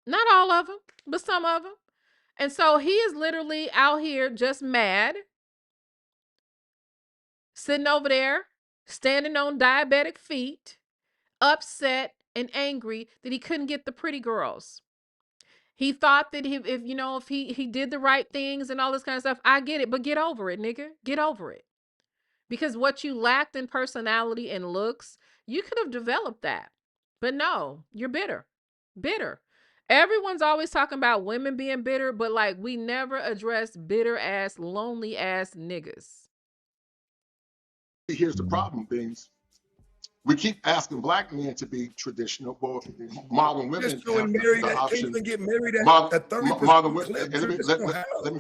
Not all of them, but some of them. And so he is literally out here just mad, sitting over there, standing on diabetic feet, upset and angry that he couldn't get the pretty girls. He thought that if he did the right things and all this kind of stuff, I get it, but get over it, nigga. Get over it. Because what you lacked in personality and looks, you could have developed that. But no, you're bitter. Bitter. Everyone's always talking about women being bitter, but like we never address bitter ass, lonely ass niggas. Here's the problem, Beans. We keep asking black men to be traditional, but modern women Just doing married, the can't option. even get married at Modern 30% women. clip. Let me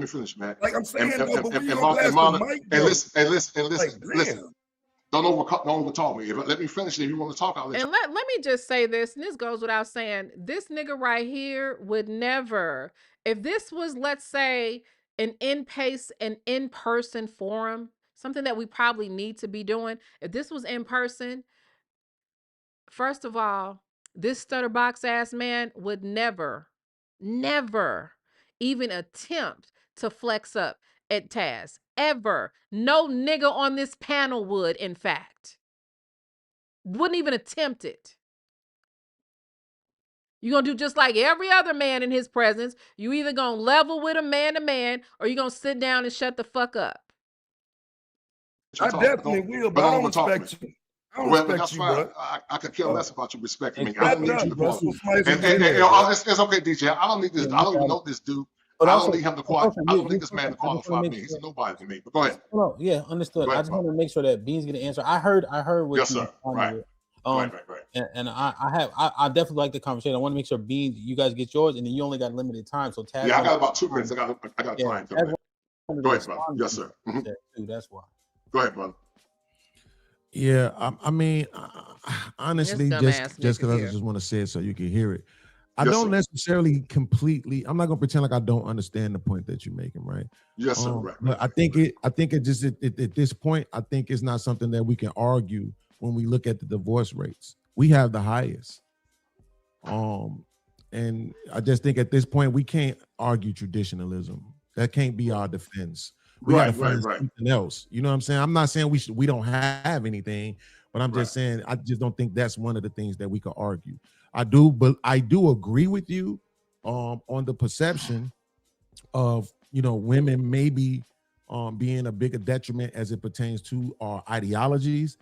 finish, man. Like I'm saying, though, but when you and go past the mic, and bro, listen. like, Listen. Don't overtalk me. Let me finish. If you want to talk, I'll let you. And let me just say this, and this goes without saying, this nigga right here would never, if this was, let's say, an in-person forum, something that we probably need to be doing, if this was in person, first of all, this stutterbox ass man would never even attempt to flex up at Taz. Ever. No nigga on this panel would, in fact. Wouldn't even attempt it. You're going to do just like every other man in his presence. You either going to level with him man to man, or you're going to sit down and shut the fuck up. I definitely will, but I don't respect you. I don't respect you, bro. I could care less about you respecting me. I don't need you to qualify. it's Okay, DJ. I don't need this. I don't even know this dude. I don't need him to qualify. I don't need this man to qualify me. He's a nobody to me. But go ahead. Oh, yeah, understood. I just want to make sure that Bean's going to answer. I heard what yes, sir. Right. Right. And I definitely like the conversation. I want to make sure Bean, you guys get yours, and then you only got limited time. So Taz, I got about 2 minutes. I got time. Go ahead, brother. Yes, sir. That's why. Go ahead, brother. Yeah, I mean, honestly, just because I just want to say it so you can hear it. I don't necessarily completely. I'm not gonna pretend like I don't understand the point that you're making, right? Yes, sir. Right. But I think it just at this point, I think it's not something that we can argue when we look at the divorce rates. We have the highest. And I just think at this point we can't argue traditionalism. That can't be our defense. We gotta find something else. You know what I'm saying? I'm not saying we don't have anything, but I'm just saying I just don't think that's one of the things that we could argue. But I do agree with you on the perception of women maybe being a bigger detriment as it pertains to our ideologies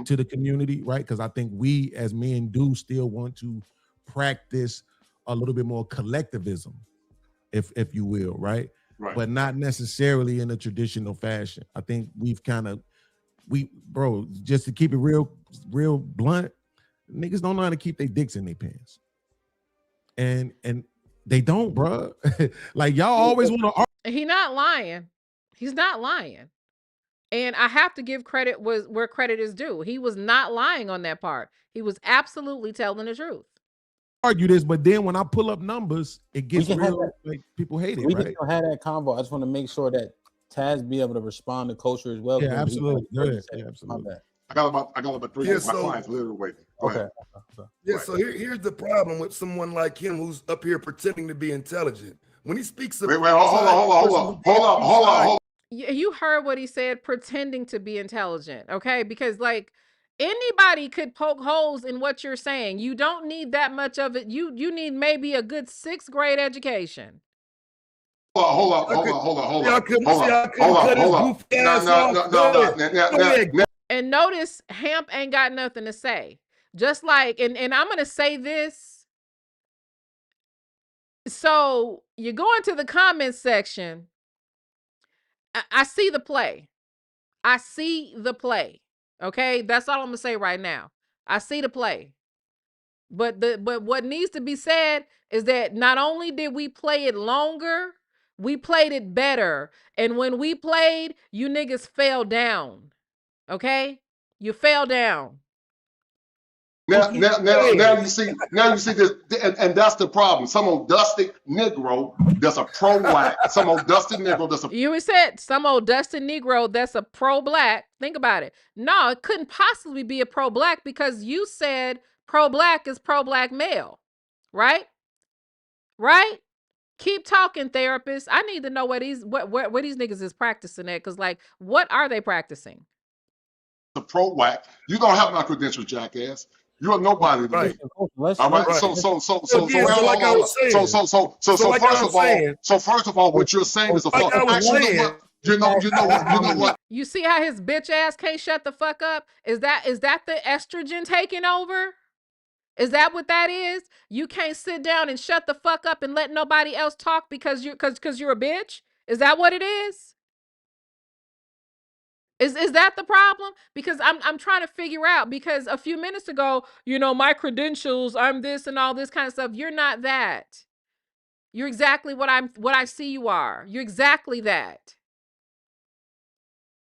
to the community, right? Because I think we as men do still want to practice a little bit more collectivism, if you will, right? Right. But not necessarily in a traditional fashion. I think we've just to keep it real blunt, niggas don't know how to keep their dicks in their pants. And they don't, bro. Like y'all always want to. He's not lying. He's not lying. And I have to give credit where credit is due. He was not lying on that part. He was absolutely telling the truth. Argue this, but then when I pull up numbers, it gets real. Like people hate it. We right? can have that convo. I just want to make sure that Taz be able to respond to culture as well. Yeah, absolutely. Good. Yeah, absolutely. I got about 3 Yeah, of my so- clients literally waiting. Go ahead. Yeah, Right. so here's the problem with someone like him who's up here pretending to be intelligent. When he speaks of Wait, hold on. You heard what he said, pretending to be intelligent, okay? Because like anybody could poke holes in what you're saying. You don't need that much of it. You need maybe a good 6th grade education. Hold on. No. And notice Hamp ain't got nothing to say. Just like, and I'm gonna say this. So you go into the comments section. I see the play. I see the play. Okay, that's all I'm gonna say right now. I see the play. But what needs to be said is that not only did we play it longer, we played it better. And when we played, you niggas fell down. Okay? You fell down. Now you see this, and that's the problem. Some old dusty Negro that's a pro-black. Some old dusty Negro that's a. You said some old dusty Negro that's a pro-black. Think about it. No, it couldn't possibly be a pro-black because you said pro-black is pro-black male, right? Right? Keep talking, therapist. I need to know what these niggas is practicing at, because like, what are they practicing? The pro-whack. You don't have my credentials, jackass. You're nobody to me. All right. So first of all, what you're saying is a fuck. Actually, you know what? You see how his bitch ass can't shut the fuck up? Is that the estrogen taking over? Is that what that is? You can't sit down and shut the fuck up and let nobody else talk because you're a bitch? Is that what it is? Is that the problem? Because I'm trying to figure out, because a few minutes ago, you know, my credentials, I'm this and all this kind of stuff. You're not that. You're exactly what I see you are. You're exactly that.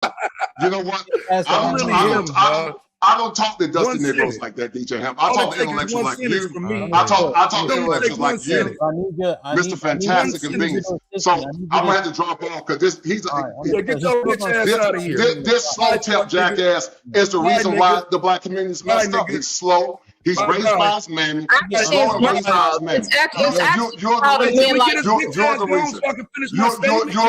You know what? I don't talk to dusty Negroes like that, DJ Ham. I talk to intellectuals like you. I talk to intellectuals like you, Mr. Fantastic and Beans. So I'm gonna have to drop off because get your bitch ass out of here. This slow tip jackass is the reason why the black community is messed up. He's slow. He's raised by his mammy. He's slow and raised by his mammy. You're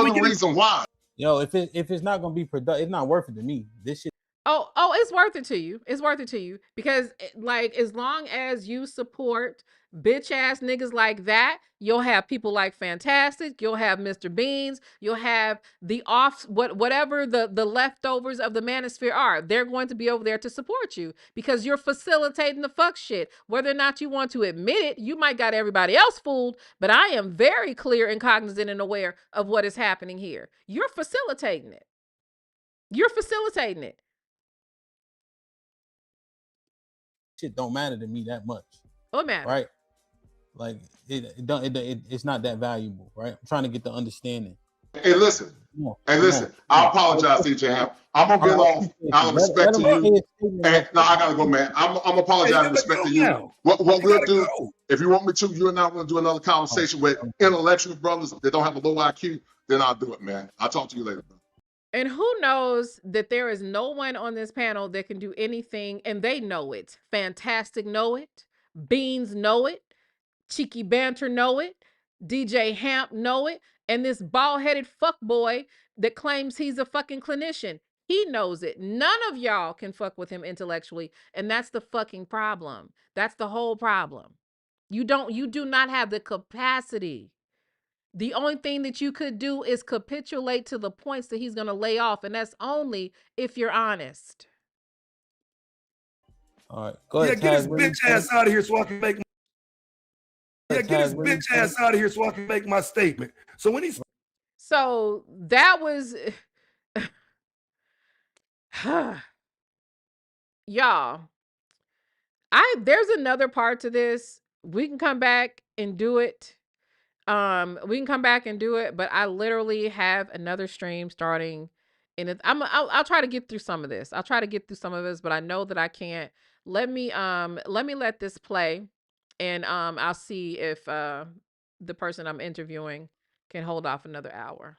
the reason why. Yo, if it's not gonna be productive, it's not worth it to me. This shit. Oh, it's worth it to you. It's worth it to you because, like, as long as you support bitch ass niggas like that, you'll have people like Fantastic. You'll have Mr. Beans. You'll have the whatever the leftovers of the Manosphere are. They're going to be over there to support you because you're facilitating the fuck shit. Whether or not you want to admit it, you might got everybody else fooled, but I am very clear and cognizant and aware of what is happening here. You're facilitating it. You're facilitating it. Shit don't matter to me that much. What matter? Right? Like it's not that valuable, right? I'm trying to get the understanding. Hey, listen. I apologize, DJ Ham. I'm gonna get off out of respect to you. And no, I gotta go, man. I'm apologizing in respect to you. What we'll do, if you want me to, you and I want to do another conversation with intellectual brothers that don't have a low IQ, then I'll do it, man. I'll talk to you later, bro. And who knows that there is no one on this panel that can do anything, and they know it. Fantastic know it. Beans know it. Cheeky Banter know it. DJ Hamp know it. And this bald-headed fuckboy that claims he's a fucking clinician, he knows it. None of y'all can fuck with him intellectually, and that's the fucking problem. That's the whole problem. You do not have the capacity. The only thing that you could do is capitulate to the points that he's going to lay off. And that's only if you're honest. All right. Go ahead. Get his bitch ass out of here so I can make my statement. So when he's that was y'all. There's another part to this. We can come back and do it. We can come back and do it, but I literally have another stream starting in it. I'll try to get through some of this. But I know that I can't. Let me let this play, and I'll see if the person I'm interviewing can hold off another hour.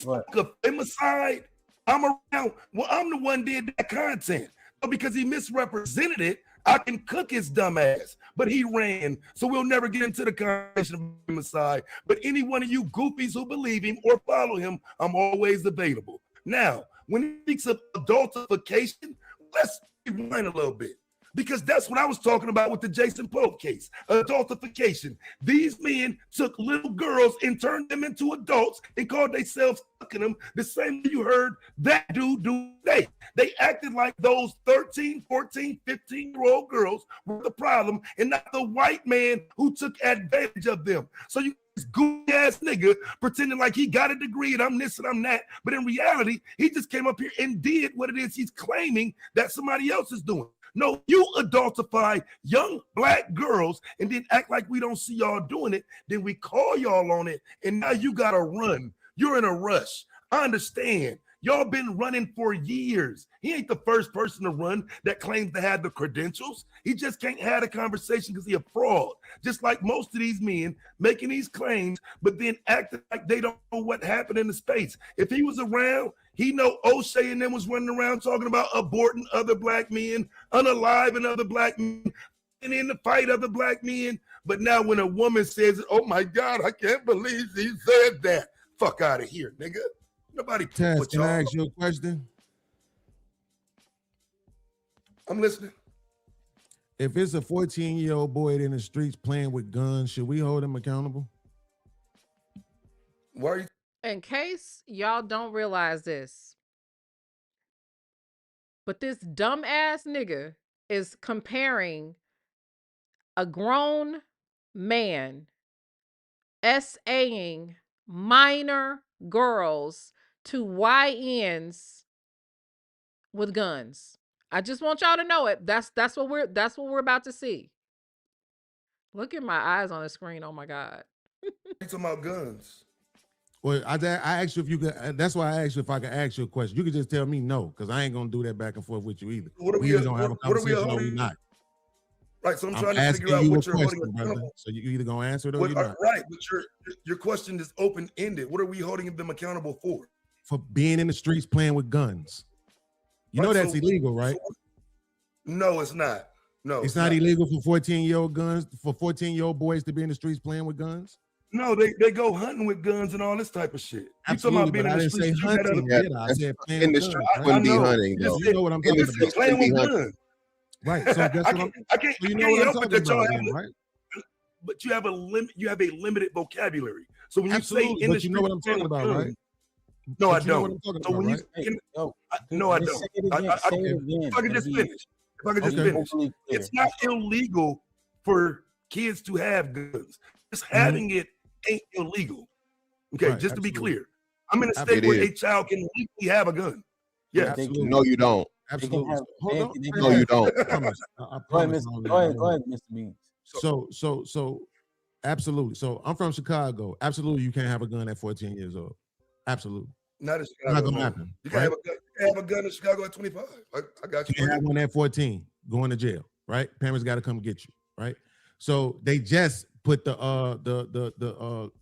What? Femicide. I'm around. Well, I'm the one did that content. But because he misrepresented it, I can cook his dumb ass. But he ran. So we'll never get into the conversation of femicide. But any one of you goofies who believe him or follow him, I'm always available. Now, when he speaks of adultification, let's rewind a little bit. Because that's what I was talking about with the Jason Pope case, adultification. These men took little girls and turned them into adults and called themselves fucking them the same way you heard that dude do today. They acted like those 13, 14, 15-year-old girls were the problem and not the white man who took advantage of them. So you this goofy ass nigga pretending like he got a degree and I'm this and I'm that, but in reality, he just came up here and did what it is he's claiming that somebody else is doing. No, you adultify young black girls and then act like we don't see y'all doing it. Then we call y'all on it, and now you gotta run. You're in a rush. I understand. Y'all been running for years. He ain't the first person to run that claims to have the credentials. He just can't have a conversation because he a fraud. Just like most of these men making these claims, but then acting like they don't know what happened in the space. If he was around, he know O'Shea and them was running around talking about aborting other black men, unaliving other black men, and in the fight other black men. But now when a woman says, oh my God, I can't believe he said that. Fuck out of here, nigga. Nobody. Taz, can I ask you a question? I'm listening. If it's a 14-year-old boy in the streets playing with guns, should we hold him accountable? Why are you? In case y'all don't realize this, but this dumbass nigga is comparing a grown man SAing minor girls to YNs with guns. I just want y'all to know it. That's what we're about to see. Look at my eyes on the screen. Oh my God. Talking about guns. Well, I asked you if you could. That's why I asked you if I could ask you a question. You could just tell me no, because I ain't gonna do that back and forth with you either. We either gonna have a conversation or we not. Right, so I'm trying to figure out what you're holding accountable. So you either gonna answer it or you're not. Right, but your question is open-ended. What are we holding them accountable for? For being in the streets playing with guns. You know that's illegal, right? No, it's not. No, it's not illegal for 14-year-old boys to be in the streets playing with guns. No, they go hunting with guns and all this type of shit. Absolutely, you talking about being in the streets? I said playing in the streets. Wouldn't be hunting. You know what I'm talking about? Playing with guns. Right. So that's what I can't help it that y'all have, right? But you have a limit. You have a limited vocabulary. So when you say in the street, you know what I'm talking about, right? No, I don't. So when you no, I don't. If I could just finish. It's not illegal for kids to have guns. Just having it ain't illegal. Okay, right, just to be clear. I'm in a state where a child can legally have a gun. Yeah. No, you don't. Absolutely. Hold on. No, you don't. I promise. Go ahead, Mr. Beans. So absolutely. So I'm from Chicago. Absolutely, you can't have a gun at 14 years old. Absolutely. Not in Chicago. Not gonna happen. You can have a gun in Chicago at 25. I got you. You can't have one at 14, going to jail, right? Parents got to come get you, right? So they just put the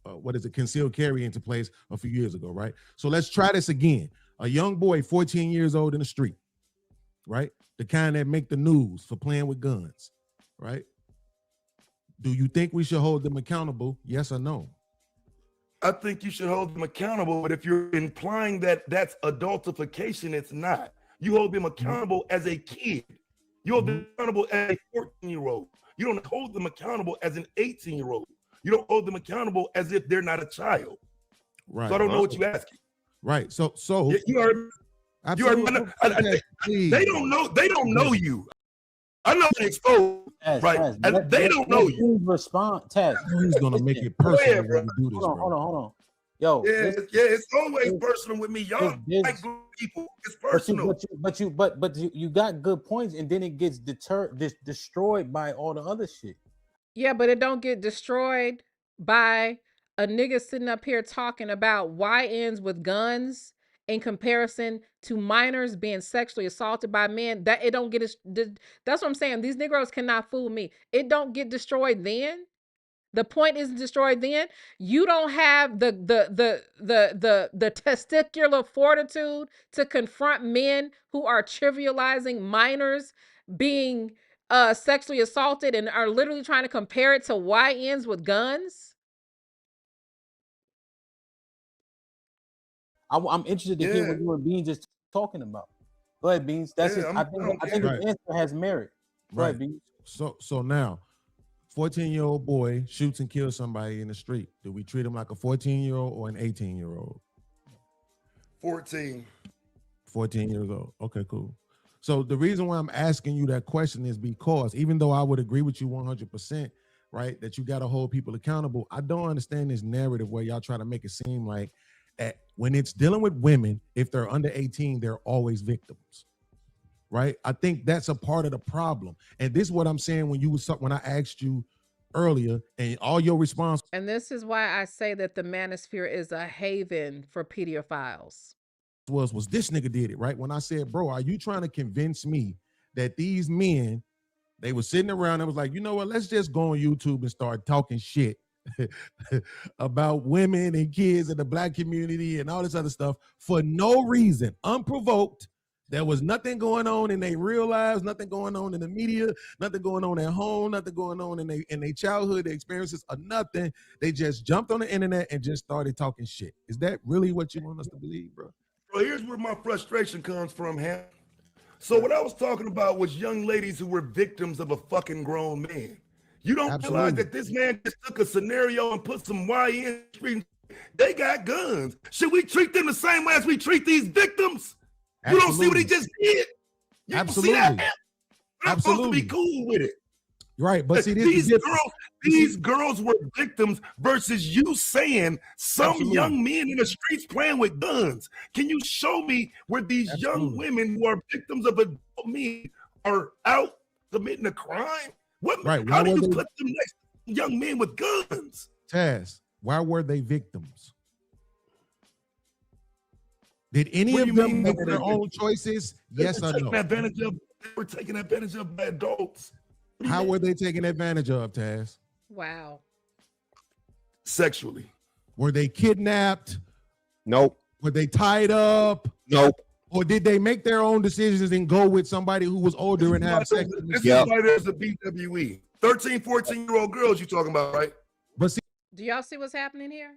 what is it, concealed carry into place a few years ago, right? So let's try this again. A young boy, 14 years old in the street, right? The kind that make the news for playing with guns, right? Do you think we should hold them accountable? Yes or no? I think you should hold them accountable, but if you're implying that that's adultification, it's not. You hold them accountable as a kid. You hold them accountable as a 14-year-old. You don't hold them accountable as an 18-year-old. You don't hold them accountable as if they're not a child. Right. So I don't know what you're asking. Right. So you heard. You heard. They don't know. They don't know you. I know they exposed. Right. And they don't know you. Respond, Taz. He's gonna make it personal when we do this. Hold on. Yo, it's always personal with me. Y'all like good people. It's personal. But you got good points, and then it gets destroyed by all the other shit. Yeah, but it don't get destroyed by a nigga sitting up here talking about YNs with guns in comparison to minors being sexually assaulted by men. That it don't get. That's what I'm saying. These Negroes cannot fool me. It don't get destroyed then. The point isn't destroyed then. You don't have the testicular fortitude to confront men who are trivializing minors being sexually assaulted and are literally trying to compare it to YNs with guns. I'm interested to hear what you and Beans is talking about. Go ahead, Beans. That's it. I think his answer has merit. Go ahead, Beans. So now, 14-year-old boy shoots and kills somebody in the street. Do we treat him like a 14-year-old or an 18-year-old? 14. 14 years old. Okay, cool. So the reason why I'm asking you that question is because even though I would agree with you 100%, right, that you got to hold people accountable, I don't understand this narrative where y'all try to make it seem like when it's dealing with women, if they're under 18, they're always victims. Right? I think that's a part of the problem. And this is what I'm saying when I asked you earlier and all your response. And this is why I say that the Manosphere is a haven for pedophiles. Was this nigga did it, right? When I said, bro, are you trying to convince me that these men, they were sitting around and was like, you know what, let's just go on YouTube and start talking shit about women and kids in the black community and all this other stuff for no reason, unprovoked. There was nothing going on in their real lives, nothing going on in the media, nothing going on at home, nothing going on in their childhood, their experiences, or nothing. They just jumped on the internet and just started talking shit. Is that really what you want us to believe, bro? Bro, here's where my frustration comes from, Ham. So what I was talking about was young ladies who were victims of a fucking grown man. You don't realize that this man just took a scenario and put some YN in the street. They got guns. Should we treat them the same way as we treat these victims? You don't see what he just did? You Absolutely. See that? I'm supposed to be cool with it. Right, but see, these girls were victims versus you saying some young men in the streets playing with guns. Can you show me where these young women who are victims of adult men are out committing a crime? How do you put them next to young men with guns? Taz, why were they victims? Did any of them make their own choices? Yes or no? They were taken advantage of by adults. How were they taken advantage of, Taz? Wow. Sexually. Were they kidnapped? Nope. Were they tied up? Nope. Or did they make their own decisions and go with somebody who was older and have sex? This is why there's a BWE. 13, 14-year-old girls you talking about, right? But see, do y'all see what's happening here?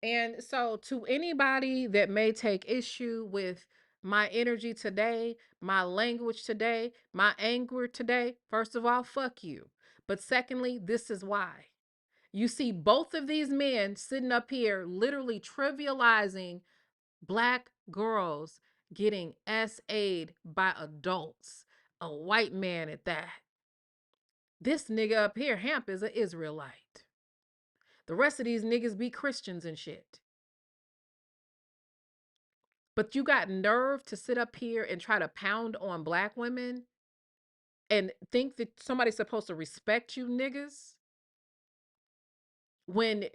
And so to anybody that may take issue with my energy today, my language today, my anger today, first of all, fuck you. But secondly, this is why. You see both of these men sitting up here literally trivializing Black girls getting SA'd by adults, a white man at that. This nigga up here, Hamp, is an Israelite. The rest of these niggas be Christians and shit. But you got nerve to sit up here and try to pound on Black women and think that somebody's supposed to respect you niggas when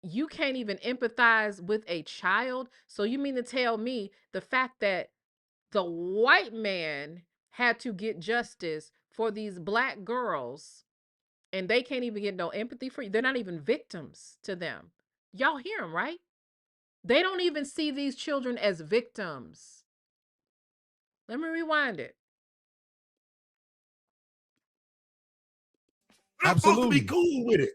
you can't even empathize with a child. So you mean to tell me the fact that the white man had to get justice for these Black girls and they can't even get no empathy for you? They're not even victims to them. Y'all hear them, right? They don't even see these children as victims. Let me rewind it. I'm supposed to be cool with it.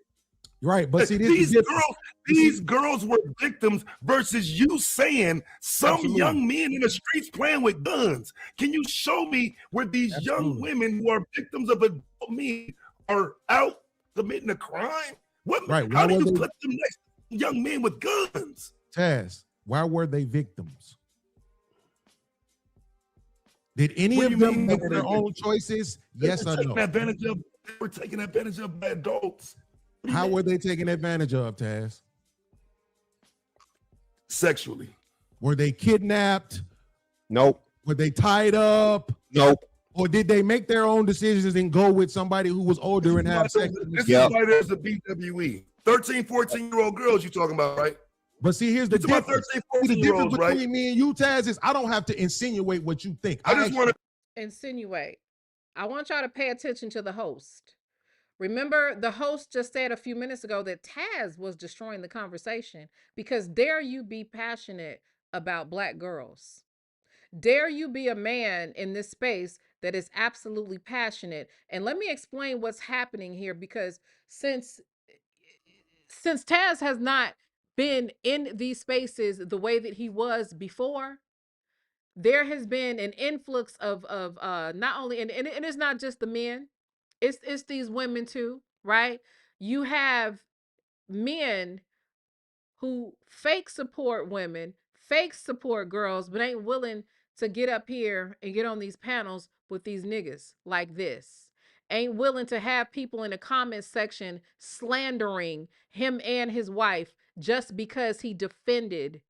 Right, but see, these girls were victims versus you saying some young men in the streets playing with guns. Can you show me where these young women who are victims of adult men are out committing a crime? How do you put them next to young men with guns? Taz, why were they victims? Did any of them make their own choices? Yes or no? They were taken advantage of by adults. How were they taken advantage of, Taz? Sexually. Were they kidnapped? Nope. Were they tied up? Nope. Or did they make their own decisions and go with somebody who was older and have sex? This is why there's a BWE. 13, 14-year-old girls you talking about, right? But see, here's the difference. 13, The difference between right? me and you, Taz, is I don't have to insinuate what you think. I just want to insinuate. I want y'all to pay attention to the host. Remember, the host just said a few minutes ago that Taz was destroying the conversation because dare you be passionate about Black girls? Dare you be a man in this space that is absolutely passionate? And let me explain what's happening here, because since Taz has not been in these spaces the way that he was before, there has been an influx of not only, and it's not just the men, it's these women too, right? You have men who fake support women, fake support girls, but ain't willing to get up here and get on these panels with these niggas like this. Ain't willing to have people in the comment section slandering him and his wife just because he defended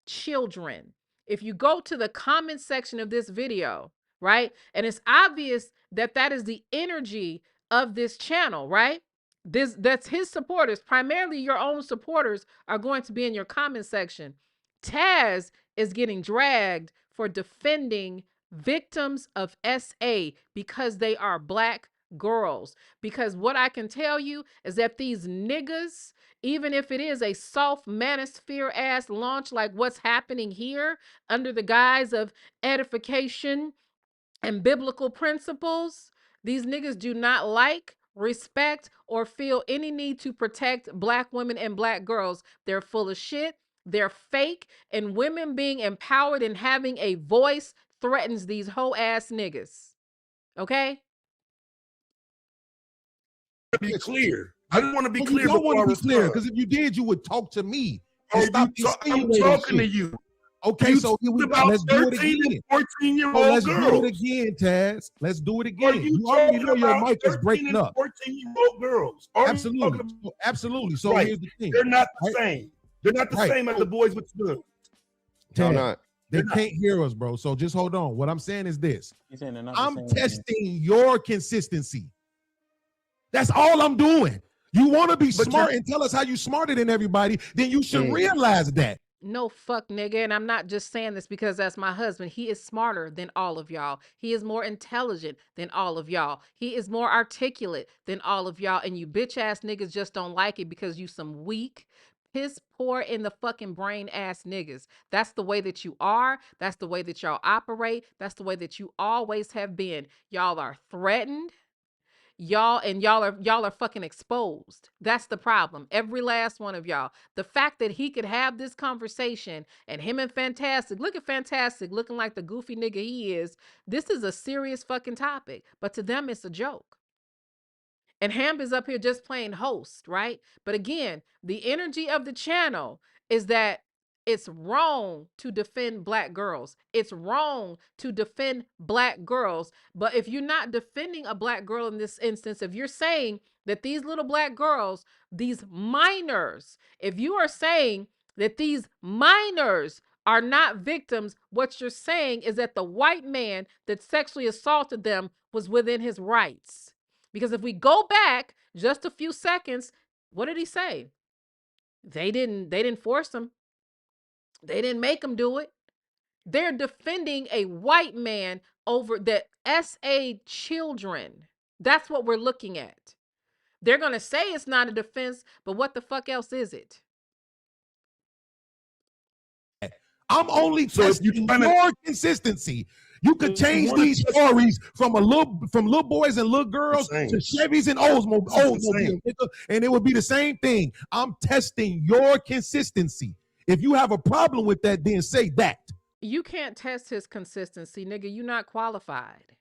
children. If you go to the comment section of this video, right, and it's obvious that that is the energy of this channel, right? That's his supporters, primarily your own supporters, are going to be in your comment section. Taz is getting dragged for defending victims of SA because they are Black girls. Because what I can tell you is that these niggas, even if it is a soft manosphere ass launch like what's happening here under the guise of edification and biblical principles, these niggas do not like, respect, or feel any need to protect Black women and Black girls. They're full of shit. They're fake. And women being empowered and having a voice threatens these hoe ass niggas. Okay? Be clear. I just want to be Well, clear you don't before I want to be clear, respond. because if you did, you would talk to me Oh, and stop I'm insinuating talking to shit. you. Okay, You so here we talked go. about Let's do it 13 again. and 14-year-old So let's girls. do it again, Taz. Let's do it Are again. you You already talking know your about mic is 13 breaking and up. 14-year-old girls? Are you talking Absolutely. about, Absolutely. So right? here's the thing. They're not the Right? same. They're not the Right. same as the boys with the No, Taz, not. they They're not. can't hear us, bro. So just hold on. What I'm saying is this. He's saying they're not the I'm same. testing your consistency. That's all I'm doing. You want to be But smart and tell us how you smarter than everybody, then you should realize that. No, fuck nigga. And I'm not just saying this because that's my husband. He is smarter than all of y'all. He is more intelligent than all of y'all. He is more articulate than all of y'all. And you bitch ass niggas just don't like it because you some weak, piss poor in the fucking brain ass niggas. That's the way that you are. That's the way that y'all operate. That's the way that you always have been. Y'all are threatened. Y'all are fucking exposed. That's the problem. Every last one of y'all. The fact that he could have this conversation and him and Fantastic, look at Fantastic looking like the goofy nigga he is. This is a serious fucking topic, but to them it's a joke. And Ham is up here just playing host, right? But again, the energy of the channel is that it's wrong to defend Black girls. It's wrong to defend Black girls. But if you're not defending a Black girl in this instance, if you're saying that these little Black girls, these minors, if you are saying that these minors are not victims, what you're saying is that the white man that sexually assaulted them was within his rights. Because if we go back just a few seconds, what did he say? They didn't force him. They didn't make him do it. They're defending a white man over the SA children. That's what we're looking at. They're going to say it's not a defense, but what the fuck else is it? I'm only So if testing you're your consistency. You could change these stories from little boys and little girls to Chevys and Oldsmobiles, and it would be the same thing. I'm testing your consistency. If you have a problem with that, then say that. You can't test his consistency, nigga. You're not qualified.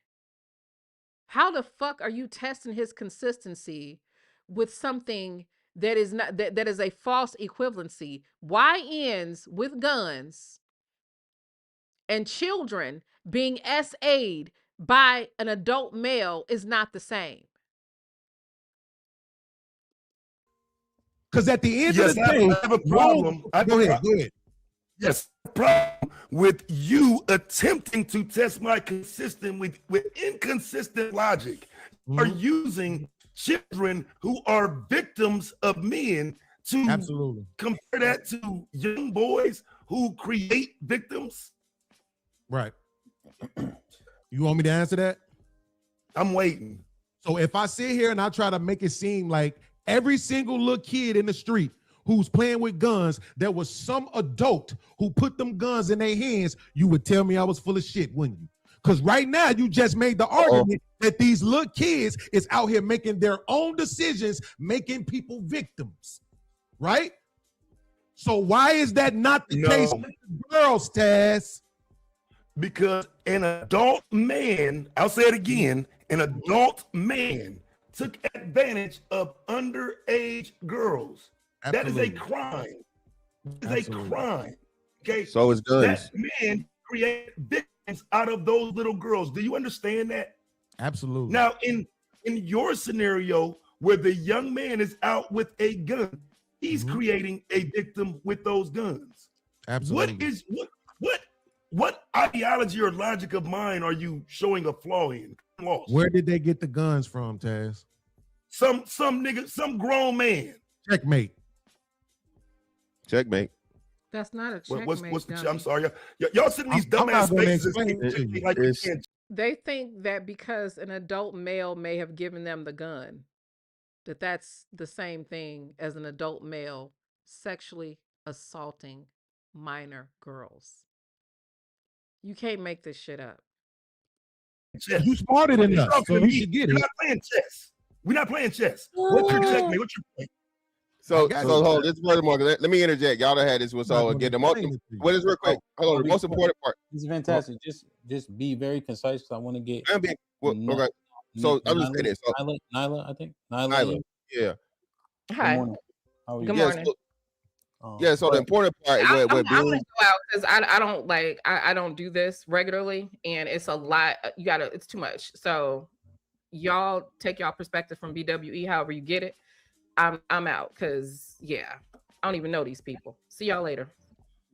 How the fuck are you testing his consistency with something that is not that is a false equivalency? YNs with guns and children being SA'd by an adult male is not the same. Because at the end of the day, I have a problem. Go ahead. Yes, problem with you attempting to test my consistent with inconsistent logic. Are using children who are victims of men to compare that to young boys who create victims? Right. You want me to answer that? I'm waiting. So if I sit here and I try to make it seem like every single little kid in the street who's playing with guns, there was some adult who put them guns in their hands, you would tell me I was full of shit, wouldn't you? Because right now you just made the argument that these little kids is out here making their own decisions, making people victims, right? So why is that not the case with the girls, Taz? Because an adult man, I'll say it again, an adult man took advantage of underage girls. Absolutely. That is a crime. That is a crime. Okay. So is guns. That man created victims out of those little girls. Do you understand that? Absolutely. Now, in your scenario, where the young man is out with a gun, he's creating a victim with those guns. Absolutely. What ideology or logic of mine are you showing a flaw in? Where did they get the guns from, Taz? Some nigga, some grown man. Checkmate. Checkmate. That's not a checkmate. What's the? I'm sorry, y'all sit in these dumbass spaces. Like you can't. They think that because an adult male may have given them the gun, that's the same thing as an adult male sexually assaulting minor girls. You can't make this shit up. You smarter than us, so you should get it. We're not playing chess. We're not playing chess. What's your checkmate? What's your point? So hold this furthermore. Let me interject. Y'all done had this one. So again, what is real quick? Hold on. The most important part. This is fantastic. Just be very concise because I want to get. Okay. So I'm just saying this. Nyla, I think. Nyla. Yeah. Hi. How are you? Good morning. Yeah, so the important part is I'm gonna go out because I don't like I don't do this regularly, and it's a lot. It's too much. So y'all take y'all perspective from BWE, however you get it. I'm out because I don't even know these people. See y'all later.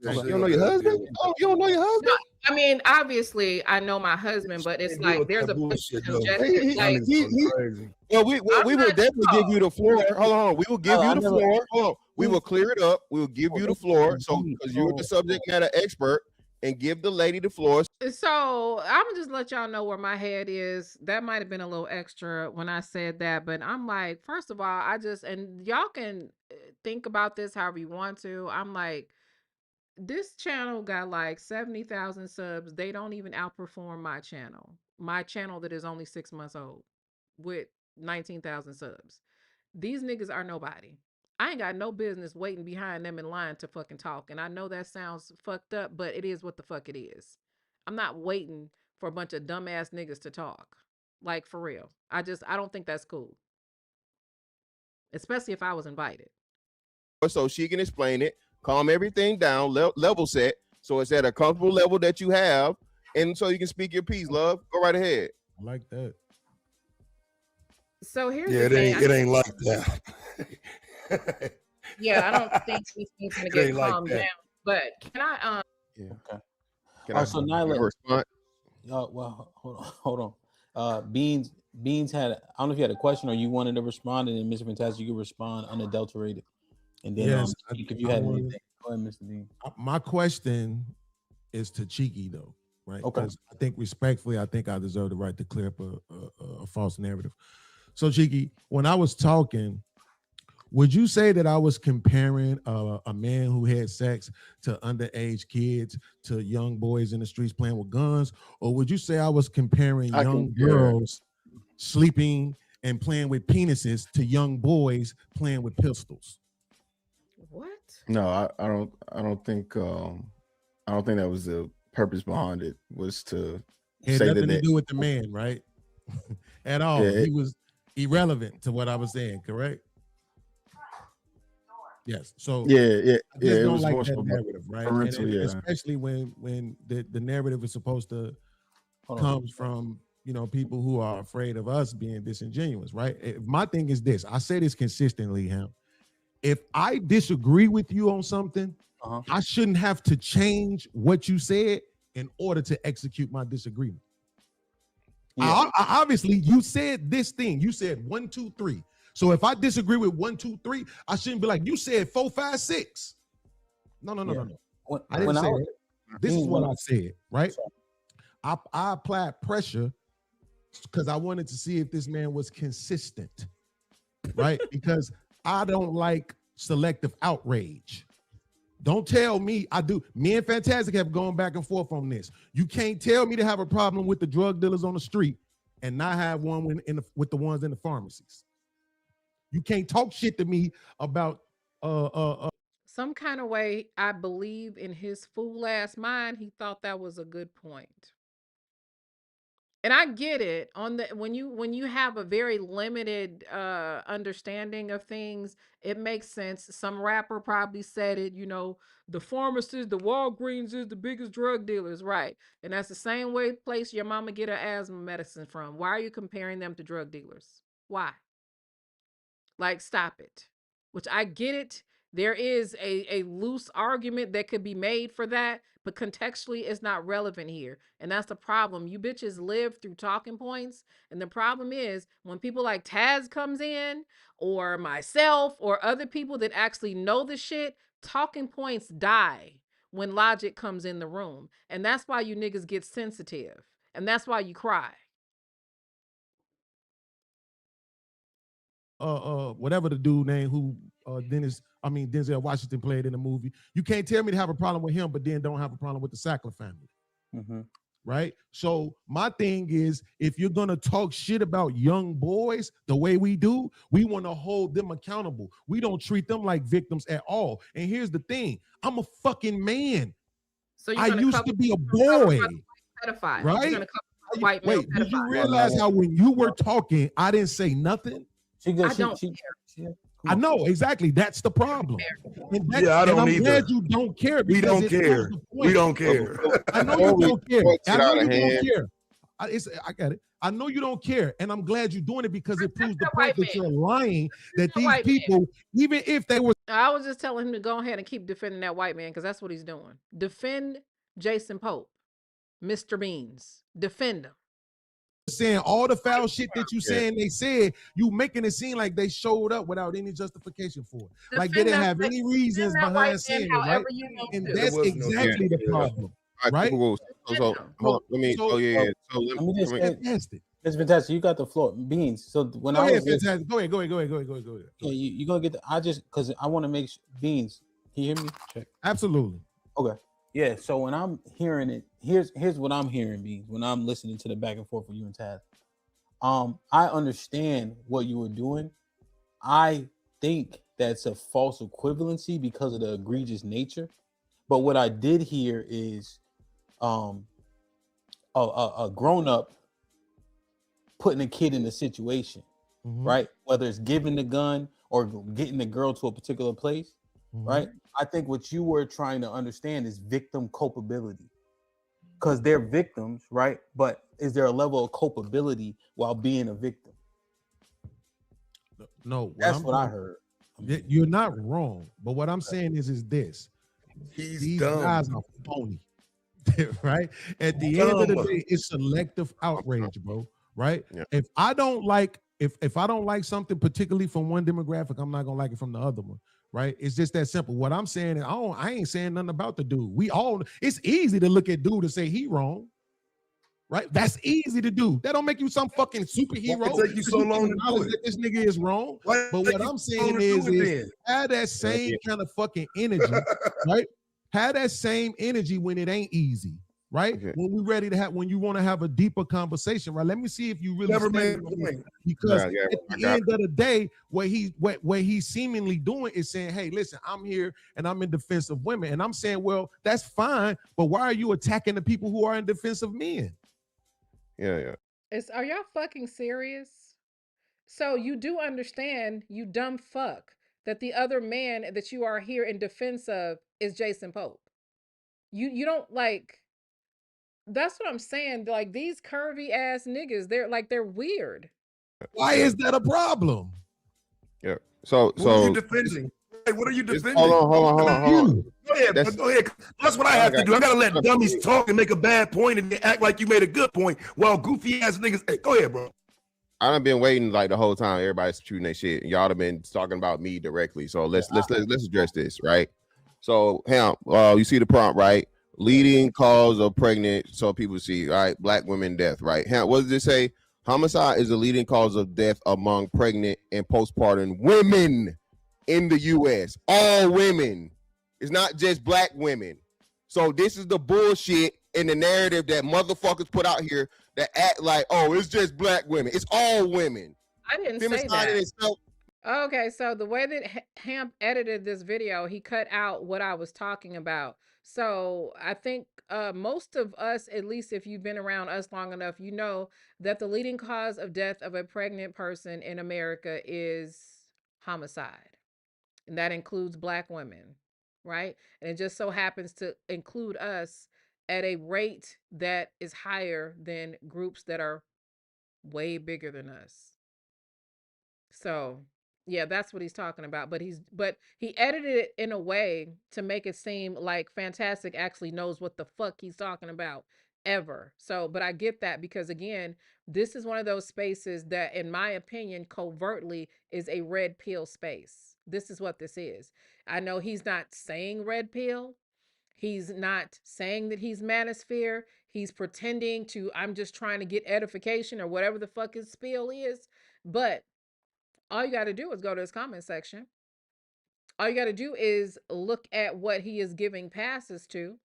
You don't know your husband? Oh, you don't know your husband? No, I mean, obviously, I know my husband, but it's like there's a bullshit. Well, we will definitely give you the floor. Hold on, we will give you the floor. Hold on, we will clear it up. We will give you the floor. So, because you're the subject matter expert, and give the lady the floor. So I'm gonna just let y'all know where my head is. That might have been a little extra when I said that, but I'm like, first of all, and y'all can think about this however you want to. I'm like, this channel got like 70,000 subs. They don't even outperform my channel. My channel that is only 6 months old with 19,000 subs. These niggas are nobody. I ain't got no business waiting behind them in line to fucking talk. And I know that sounds fucked up, but it is what the fuck it is. I'm not waiting for a bunch of dumbass niggas to talk. Like, for real. I don't think that's cool. Especially if I was invited. So she can explain it, calm everything down, level set, so it's at a comfortable level that you have, and so you can speak your piece, love. Go right ahead. I like that. So here's the thing. It ain't like that. I don't think she's gonna get calmed down. But can I Okay. Can I so Nyla, respond? Well, hold on. Beans had, I don't know if you had a question or you wanted to respond, and then Mr. Fantastic, you could respond unadulterated. And then if you had anything, go ahead, Mr. Bean. My question is to Cheeky though, right? Okay. Because I think respectfully, I think I deserve the right to clear up a false narrative. So Cheeky, when I was talking, would you say that I was comparing a man who had sex to underage kids to young boys in the streets playing with guns? Or would you say I was comparing young girls sleeping and playing with penises to young boys playing with pistols? What? No, I don't think that was the purpose behind it, was to It say had nothing that to do with the man, right? At all. Yeah, He was irrelevant to what I was saying, correct? Yes. So it don't was like more that so narrative, right? parental, And yeah. especially when the narrative is supposed to comes from people who are afraid of us being disingenuous, right? My thing is this: I say this consistently, Ham. If I disagree with you on something, I shouldn't have to change what you said in order to execute my disagreement. I obviously, you said this thing. You said 1, 2, 3. So if I disagree with 1, 2, 3, I shouldn't be like, you said 4, 5, 6. No. I didn't say that. This is what I said, right? I applied pressure because I wanted to see if this man was consistent, right? Because I don't like selective outrage. Don't tell me I do. Me and Fantastic have gone back and forth on this. You can't tell me to have a problem with the drug dealers on the street and not have one with the ones in the pharmacies. You can't talk shit to me about Some kind of way, I believe in his fool ass mind, he thought that was a good point. And I get it on the when you have a very limited understanding of things, it makes sense. Some rapper probably said it, the pharmacists, the Walgreens is the biggest drug dealers, right? And that's the same way place your mama get her asthma medicine from. Why are you comparing them to drug dealers? Why? Like, stop it. Which I get it. There is a loose argument that could be made for that, but contextually it's not relevant here. And that's the problem. You bitches live through talking points. And the problem is when people like Taz comes in, or myself, or other people that actually know the shit, talking points die when logic comes in the room. And that's why you niggas get sensitive. And that's why you cry. whatever the dude name who Denzel Washington played in the movie. You can't tell me to have a problem with him, but then don't have a problem with the Sackler family. Mm-hmm. Right? So my thing is, if you're gonna talk shit about young boys the way we do, we want to hold them accountable. We don't treat them like victims at all. And here's the thing: I'm a fucking man. So I used to be a boy, pedophile, right? White male Wait, did you realize how when you were talking, I didn't say nothing? I don't care. I know exactly. That's the problem. I don't I'm either. glad you don't care. We don't care. We don't care. I know you don't care. I know you don't care. I got it. I know you don't care, and I'm glad you're doing it because it proves the point that you're lying. That these people, even if they were, I was just telling him to go ahead and keep defending that white man because that's what he's doing. Defend Jason Pope, Mr. Beans. Defend him. Saying all the foul shit that you saying they said, you making it seem like they showed up without any justification for it. Like they didn't have any reasons behind saying it, right? And that's exactly the problem, right? It's fantastic. You got the floor, Beans. So when go ahead. Go ahead. Yeah, you gonna get because I want to make sure, Beans. Can you hear me? Check. Absolutely. Okay. Yeah, so when I'm hearing it, here's what I'm hearing, Beans, when I'm listening to the back and forth with you and Taz. I understand what you were doing. I think that's a false equivalency because of the egregious nature. But what I did hear is a grown-up putting a kid in a situation, right? Whether it's giving the gun or getting the girl to a particular place, right? I think what you were trying to understand is victim culpability, because they're victims, right? But is there a level of culpability while being a victim? No, that's what I heard. You're not wrong, but what I'm saying is this: these guys are phony, right? At the end of the day, it's selective outrage, bro. Right? Yeah. If I don't like something particularly from one demographic, I'm not gonna like it from the other one. Right? It's just that simple. What I'm saying is I ain't saying nothing about the dude. It's easy to look at dude and say he wrong. Right? That's easy to do. That don't make you some fucking superhero. Why take you so long to do it? That this nigga is wrong. But what I'm saying is have that same kind of fucking energy, right? Have that same energy when it ain't easy. Right? Okay. When we're ready to when you want to have a deeper conversation, right? Let me see if you really never made a point. Because at the end of the day, what he's seemingly doing is saying, hey, listen, I'm here and I'm in defense of women. And I'm saying, well, that's fine, but why are you attacking the people who are in defense of men? Yeah. Are y'all fucking serious? So you do understand, you dumb fuck, that the other man that you are here in defense of is Jason Pope. You don't like. That's what I'm saying. Like these curvy ass niggas, they're weird. Why is that a problem? Yeah. So what are you defending? What are you defending? Hold on. Go ahead. That's what I have to do. I gotta let dummies talk and make a bad point and act like you made a good point while goofy ass niggas. Hey, go ahead, bro. I done been waiting like the whole time. Everybody's shooting their shit. Y'all have been talking about me directly. So let's address this, right? So you see the prompt, right? Leading cause of pregnant, so people see, all right, black women death, right? What does it say? Homicide is the leading cause of death among pregnant and postpartum women in the U.S. All women. It's not just black women. So this is the bullshit in the narrative that motherfuckers put out here that act like, oh, it's just black women. It's all women. I didn't Femicide say that. in itself. Okay, so the way that Hamp edited this video, he cut out what I was talking about. So I think most of us, at least if you've been around us long enough, you know that the leading cause of death of a pregnant person in America is homicide. And that includes black women, right? And it just so happens to include us at a rate that is higher than groups that are way bigger than us. So yeah, that's what he's talking about. But he edited it in a way to make it seem like Fantastic actually knows what the fuck he's talking about ever. So, but I get that because again, this is one of those spaces that, in my opinion, covertly is a red pill space. This is what this is. I know he's not saying red pill. He's not saying that he's Manosphere. He's pretending to, I'm just trying to get edification or whatever the fuck his spiel is. But all you got to do is go to his comment section. All you got to do is look at what he is giving passes to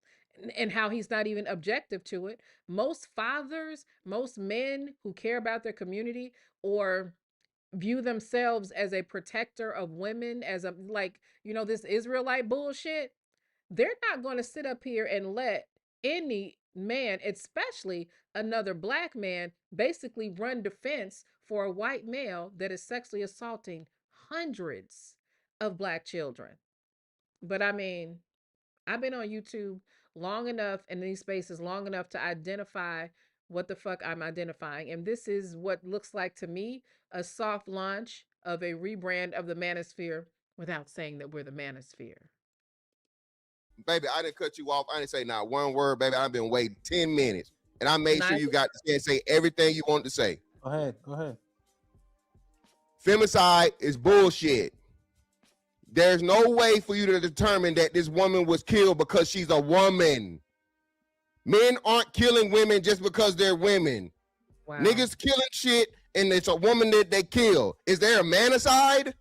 and how he's not even objective to it. Most fathers, most men who care about their community or view themselves as a protector of women, as a, like, you know, this Israelite bullshit, they're not going to sit up here and let any man, especially another black man, basically run defense for a white male that is sexually assaulting hundreds of black children. But I mean, I've been on YouTube long enough and in these spaces long enough to identify what the fuck I'm identifying. And this is what looks like to me a soft launch of a rebrand of the Manosphere without saying that we're the Manosphere. Baby, I didn't cut you off. I didn't say not one word, baby. I've been waiting 10 minutes. And I made sure you got to say everything you wanted to say. Go ahead. Femicide is bullshit. There's no way for you to determine that this woman was killed because she's a woman. Men aren't killing women just because they're women. Wow. Niggas killing shit and it's a woman that they kill. Is there a manicide?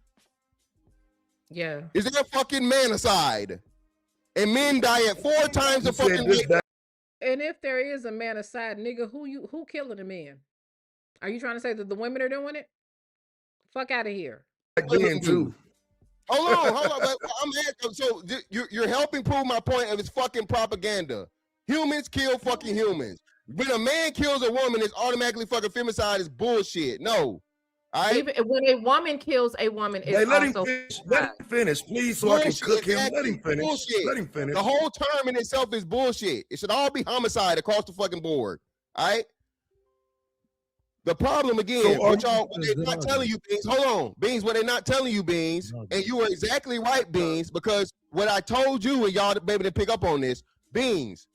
Yeah. Is there a fucking manicide? And men die at 4 times the fucking rate. And if there is a manicide, nigga, who killing the men? Are you trying to say that the women are doing it? Fuck out of here. Again, too. Hold on. I'm asking, so you're helping prove my point of it's fucking propaganda. Humans kill fucking humans. When a man kills a woman, it's automatically fucking femicide. Is bullshit. No. All right? Even when a woman kills a woman, it's let also him finish, please, so I can cook him. Let him finish. Bullshit. Let him finish. The whole term in itself is bullshit. It should all be homicide across the fucking board. All right. The problem again, what they're not telling you, Beans. Hold on, Beans. What they're not telling you, Beans, and you were exactly right, Beans, because what I told you, and y'all maybe to pick up on this, Beans.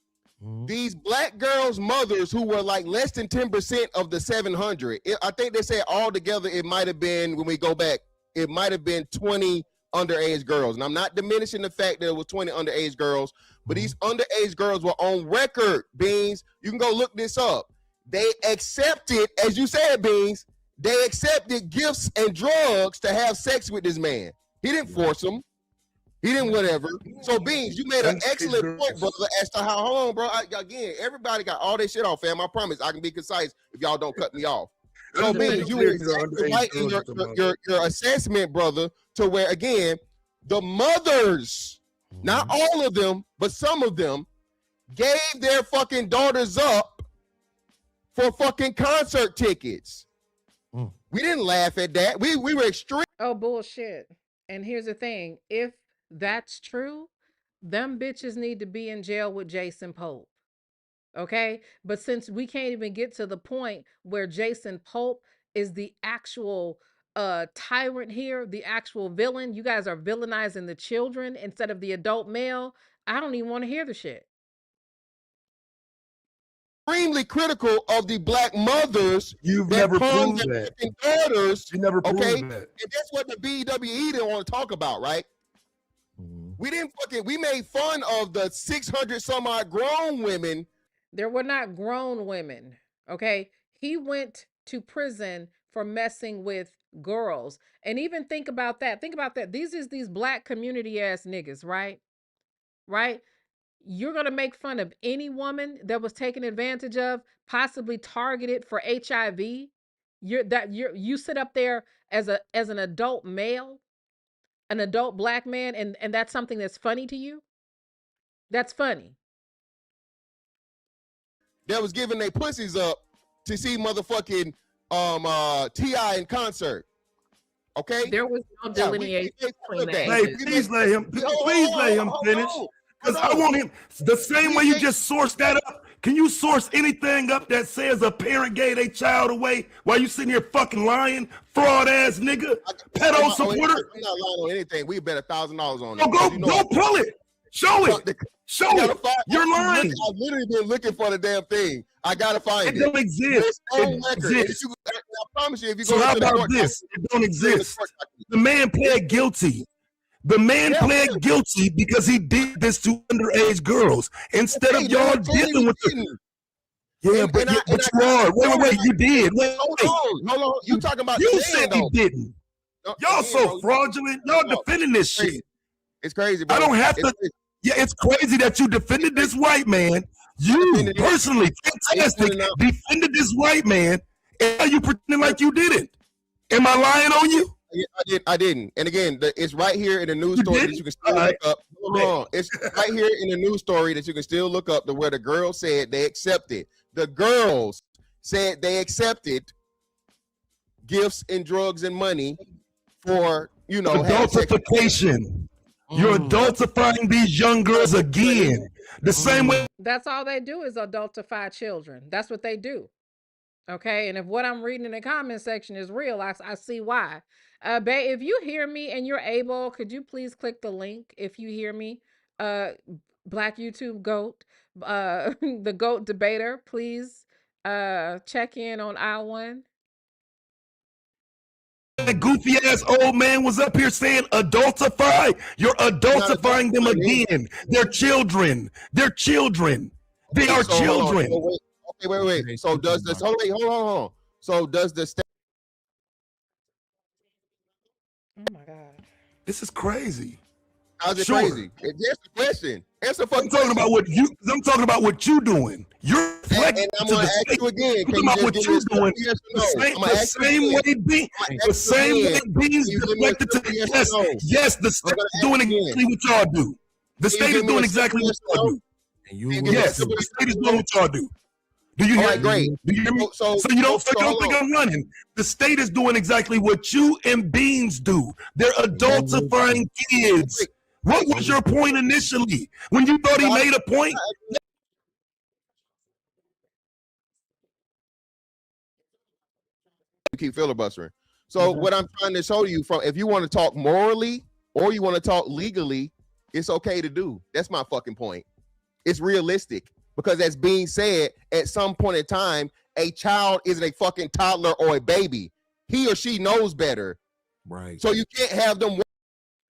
These black girls' mothers who were like less than 10% of the 700. I think they said altogether it might have been, when we go back, it might have been 20 underage girls. And I'm not diminishing the fact that it was 20 underage girls, but these underage girls were on record, Beans. You can go look this up. They accepted, as you said, Beans, they accepted gifts and drugs to have sex with this man. He didn't force them. He didn't whatever. So, Beans, you made an excellent point, brother, as to how, hold on, bro. Again, everybody got all their shit off, fam. I promise I can be concise if y'all don't cut me off. So, Beans, you were exactly right in your assessment, brother, to where, again, the mothers, not all of them, but some of them, gave their fucking daughters up for fucking concert tickets. We didn't laugh at that. We were extreme. Oh, bullshit. And here's the thing. If that's true, them bitches need to be in jail with Jason Pope. Okay? But since we can't even get to the point where Jason Pope is the actual tyrant here, the actual villain, you guys are villainizing the children instead of the adult male, I don't even want to hear the shit. Extremely critical of the black mothers. You've never proved that. Daughters, you never proved that. And that's what the BWE didn't want to talk about, right? We didn't we made fun of the 600 some odd grown women. There were not grown women, okay? He went to prison for messing with girls. And even think about that. Think about that. These black community ass niggas, right? Right? You're going to make fun of any woman that was taken advantage of, possibly targeted for HIV. You sit up there as an adult male, an adult black man, and that's something that's funny to you. That's funny. That was giving their pussies up to see motherfucking T.I. in concert. Okay? There was no delineation between the Hey, ages. please let him finish. Because I want him the same way you just sourced that up. Can you source anything up that says a parent gave their child away while you sitting here fucking lying, fraud ass nigga, pedo supporter? I'm not lying on anything. We bet $1,000 on Oh, it. go pull it. Show it. Show it. You're lying. I've literally been looking for the damn thing. I gotta find it. It don't exist. It exists. I promise you, if you So go how to the about court, this? It don't exist. The man pled guilty. The man pled guilty because he did this to underage girls instead of y'all dealing with the. Yeah, but you are. Wait. You did. Wait. Hold on. You talking about? You said he didn't. Y'all so fraudulent. Y'all defending this shit. It's crazy, bro. I don't have to. Yeah, it's crazy that you defended this white man. You personally, fantastic, defended this white man, and now you pretending like you didn't. Am I lying on you? I didn't. And again, it's right here in the news story that you can still look up. Hold on. It's right here in the news story that you can still look up to where the girls said they accepted. The girls said they accepted gifts and drugs and money for, adultification. You're adultifying these young girls again. The same way. That's all they do is adultify children. That's what they do. Okay. And if what I'm reading in the comment section is real, I see why. If you hear me and you're able, could you please click the link if you hear me? Black YouTube GOAT, the GOAT debater, please check in on aisle 1. That goofy ass old man was up here saying adultify. You're adultifying them again. They're children. They're children. They are children. Wait. So does this? Hold on. So does the state? Oh my God. This is crazy. How's it crazy? That's the question. Answer the fucking question. I'm talking about what you doing. You're reflecting and I'm gonna ask you again. Can you what you're doing? The same way beings deflected to the yes, the state is doing exactly what y'all do. The state is doing exactly what y'all do. Yes, the state is doing what y'all do. Do you hear me? Great. Do you hear me? So you don't think I'm running. The state is doing exactly what you and beings do. They're adultifying kids. What was your point initially when you thought he made a point? You keep filibustering. So what I'm trying to show you from, if you want to talk morally or you want to talk legally, it's okay to do. That's my fucking point. It's realistic because as being said, at some point in time, a child isn't a fucking toddler or a baby. He or she knows better. Right. So you can't have them.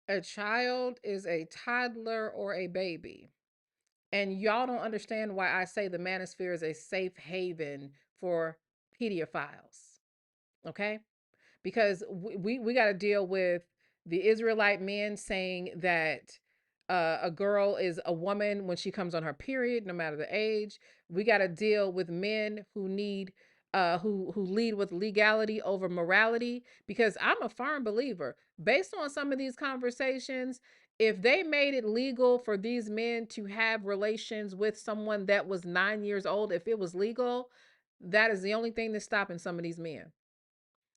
A child is a toddler or a baby. And y'all don't understand why I say the Manosphere is a safe haven for pedophiles. Okay? Because we got to deal with the Israelite men saying that a girl is a woman when she comes on her period, no matter the age. We got to deal with men who need who lead with legality over morality, because I'm a firm believer, based on some of these conversations, if they made it legal for these men to have relations with someone that was 9 years old, if it was legal, that is the only thing that's stopping some of these men.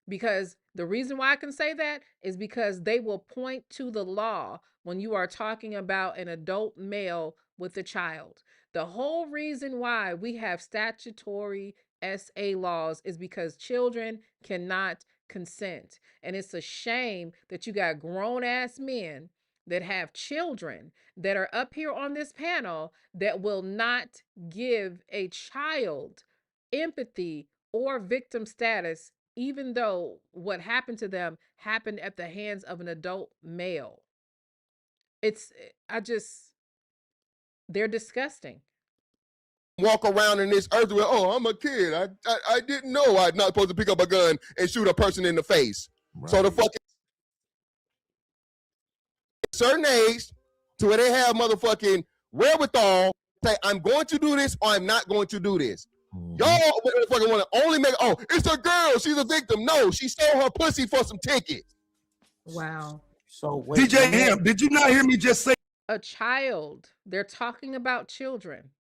Because the reason why I can say that is because they will point to the law when you are talking about an adult male with a child. The whole reason why we have statutory SA laws is because children cannot consent. And it's a shame that you got grown ass men that have children that are up here on this panel that will not give a child empathy or victim status, even though what happened to them happened at the hands of an adult male. They're disgusting. walk around in this earth with, oh, I'm a kid. I didn't know I'm not supposed to pick up a gun and shoot a person in the face. Right. So the fucking certain age to where they have motherfucking wherewithal say, I'm going to do this or I'm not going to do this. Y'all motherfucking want to only make, oh, it's a girl, she's a victim. No, she sold her pussy for some tickets. Wow. So wait, DJ Ham, did you not hear me just say a child? They're talking about children.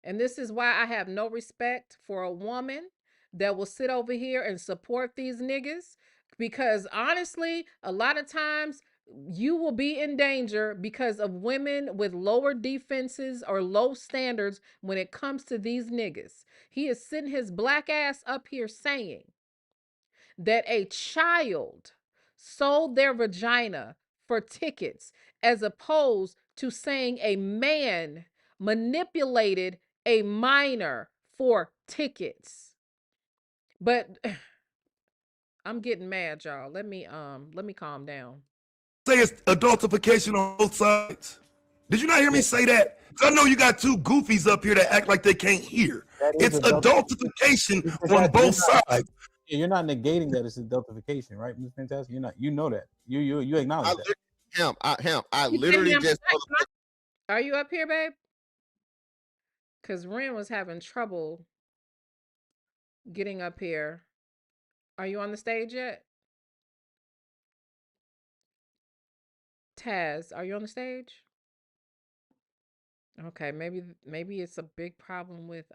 And this is why I have no respect for a woman that will sit over here and support these niggas. Because honestly, a lot of times you will be in danger because of women with lower defenses or low standards when it comes to these niggas. He is sitting his black ass up here saying that a child sold their vagina for tickets as opposed to saying a man manipulated a minor for tickets. But I'm getting mad, y'all. Let me calm down. Say it's adultification on both sides. Did you not hear me say that? I know you got two goofies up here that act like they can't hear. It's adultification on both sides. Yeah, you're not negating that it's adultification, right, Ms. Fantastic? You're not. You know that. You acknowledge that. I literally just. Are you up here, babe? Because Ren was having trouble getting up here. Are you on the stage yet? Taz, are you on the stage? Okay, maybe it's a big problem with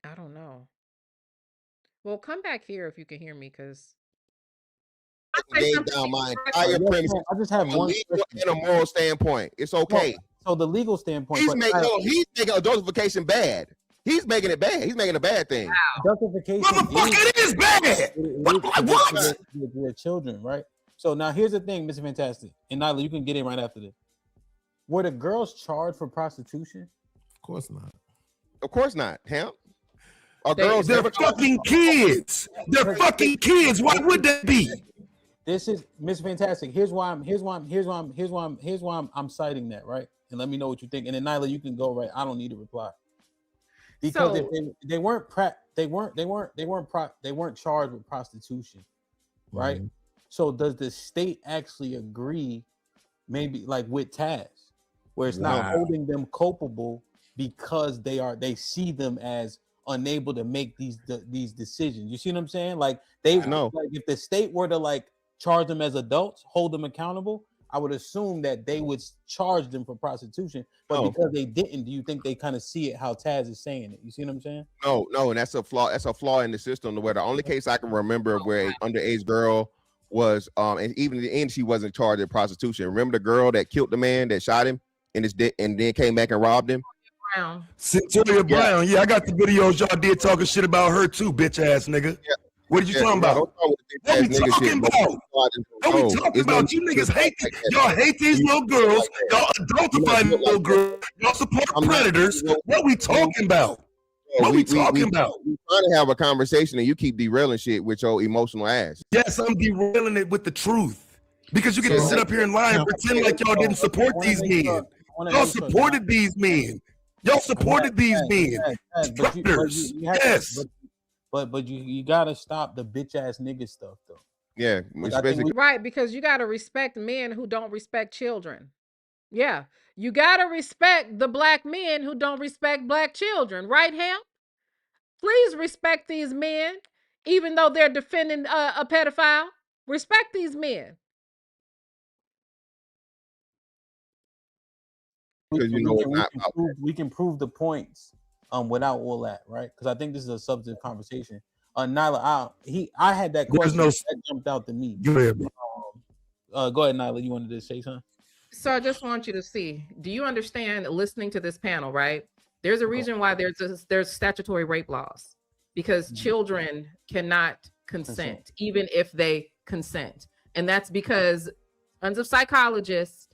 I don't know. Well, come back here if you can hear me, because Gave down my entire premise. I just have one legal and a moral standpoint. It's okay. So the legal standpoint, he's making adultification bad. He's making it bad. He's making a bad thing. Wow. Adultification, motherfucker, it is bad. What? Your children, right? So now here's the thing, Mr. Fantastic, and Nyla, you can get in right after this. Were the girls charged for prostitution? Of course not. Of course not, Hemp. They're fucking kids. They're fucking kids. Why would they be? This is Mr. Fantastic. Here's why I'm citing that, right? And let me know what you think. And then Nyla, you can go right. I don't need a reply. Because if they weren't charged with prostitution, right? Mm-hmm. So does the state actually agree, maybe like with Taz, where it's not holding them culpable because they see them as unable to make these decisions? You see what I'm saying? Like like if the state were to like charge them as adults, hold them accountable, I would assume that they would charge them for prostitution, but because they didn't, do you think they kind of see it how Taz is saying it? You see what I'm saying? No, and that's a flaw. That's a flaw in the system. Where the only case I can remember where an underage girl was, and even in the end, she wasn't charged with prostitution. Remember the girl that killed the man that shot him in his dick and then came back and robbed him? Centuria Brown. Yeah, I got the videos y'all did talking shit about her too, bitch ass nigga. Yeah. What are you talking about? What we talking about? What we talking about? You niggas hate y'all hate these little girls. Y'all adultify little girls. Y'all support predators. What we talking about? What we talking about? We trying to have a conversation and you keep derailing shit with your emotional ass. Yes, I'm derailing it with the truth. Because you get to sit up here and lie and pretend like y'all didn't support these men. Y'all supported these men. Y'all supported these men. Predators. Yes. But you gotta stop the bitch ass nigga stuff though. Yeah, right, because you gotta respect men who don't respect children. Yeah, you gotta respect the black men who don't respect black children, right, Ham? Please respect these men, even though they're defending a pedophile. Respect these men. We can prove the points without all that, right? Because I think this is a substantive conversation. Nyla, I had that question that jumped out to me. Go ahead, go ahead, Nyla. You wanted to say something? So I just want you to see. Do you understand? Listening to this panel, right? There's a reason why there's statutory rape laws, because children cannot consent, even if they consent, and that's because tons of psychologists,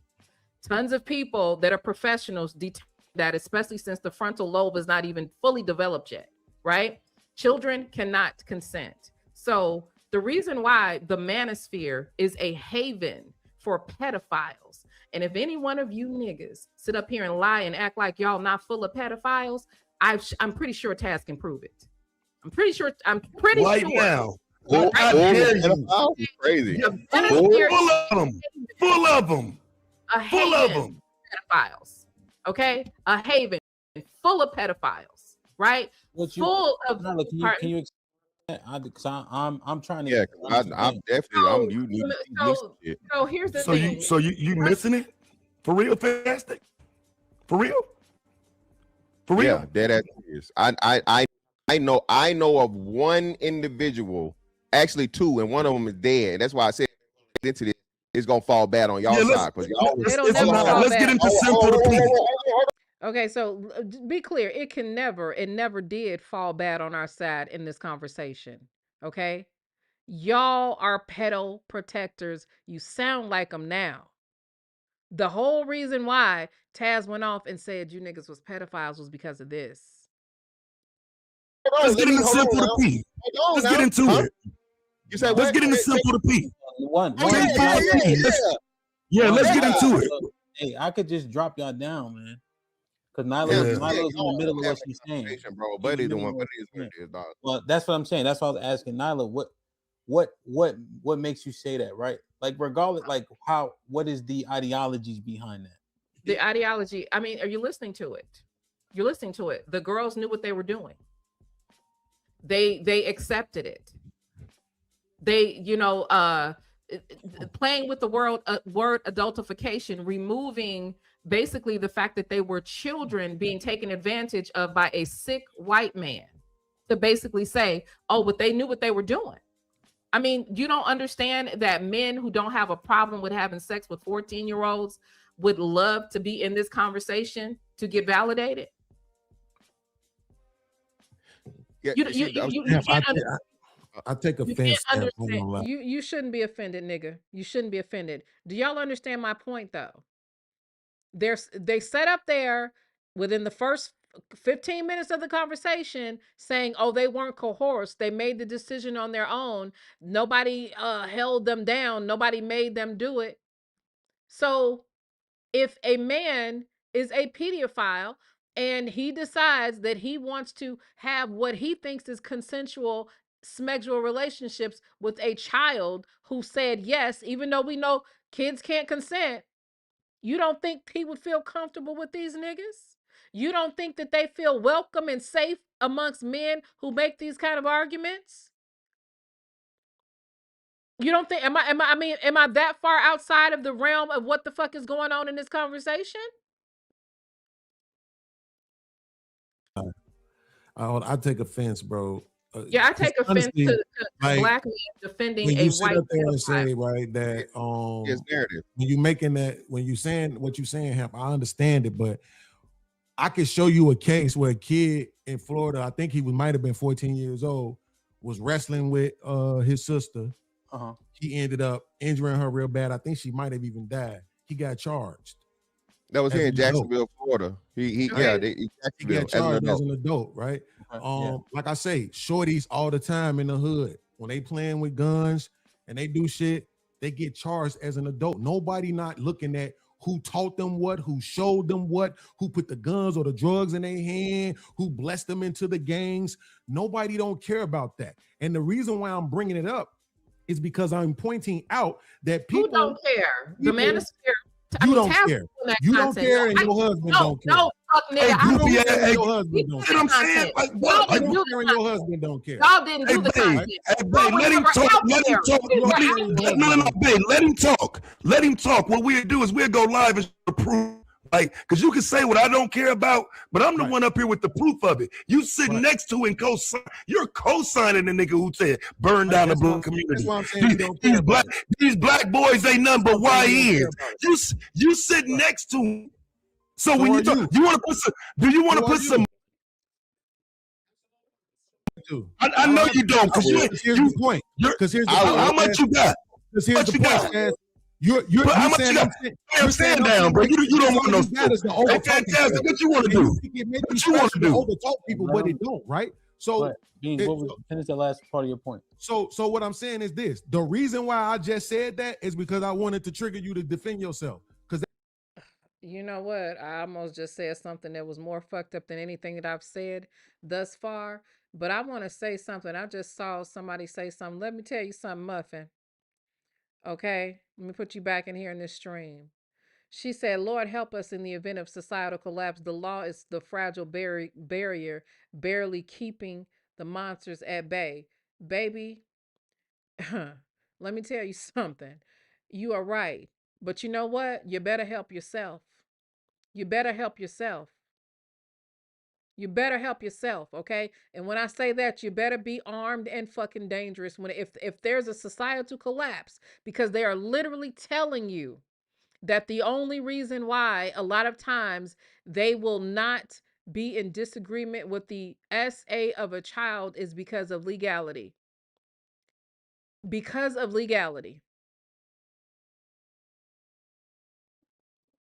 tons of people that are professionals that, especially since the frontal lobe is not even fully developed yet, right? Children cannot consent. So the reason why the Manosphere is a haven for pedophiles. And if any one of you niggas sit up here and lie and act like y'all not full of pedophiles, I'm pretty sure Taz can prove it. I'm pretty sure. Right now. Full I dare you. Crazy. Full of them. A haven pedophiles. Okay, a haven full of pedophiles. Right. Full of. Can you because I'm trying to. Yeah, I'm definitely. You need so here's the thing. So you missing it? For real, Fantastic? For real? For real? Yeah, dead ass serious. I know of one individual, actually two, and one of them is dead. That's why I said into this, it's gonna fall bad on y'all side. Let's get into simple to people. Okay, so be clear. It never did fall bad on our side in this conversation. Okay, y'all are pedo protectors. You sound like them now. The whole reason why Taz went off and said you niggas was pedophiles was because of this. Let's get into simple to P. Let's get into it. You said let's get into simple to P. Yeah, let's get into it. Hey, I could just drop y'all down, man. Because Nyla's in the middle of what she's saying. Bro, Buddy the one. Buddy is what it is, dog. Well, that's what I'm saying. That's why I was asking Nyla, what makes you say that, right? Like, regardless, like what is the ideologies behind that? The ideology, I mean, are you listening to it? You're listening to it. The girls knew what they were doing. They accepted it. They, playing with the word adultification, removing basically the fact that they were children being taken advantage of by a sick white man to basically say, oh, but they knew what they were doing. I mean, you don't understand that men who don't have a problem with having sex with 14-year-olds would love to be in this conversation to get validated? Yeah, I take offense. You shouldn't be offended, nigga. You shouldn't be offended. Do y'all understand my point, though? They set up there within the first 15 minutes of the conversation saying, oh, they weren't coerced. They made the decision on their own. Nobody held them down. Nobody made them do it. So if a man is a pedophile and he decides that he wants to have what he thinks is consensual sexual relationships with a child who said yes, even though we know kids can't consent, you don't think he would feel comfortable with these niggas? You don't think that they feel welcome and safe amongst men who make these kind of arguments? You don't think, am I that far outside of the realm of what the fuck is going on in this conversation? I take offense, bro. Yeah, I take offense to black men defending a white and say, right, that narrative. When you making that, when you saying what you saying, Hemp, I understand it, but I could show you a case where a kid in Florida, I think he might have been 14 years old, was wrestling with his sister. He ended up injuring her real bad. I think she might have even died. He got charged. That was here in Jacksonville, Florida. He got charged as an adult, right? Like I say, shorties all the time in the hood, when they playing with guns and they do shit, they get charged as an adult. Nobody not looking at who taught them what, who showed them what, who put the guns or the drugs in their hand, who blessed them into the gangs. Nobody don't care about that. And the reason why I'm bringing it up is because I'm pointing out that people who don't care. The Manosphere. You don't care. You don't care, and your husband don't care. No, fuck nigga. Your husband don't care. I'm saying, y'all didn't do the your husband don't care. Y'all didn't do the content. Hey, babe, let him talk. Let him talk. No, babe, let him talk. Let him talk. What we'll do is we'll go live and prove. Like, because you can say what I don't care about, but I'm the one up here with the proof of it. You sitting next to and you're co-signing the nigga who said burn down the black community. These black boys ain't nothing but YNs. You sitting next to him. So when you talk, you want to put some? Do you want to put some? I know you don't. Because here's the point. Because here's how much you got? Because here's the point. You're stand down, bro. You don't want no. Hey, Fantastic. What you want to do? What you want to do? Overtalk people, but they don't, right? So Beans, finish the last part of your point. So what I'm saying is this: the reason why I just said that is because I wanted to trigger you to defend yourself. Because you know what? I almost just said something that was more fucked up than anything that I've said thus far. But I want to say something. I just saw somebody say something. Let me tell you something, Muffin. Okay? Let me put you back in here in this stream. She said, Lord, help us in the event of societal collapse. The law is the fragile barrier, barely keeping the monsters at bay. Baby, let me tell you something. You are right. But you know what? You better help yourself. You better help yourself. You better help yourself, okay? And when I say that, you better be armed and fucking dangerous when if there's a societal collapse, because they are literally telling you that the only reason why a lot of times they will not be in disagreement with the SA of a child is because of legality. Because of legality.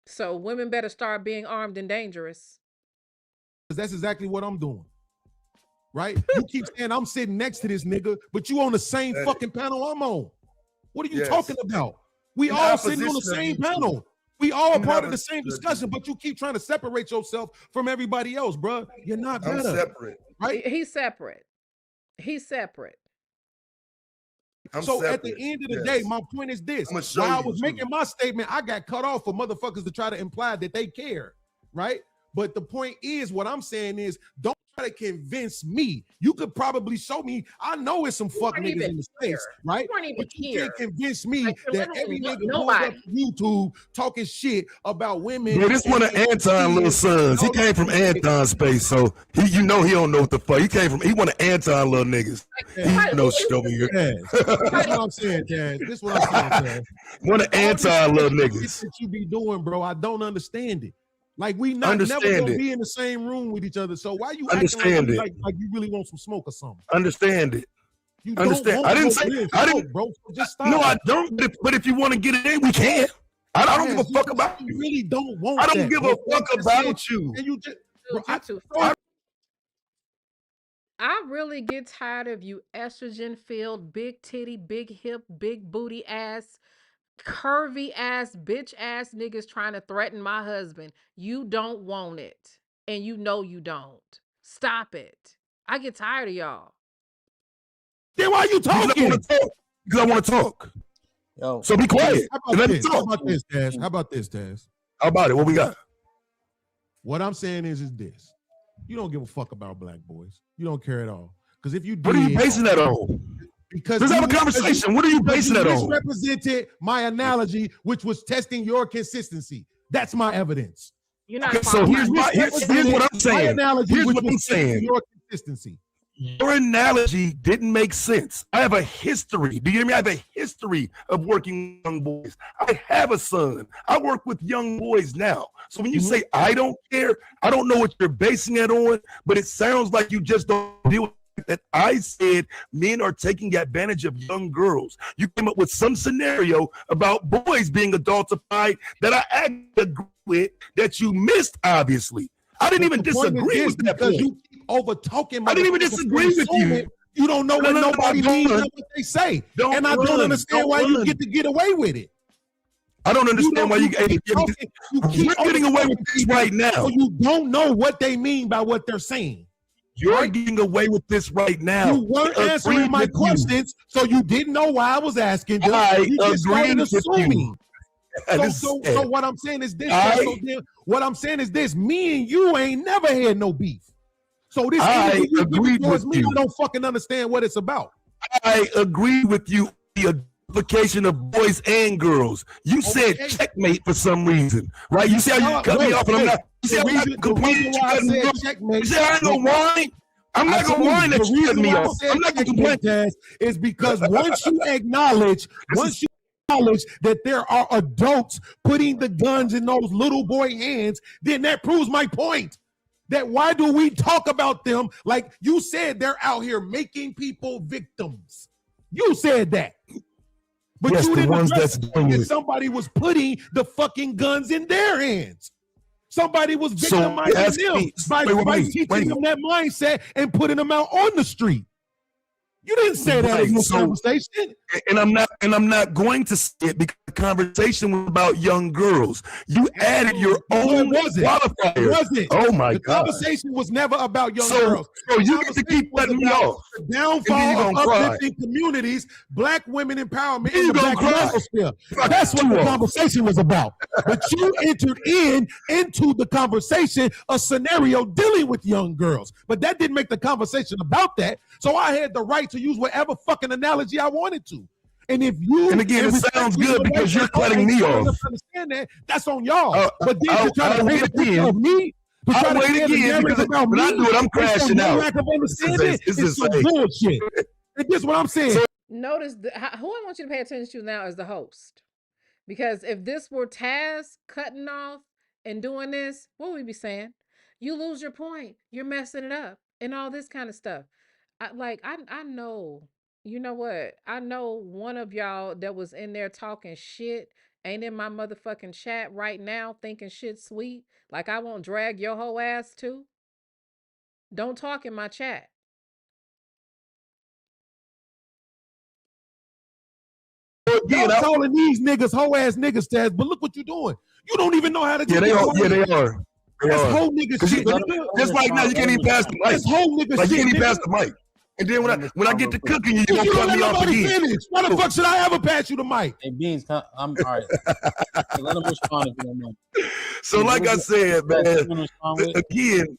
So women better start being armed and dangerous. that's exactly what I'm doing. Right? You keep saying I'm sitting next to this nigga, but you on the same fucking panel I'm on. What are you talking about? We all sitting on the same panel. We all part of the same discussion, but you keep trying to separate yourself from everybody else, bro. You're not better. I'm separate. Right? He's separate. He's separate. So at the end of the day, my point is this. While I was making my statement, I got cut off for motherfuckers to try to imply that they care, right? But the point is, what I'm saying is, don't try to convince me. You could probably show me. I know it's some fuck niggas in the space, right? But you can't convince me that every nigga pulled up YouTube talking shit about women. Yeah, this one of Anton little sons. He came from Anton space, so he don't know what the fuck. He one of Anton little niggas. He knows shit over here. That's what I'm saying, Dad. This is what I'm saying, Dad. One of Anton little niggas. That you be doing, bro. I don't understand it. Like we never gonna be in the same room with each other. So why you acting like you really want some smoke or something? Understand it. You understand. I didn't say I didn't, bro. So just stop. No, I don't. But if you want to get it in, we can. I don't give a fuck about you. You really don't want. I don't give a fuck about you. And you just, bro, I really get tired of you estrogen-filled, big titty, big hip, big booty ass, curvy ass, bitch ass niggas trying to threaten my husband. You don't want it. And you know you don't. Stop it. I get tired of y'all. Then why you talking? Because I want to talk. Yo, so be quiet. How about this, Taz? How about this, Taz? How about it? What we got? What I'm saying is this. You don't give a fuck about black boys. You don't care at all. Because if you do, what are you basing that on? Because let's have a conversation. What are you basing that on? Misrepresented my analogy, which was testing your consistency. That's my evidence. You're not okay, so here's what I'm saying. My analogy, here's which what was I'm saying. Your consistency. Your analogy didn't make sense. I have a history. Do you hear me? I have a history of working with young boys. I have a son. I work with young boys now. So when you say I don't care, I don't know what you're basing it on, but it sounds like you just don't deal with that. I said men are taking advantage of young girls. You came up with some scenario about boys being adultified that I actually agree with that you missed, obviously. I didn't even disagree with that because point. you over talking. I didn't even disagree with you. You don't know what nobody means and what they say. And I don't understand why you get away with it. I don't understand why you're getting away with this right now. So you don't know what they mean by what they're saying. You're getting away with this right now. You weren't answering my questions, so you didn't know why I was asking. I agree with you. So what I'm saying is this. What I'm saying is this. Me and you ain't never had no beef. So this I agree with me. I don't fucking understand what it's about. I agree with you. The identification of boys and girls. You said checkmate for some reason, right? You see how you cut me off, and I'm not. You see how I complain? You see I ain't gonna whine. I'm not gonna whine that you cut me off. I'm not gonna complain. Is because once you acknowledge that there are adults putting the guns in those little boy hands, then that proves my point. That why do we talk about them like you said they're out here making people victims? You said that. But yes, you didn't address that somebody was putting the fucking guns in their hands. Somebody was victimizing them by teaching them that mindset and putting them out on the street. You didn't say that in this conversation. And I'm not going to say it because the conversation was about young girls. You added your own qualifiers. It wasn't. Oh my the God. The conversation was never about young girls. So you get to keep letting me off. The downfall of uplifting communities, black women empowerment in the black manosphere. That's what the conversation was about. But you entered into the conversation a scenario dealing with young girls. But that didn't make the conversation about that. So I had the right to use whatever fucking analogy I wanted to. And if you it sounds good because you're cutting me off. Understand that? That's on y'all. But then you try to paint a picture of me. I'll wait again because when I do it, I'm crashing out. Lack of understanding. It's some bullshit. And this is what I'm saying. Notice who I want you to pay attention to now is the host, because if this were Taz cutting off and doing this, what would we be saying? You lose your point. You're messing it up and all this kind of stuff. I know, you know what? I know one of y'all that was in there talking shit ain't in my motherfucking chat right now thinking shit sweet. Like I won't drag your whole ass too. Don't talk in my chat. Y'all calling these niggas whole ass niggas, Taz, but look what you're doing. You don't even know how to do it. They are. That's whole nigga shit. Just like now, you can't even pass the mic. That's whole nigga shit. You can't even pass the mic. And then when I get to cooking, you gonna cut me off again. Why the fuck should I ever pass you the mic? Hey, Beans, I'm all right. Let him respond if you don't know. So like I said, man, again,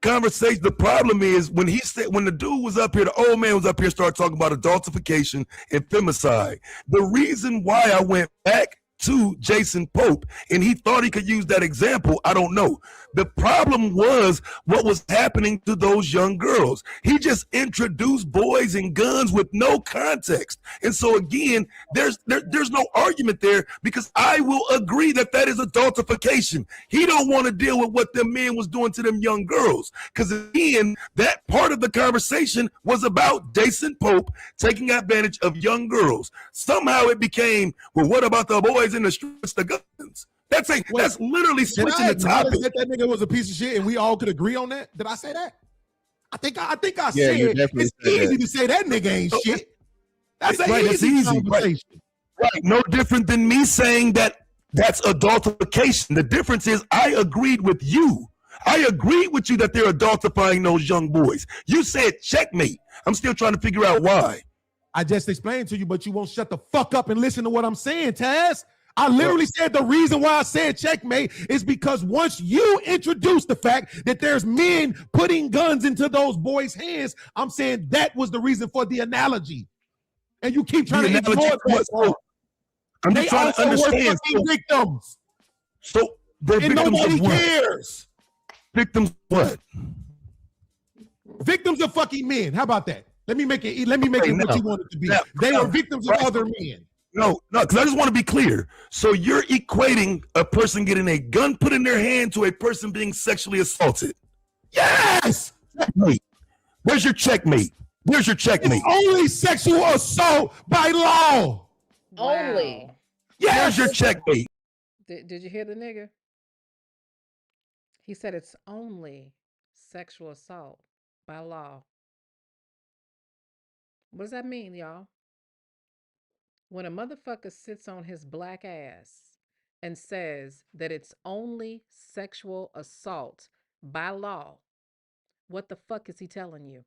conversation. The problem is when the dude was up here, the old man was up here, started talking about adultification and femicide. The reason why I went back to Jason Pope and he thought he could use that example, I don't know. The problem was what was happening to those young girls. He just introduced boys and guns with no context. And so again, there's no argument there because I will agree that is adultification. He don't want to deal with what them men was doing to them young girls. Because again, that part of the conversation was about Jason Pope taking advantage of young girls. Somehow it became, well, what about the boys in the streets, the guns? That's literally switching the topic. That nigga was a piece of shit, and we all could agree on that. Did I say that? I think I said it's easy to say that nigga ain't shit. That's right. It's easy. Right. No different than me saying that's adultification. The difference is I agreed with you. I agreed with you that they're adultifying those young boys. You said checkmate. I'm still trying to figure out why. I just explained to you, but you won't shut the fuck up and listen to what I'm saying, Taz. I literally said the reason why I said checkmate is because once you introduce the fact that there's men putting guns into those boys' hands, I'm saying that was the reason for the analogy. And you keep trying to ignore that. I'm just trying to understand. Victims. So they're victims nobody of what? Cares. Victims what? Victims of fucking men. How about that? Let me make it what you want it to be. They are victims of other men. No, because I just want to be clear. So you're equating a person getting a gun put in their hand to a person being sexually assaulted. Yes! Checkmate. Where's your checkmate? Where's your checkmate? It's only sexual assault by law. Wow. Only. Yeah, where's your checkmate? Did you hear the nigga? He said it's only sexual assault by law. What does that mean, y'all? When a motherfucker sits on his black ass and says that it's only sexual assault by law, what the fuck is he telling you?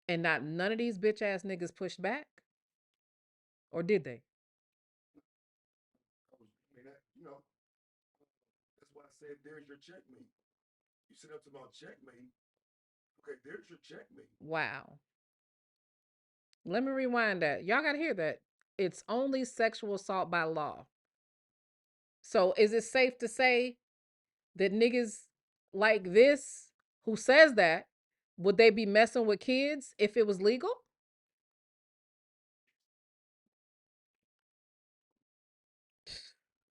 And none of these bitch ass niggas pushed back? Or did they? That's why I said there's your checkmate. You said up about checkmate. Okay, there's your checkmate. Wow. Let me rewind that. Y'all got to hear that. It's only sexual assault by law. So is it safe to say that niggas like this, who says that, would they be messing with kids if it was legal?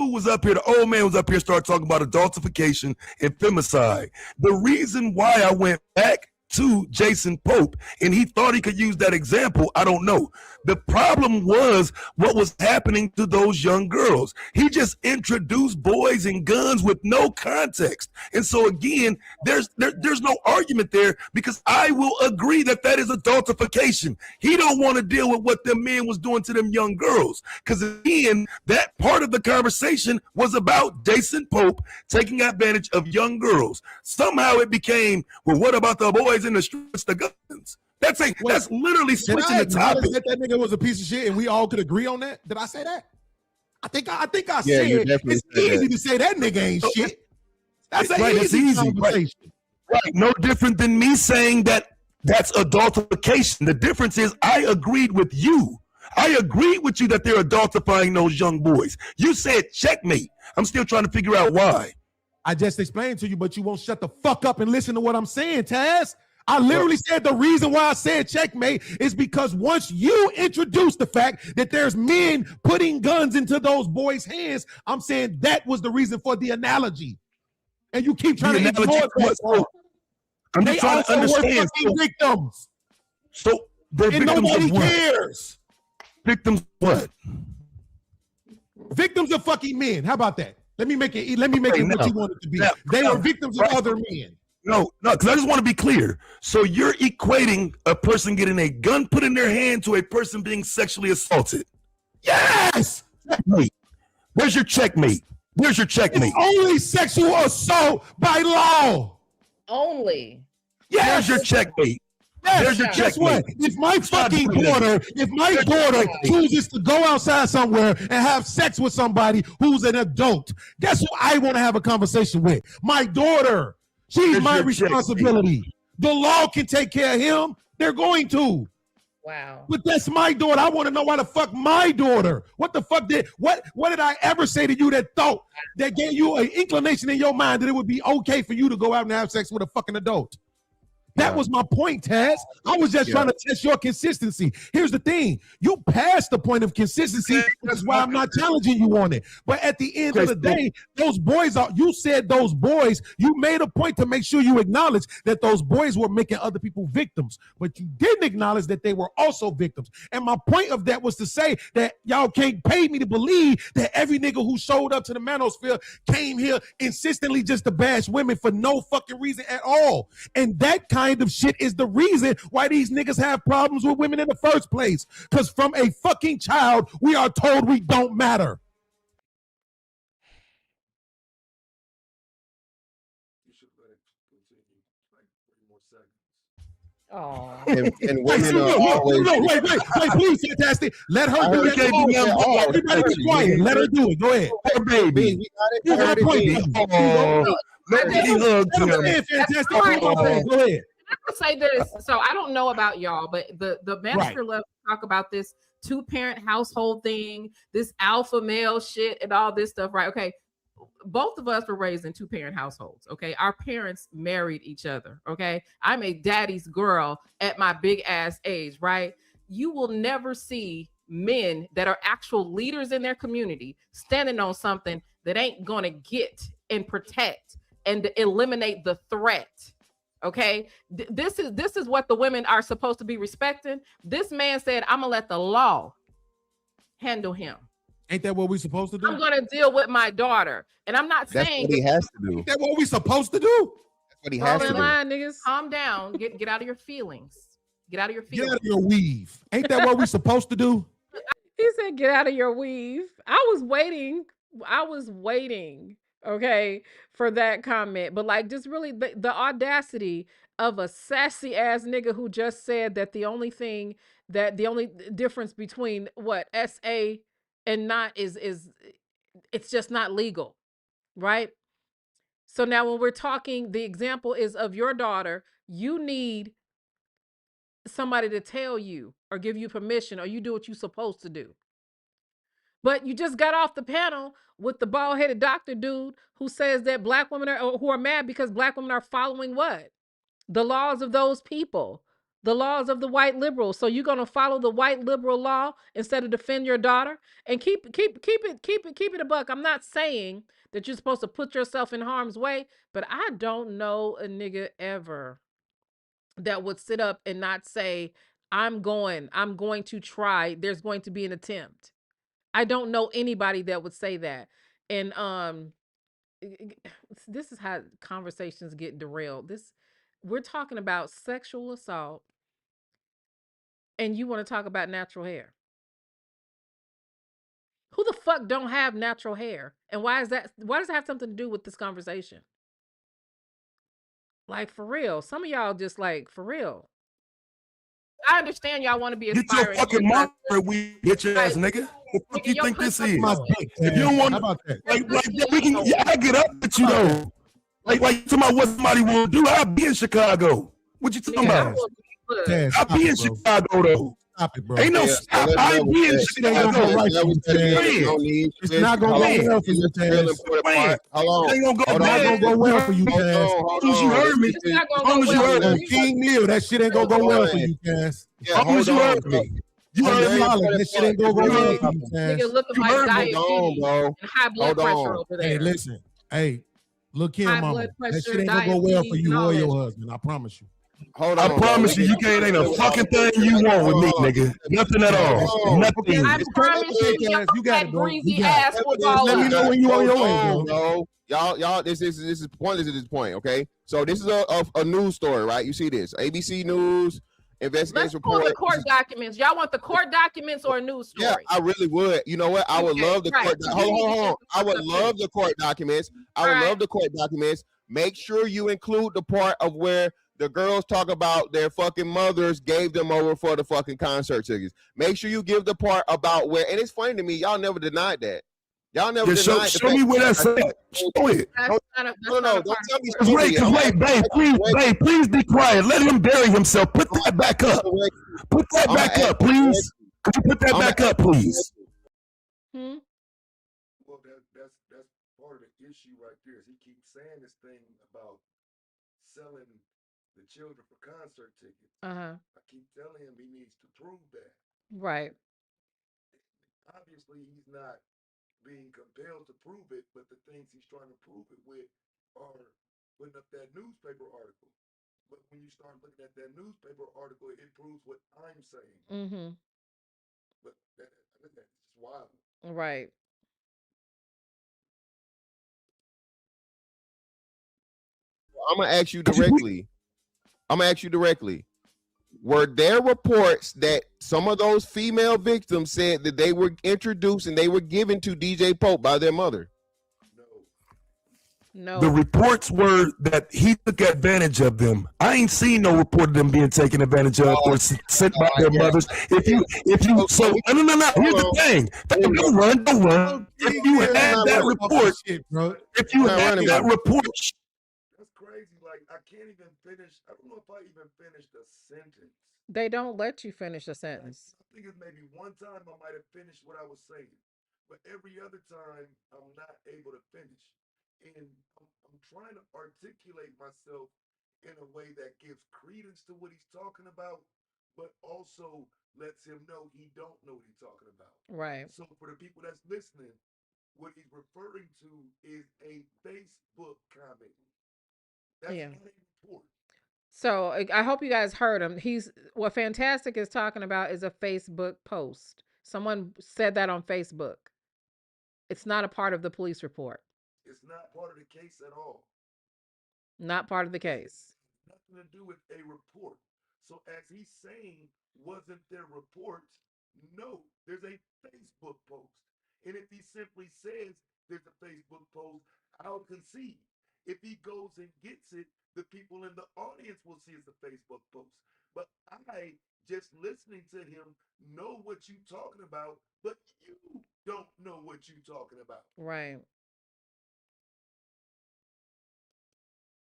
Who was up here? The old man was up here, started talking about adultification and femicide. The reason why I went back to Jason Pope and he thought he could use that example, I don't know. The problem was what was happening to those young girls. He just introduced boys and guns with no context. And so again, there's no argument there, because I will agree that that is adultification. He don't want to deal with what them men was doing to them young girls, because again, that part of the conversation was about Jason Pope taking advantage of young girls. Somehow it became, well, what about the boys in the streets, the guns? That's literally switching the topic. That nigga was a piece of shit, and we all could agree on that. Did I say that? I think I Yeah, you said definitely it's said easy that. to say that nigga ain't shit. That's an Right, it's easy easy, conversation. Right, no different than me saying that that's adultification. The difference is I agreed with you. I agreed with you that they're adultifying those young boys. You said checkmate. I'm still trying to figure out why. I just explained to you, but you won't shut the fuck up and listen to what I'm saying, Taz. I literally said the reason why I said checkmate is because once you introduce the fact that there's men putting guns into those boys' hands, I'm saying that was the reason for the analogy. And you keep trying to ignore that part. I'm They just trying to also were understand. fucking victims. So they're And victims nobody of what? cares. Victims of what? Victims of fucking men. How about that? Let me make it what you want it to be. They were victims of other men. No, because I just want to be clear. So you're equating a person getting a gun put in their hand to a person being sexually assaulted. Yes. Checkmate. Where's your checkmate? Where's your checkmate? It's only sexual assault by law. Only. Yes. Where's your checkmate? Yes. There's your Guess what? checkmate. If my fucking daughter, chooses to go outside somewhere and have sex with somebody who's an adult, guess who I want to have a conversation with? My daughter. She's There's my your responsibility. The law can take care of him. They're going to. Wow. But that's my daughter. I want to know why the fuck my daughter. What the fuck what did I ever say to you that gave you an inclination in your mind that it would be okay for you to go out and have sex with a fucking adult? That was my point, Taz. I was just trying to test your consistency. Here's the thing. You passed the point of consistency. That's why I'm not challenging you on it. But at the end of the day, those boys you said those boys, you made a point to make sure you acknowledge that those boys were making other people victims. But you didn't acknowledge that they were also victims. And my point of that was to say that y'all can't pay me to believe that every nigga who showed up to the Manosphere came here insistently just to bash women for no fucking reason at all. And that kind of shit is the reason why these niggas have problems with women in the first place. Because from a fucking child, we are told we don't matter. Oh. And women are always. Wait, please, fantastic. Let her do that. Everybody be quiet. Let her do it. Go ahead. Her baby. You got a point. Go ahead. I say this, so I don't know about y'all, but the Manosphere love to talk about this 2-parent household thing, this alpha male shit, and all this stuff, right? Okay, both of us were raised in 2-parent households. Okay, our parents married each other. Okay, I'm a daddy's girl at my big ass age, right? You will never see men that are actual leaders in their community standing on something that ain't gonna get and protect and eliminate the threat. Okay, this is what the women are supposed to be respecting. This man said, I'm gonna let the law handle him. Ain't that what we supposed to do? I'm gonna deal with my daughter. And I'm not saying what he has to do. Ain't that what we supposed to do? That's what he has to do. Niggas. Calm down. Get out of your feelings. Get out of your feelings. Get out of your weave. Ain't that what we supposed to do? He said, get out of your weave. I was waiting, okay, for that comment. But like, just really the audacity of a sassy ass nigga who just said that the only difference between what SA and not is it's just not legal, right? So now when we're talking, the example is of your daughter, you need somebody to tell you or give you permission, or you do what you're supposed to do. But you just got off the panel with the bald-headed doctor dude who says that black women who are mad because black women are following what? The laws of those people, the laws of the white liberals. So you're gonna follow the white liberal law instead of defend your daughter? And keep it a buck. I'm not saying that you're supposed to put yourself in harm's way, but I don't know a nigga ever that would sit up and not say, I'm going to try. There's going to be an attempt. I don't know anybody that would say that. And this is how conversations get derailed. We're talking about sexual assault and you want to talk about natural hair. Who the fuck don't have natural hair? And why does it have something to do with this conversation? Like, for real. Some of y'all just like, for real. I understand y'all want to be Get your aspiring. fucking mind we get your ass, nigga. What the fuck you think this is? My dick, If you don't want, how about that? like we can, yeah, I get up with you though. Like talking about what somebody will do. I'll be in Chicago. What you talking about? I'll be in Chicago though. Stop it, bro. Ain't no stop. I ain't be in Chicago. It's not gonna go well for you, Taz. Hold on. It ain't gonna go It's not gonna go well for you, Taz. As long as you heard me. As long as you heard me. King Neil, that shit ain't gonna go well for you, Taz. As long as you heard me. You heard me. That shit ain't gonna go well for you, Nigga Taz. looking like diabetes and high blood pressure over there. Hey, listen. Hey, look here, High mama. blood That pressure, shit ain't gonna go well for diabetes, you and all or that your shit. husband. I promise you. Hold I on, promise you can't ain't a fucking thing you want with me, nigga. Nothing at all. Nothing. I promise you, You got it, bro. greasy You got ass football. Let me know when you on your way, bro. Y'all, this is pointless at this point, okay? So this is a news story, right? You see this, ABC News investigation Let's pull report. the court documents. Y'all want the court documents or a news story? Yeah, I really would. You know what? I would love the court. Hold on. I would love the court documents. I would love the court documents. Make sure you include the part of where the girls talk about their fucking mothers gave them over for the fucking concert tickets. Make sure you give the part about where, and it's funny to me, y'all never denied that. Y'all never denied show me where that's at. Show it. No, don't tell me. Wait, please be quiet. Let him bury himself. Put that back up. Put that back up, please. Could you put that back up, please? Well, that's part of the issue right there. Is he keeps saying this thing about selling the children for concert tickets. I keep telling him he needs to prove that. Right. Obviously, he's not being compelled to prove it, but the things he's trying to prove it with are putting up that newspaper article. But when you start looking at that newspaper article, it proves what I'm saying. But that's just wild. Right. I'm gonna ask you directly. Were there reports that some of those female victims said that they were introduced and they were given to DJ Pope by their mother? No. The reports were that he took advantage of them. I ain't seen no report of them being taken advantage of or sent by their mothers. If you so no. Here's the thing. Don't run. If you had that report, if you had that report. That's crazy. Like, I can't even finish. I don't know if I even finished a sentence. They don't let you finish a sentence. I think it's maybe one time I might have finished what I was saying, but every other time I'm not able to finish. And I'm trying to articulate myself in a way that gives credence to what he's talking about, but also lets him know he don't know what he's talking about. Right. So for the people that's listening, what he's referring to is a Facebook comment. That's not a report. So I hope you guys heard him. What Fantastic is talking about is a Facebook post. Someone said that on Facebook. It's not a part of the police report. It's not part of the case at all. Not part of the case. Nothing to do with a report. So as he's saying, wasn't there reports? No, there's a Facebook post. And if he simply says there's a Facebook post, I'll concede. If he goes and gets it, the people in the audience will see it's a Facebook post. But I, just listening to him, know what you're talking about, but you don't know what you're talking about. Right.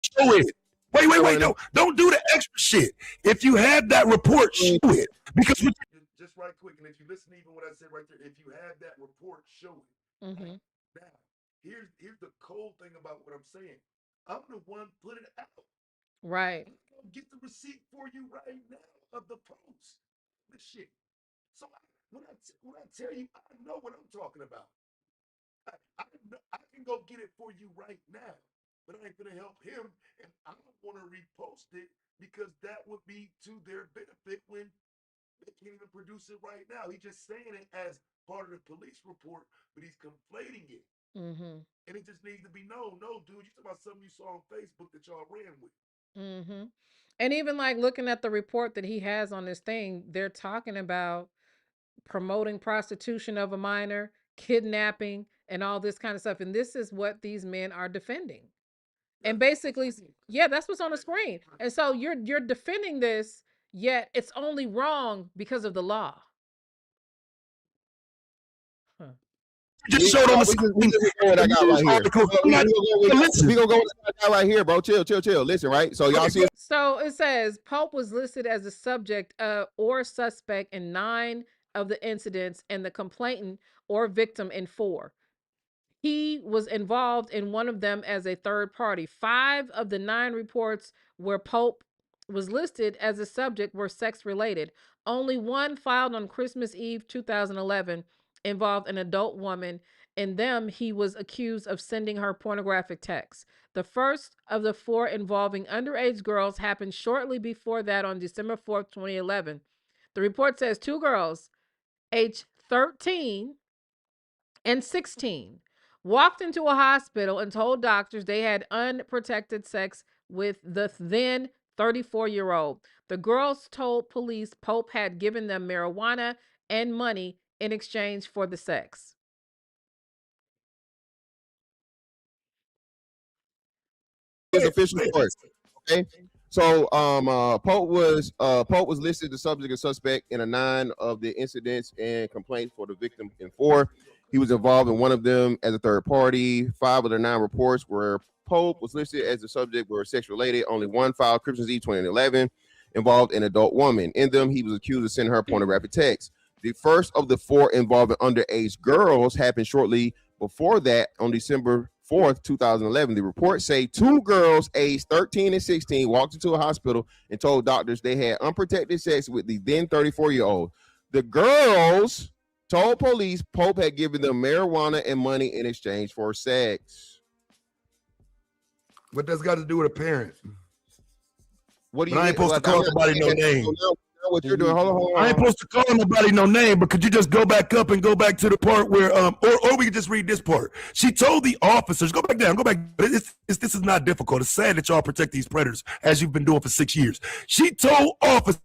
Show it. Wait. Don't do the extra shit. If you have that report, show it. Because just right quick, and if you listen to even what I said right there, if you have that report, show it. Now, here's the cold thing about what I'm saying. I'm the one put it out. Right. I'll get the receipt for you right now of the post. The shit. So when I tell you, I know what I'm talking about. I can go get it for you right now, but I ain't gonna help him, and I don't want to repost it because that would be to their benefit when They can't even produce it right now. He's just saying it as part of the police report, but he's conflating it. Mm-hmm. And it just needs to be known. No, dude, you talking about something you saw on Facebook that y'all ran with. Mm-hmm. And even like looking at the report that he has on this thing, they're talking about promoting prostitution of a minor, kidnapping, and all this kind of stuff. And this is what these men are defending. And basically, yeah, that's what's on the screen. And so you're defending this, yet it's only wrong because of the law. Huh. Just showed on the screen. We just go what I got right here. We gonna go what I got right here, bro. Chill. Listen, right? So y'all see. So it says Pope was listed as a subject or suspect in 9 of the incidents and the complainant or victim in 4. He was involved in one of them as a third party. 5 of the 9 reports where Pope was listed as a subject were sex related. Only one filed on Christmas Eve 2011 involved an adult woman. In them, he was accused of sending her pornographic texts. The first of the 4 involving underage girls happened shortly before that on December 4th, 2011. The report says 2 girls, age 13 and 16, walked into a hospital and told doctors they had unprotected sex with the then 34-year-old. The girls told police Pope had given them marijuana and money in exchange for the sex. His official story. Okay. So Pope was listed the subject and suspect in 9 of the incidents and complaints for the victim in 4. He was involved in one of them as a third party. 5 of the 9 reports where Pope was listed as the subject were sex related. Only one filed Christmas Eve 2011 involved an adult woman. In them, he was accused of sending her pornographic texts. The first of the 4 involving underage girls happened shortly before that on December 4th, 2011. The reports say 2 girls aged 13 and 16 walked into a hospital and told doctors they had unprotected sex with the then 34-year-old. The girls told police Pope had given them marijuana and money in exchange for sex. What that's got to do with a parent? What do you? I ain't supposed to call somebody no name. What you're doing? Hold on. I ain't supposed to call nobody no name, but could you just go back up and go back to the part where, or we could just read this part. She told the officers, go back down, go back. This is not difficult. It's sad that y'all protect these predators as you've been doing for 6 years. She told officers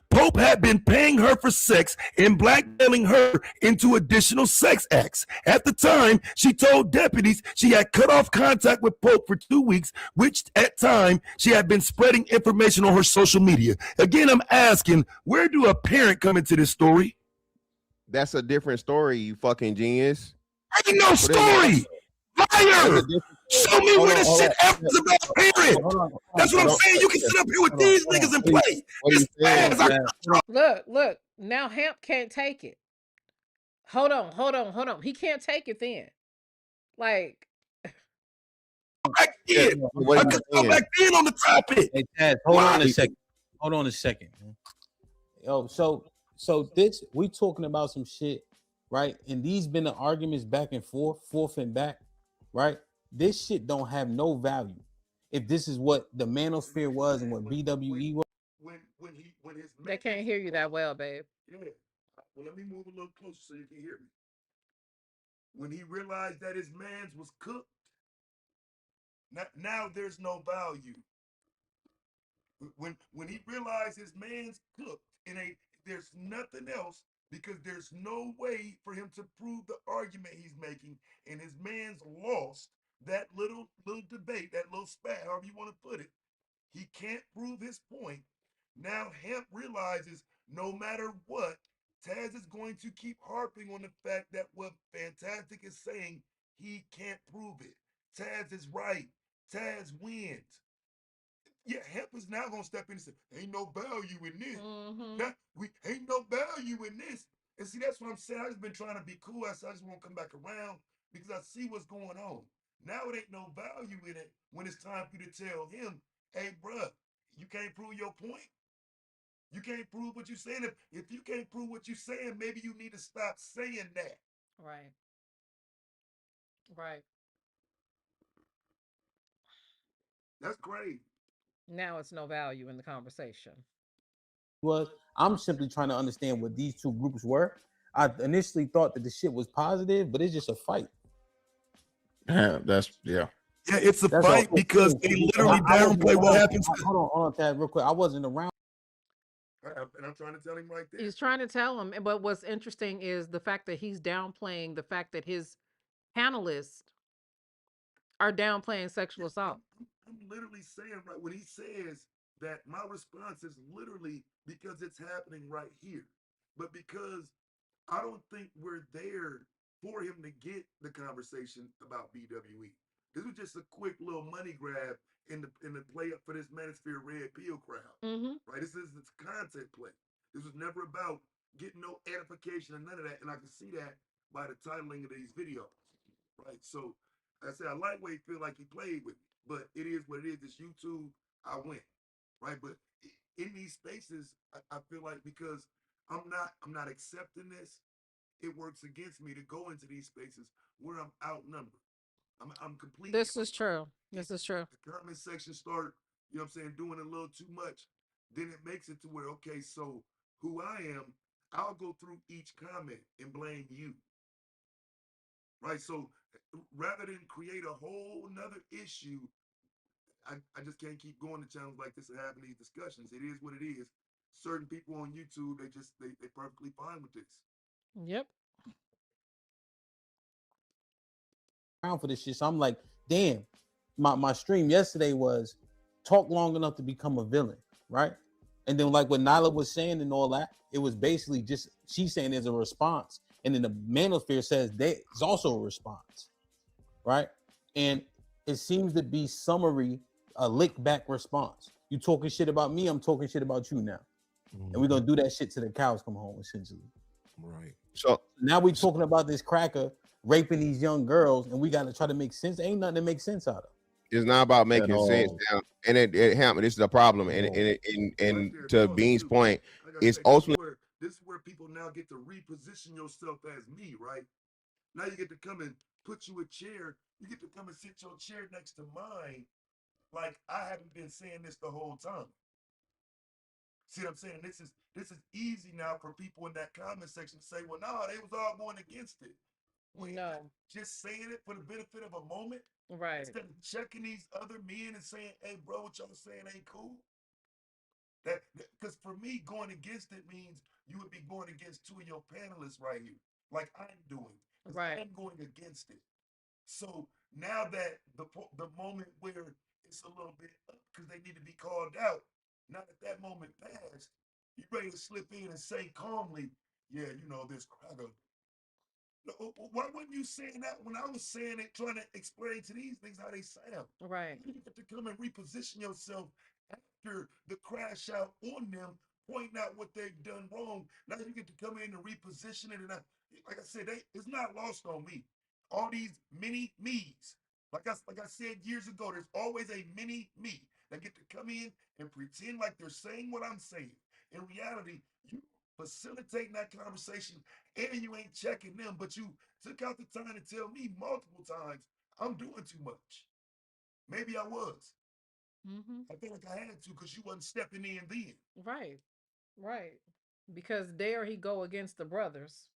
Pope had been paying her for sex and blackmailing her into additional sex acts. At the time, she told deputies she had cut off contact with Pope for 2 weeks, which at time she had been spreading information on her social media. Again, I'm asking, where do a parent come into this story? That's a different story, you fucking genius. Ain't no story. Liar. Show me where this shit ever is about parent. That's what I'm saying. You can sit up here with these niggas and play. Look. Now Hamp can't take it. Hold on. He can't take it then. Like, back in. I could go back in on the topic. Hey, Taz, hold on a second. Yo, so this, we talking about some shit, right? And these been the arguments back and forth and back, right? This shit don't have no value. If this is what the Manosphere was and what BWE was. When his they can't hear you that well, babe. Yeah. Well, let me move a little closer so you can hear me. When he realized that his man's was cooked, now there's no value. When he realized his man's cooked there's nothing else, because there's no way for him to prove the argument he's making, and his man's lost that little debate, that little spat, however you want to put it. He can't prove his point. Now Hemp realizes no matter what, Taz is going to keep harping on the fact that what Fantastic is saying, he can't prove it. Taz is right. Taz wins. Yeah, Hemp is now gonna step in and say, ain't no value in this. We ain't no value in this. And see, that's what I'm saying. I just been trying to be cool. I just want to come back around because I see what's going on. Now it ain't no value in it when it's time for you to tell him, hey, bruh, you can't prove your point. You can't prove what you're saying. If you can't prove what you're saying, maybe you need to stop saying that. Right. Right. That's great. Now it's no value in the conversation. was. I'm simply trying to understand what these two groups were. I initially thought that the shit was positive, but it's just a fight. Yeah, Yeah, it's a That's fight all. because they literally downplay what happens. Hold on, Tad, real quick. I wasn't around. And I'm trying to tell him right there. He's trying to tell him, but what's interesting is the fact that he's downplaying the fact that his panelists are downplaying sexual assault. I'm literally saying, right, when he says that, my response is literally because it's happening right here. But because I don't think we're there for him to get the conversation about BWE. This was just a quick little money grab in the play up for this Manosphere Red Pill crowd. Right? This is its content play. This was never about getting no edification or none of that. And I can see that by the titling of these videos. Right. So I said I lightweight feel like he played with me, but it is what it is. It's YouTube. I win. Right. But in these spaces, I feel like because I'm not accepting this, it works against me to go into these spaces where I'm outnumbered. I'm completely. This is true. This is true. The comment section start, you know what I'm saying, doing a little too much. Then it makes it to where, okay, so who I am, I'll go through each comment and blame you. Right. So rather than create a whole nother issue, I just can't keep going to channels like this and having these discussions. It is what it is. Certain people on YouTube, they perfectly fine with this. Yep. Around for this shit. So I'm like, damn, my stream yesterday was talk long enough to become a villain, right? And then like what Nyla was saying and all that, it was basically just she's saying there's a response. And then the Manosphere says there's also a response, right? And it seems to be summary, a lick back response. You talking shit about me, I'm talking shit about you now. And we're gonna do that shit till the cows come home, essentially. Right. So now we're talking about this cracker raping these young girls, and we gotta try to make sense. Ain't nothing to make sense out of. It's not about making sense now. And it happened. This is the problem. And to Bean's point, it's ultimately this is where people now get to reposition yourself as me, right? Now you get to come and put you a chair. You get to come and sit your chair next to mine, like I haven't been saying this the whole time. See what I'm saying? This is easy now for people in that comment section to say, well, no, they was all going against it. Well, no, just saying it for the benefit of a moment, right? Instead of checking these other men and saying, hey, bro, what y'all saying ain't cool. That because for me, going against it means you would be going against two of your panelists right here, like I'm doing. Right. I'm going against it. So now that the moment where it's a little bit up because they need to be called out, now that moment passed, you ready to slip in and say calmly, yeah, you know, this cracker. Why weren't you saying that when I was saying it, trying to explain to these things how they sound? Right. You get to come and reposition yourself after the crash out on them, pointing out what they've done wrong. Now you get to come in and reposition it. And like I said, it's not lost on me. All these mini me's. Like I said years ago, there's always a mini me that get to come in and pretend like they're saying what I'm saying. In reality, you facilitating that conversation and you ain't checking them, but you took out the time to tell me multiple times I'm doing too much. Maybe I was. I feel like I had to because you wasn't stepping in then. Right. Right. Because there he go against the brothers.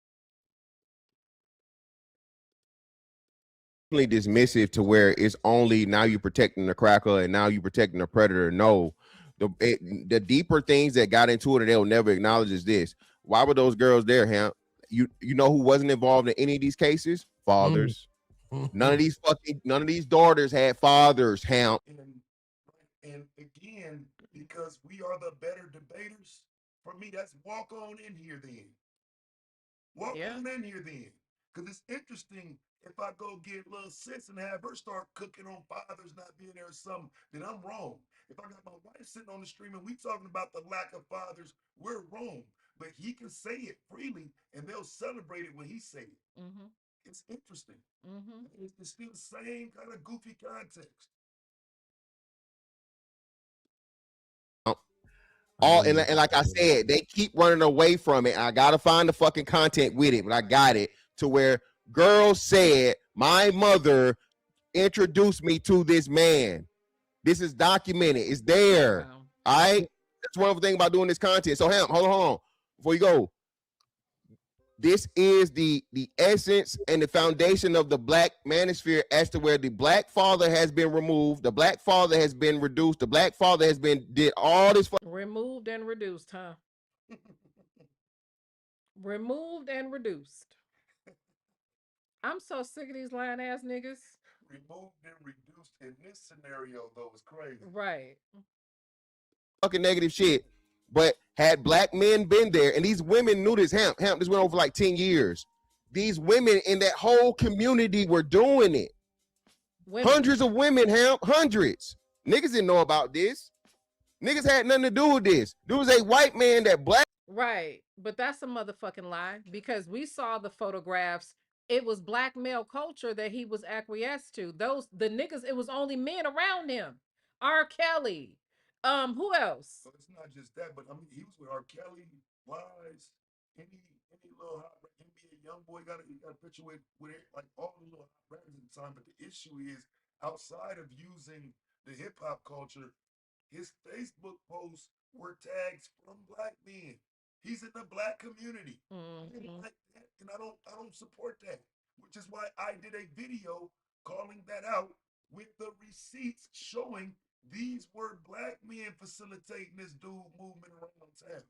Dismissive to where it's only now you protecting the cracker and now you protecting the predator. No, the deeper things that got into it and they'll never acknowledge is this. Why were those girls there, Hamp? You know who wasn't involved in any of these cases? Fathers. None of these daughters had fathers, Hamp. And again, because we are the better debaters, for me, that's walk on in here then. Walk on in here then. Because it's interesting if I go get little sis and have her start cooking on fathers not being there or something, then I'm wrong. If I got my wife sitting on the stream and we talking about the lack of fathers, we're wrong. But he can say it freely and they'll celebrate it when he say it. It's interesting. It's still the same kind of goofy context. And like I said, they keep running away from it. I gotta find the fucking content with it, but I got it to where girls said my mother introduced me to this man. This is documented. It's there. Wow. All right. That's one thing about doing this content. So Ham, hold on. Before you go, this is the essence and the foundation of the Black Manosphere, as to where the Black father has been removed, the Black father has been reduced, the Black father has been did all this removed and reduced, huh? Removed and reduced. I'm so sick of these lying ass niggas. Removed and reduced in this scenario, though, is crazy. Right. fucking negative shit. But had Black men been there, and these women knew this, Hamp, this went on for like 10 years. These women in that whole community were doing it. Women. Hundreds of women, Hamp, hundreds. Niggas didn't know about this. Niggas had nothing to do with this. There was a white man that Black. Right. But that's a motherfucking lie, because we saw the photographs. It was Black male culture that he was acquiesced to. The niggas, it was only men around him. R. Kelly. Who else? So it's not just that, but I mean, he was with R. Kelly, Wise, any little hot NBA young boy got a picture with it, like all the little hot rappers at the time. But the issue is, outside of using the hip hop culture, his Facebook posts were tags from Black men. He's in the Black community. Mm-hmm. Like that, and I don't support that, which is why I did a video calling that out with the receipts showing these were Black men facilitating this dude movement around town.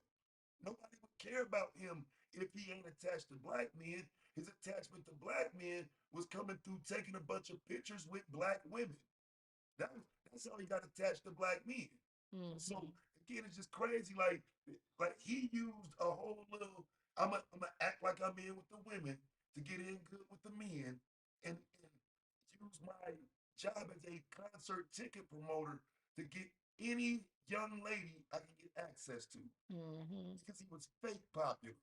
Nobody would care about him if he ain't attached to Black men. His attachment to Black men was coming through taking a bunch of pictures with Black women. That's how he got attached to Black men. Mm-hmm. So again, it's just crazy. Like he used a whole little, I'm gonna act like I'm in with the women to get in good with the men, and use my job as a concert ticket promoter to get any young lady I can get access to. Mm-hmm. Because he was fake popular.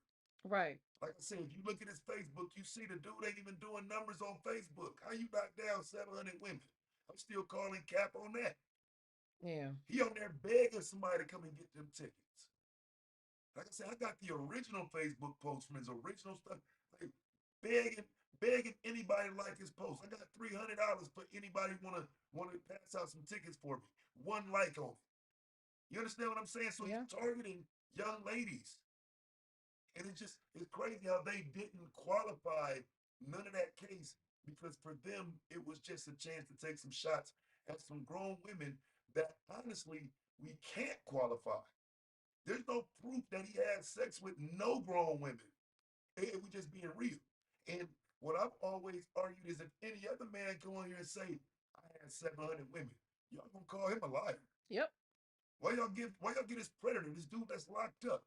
Right. Like I said, if you look at his Facebook, you see the dude ain't even doing numbers on Facebook. How you knock down 700 women? I'm still calling cap on that. Yeah. He on there begging somebody to come and get them tickets. Like I said, I got the original Facebook post from his original stuff. Like begging anybody to like his post. I got $300 for anybody wanna pass out some tickets for me. One like on it. You understand what I'm saying? So yeah. He's targeting young ladies. And it's crazy how they didn't qualify none of that case, because for them, it was just a chance to take some shots at some grown women that honestly, we can't qualify. There's no proof that he had sex with no grown women. It was just being real. And what I've always argued is, if any other man come on here and say, I had 700 women, y'all gonna call him a liar. Yep. Why y'all get this predator, this dude that's locked up?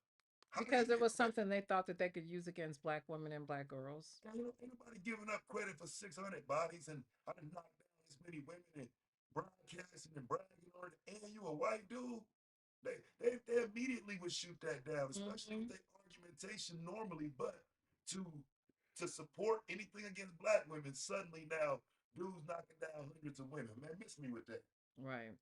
Because it was something they thought that they could use against Black women and Black girls. Ain't nobody giving up credit for 600 bodies, and I done knocked down this many women and broadcasting and bragging on it, and you a white dude. They immediately would shoot that down, especially with their argumentation normally. But to support anything against Black women, suddenly now dudes knocking down hundreds of women. Man, miss me with that. Right.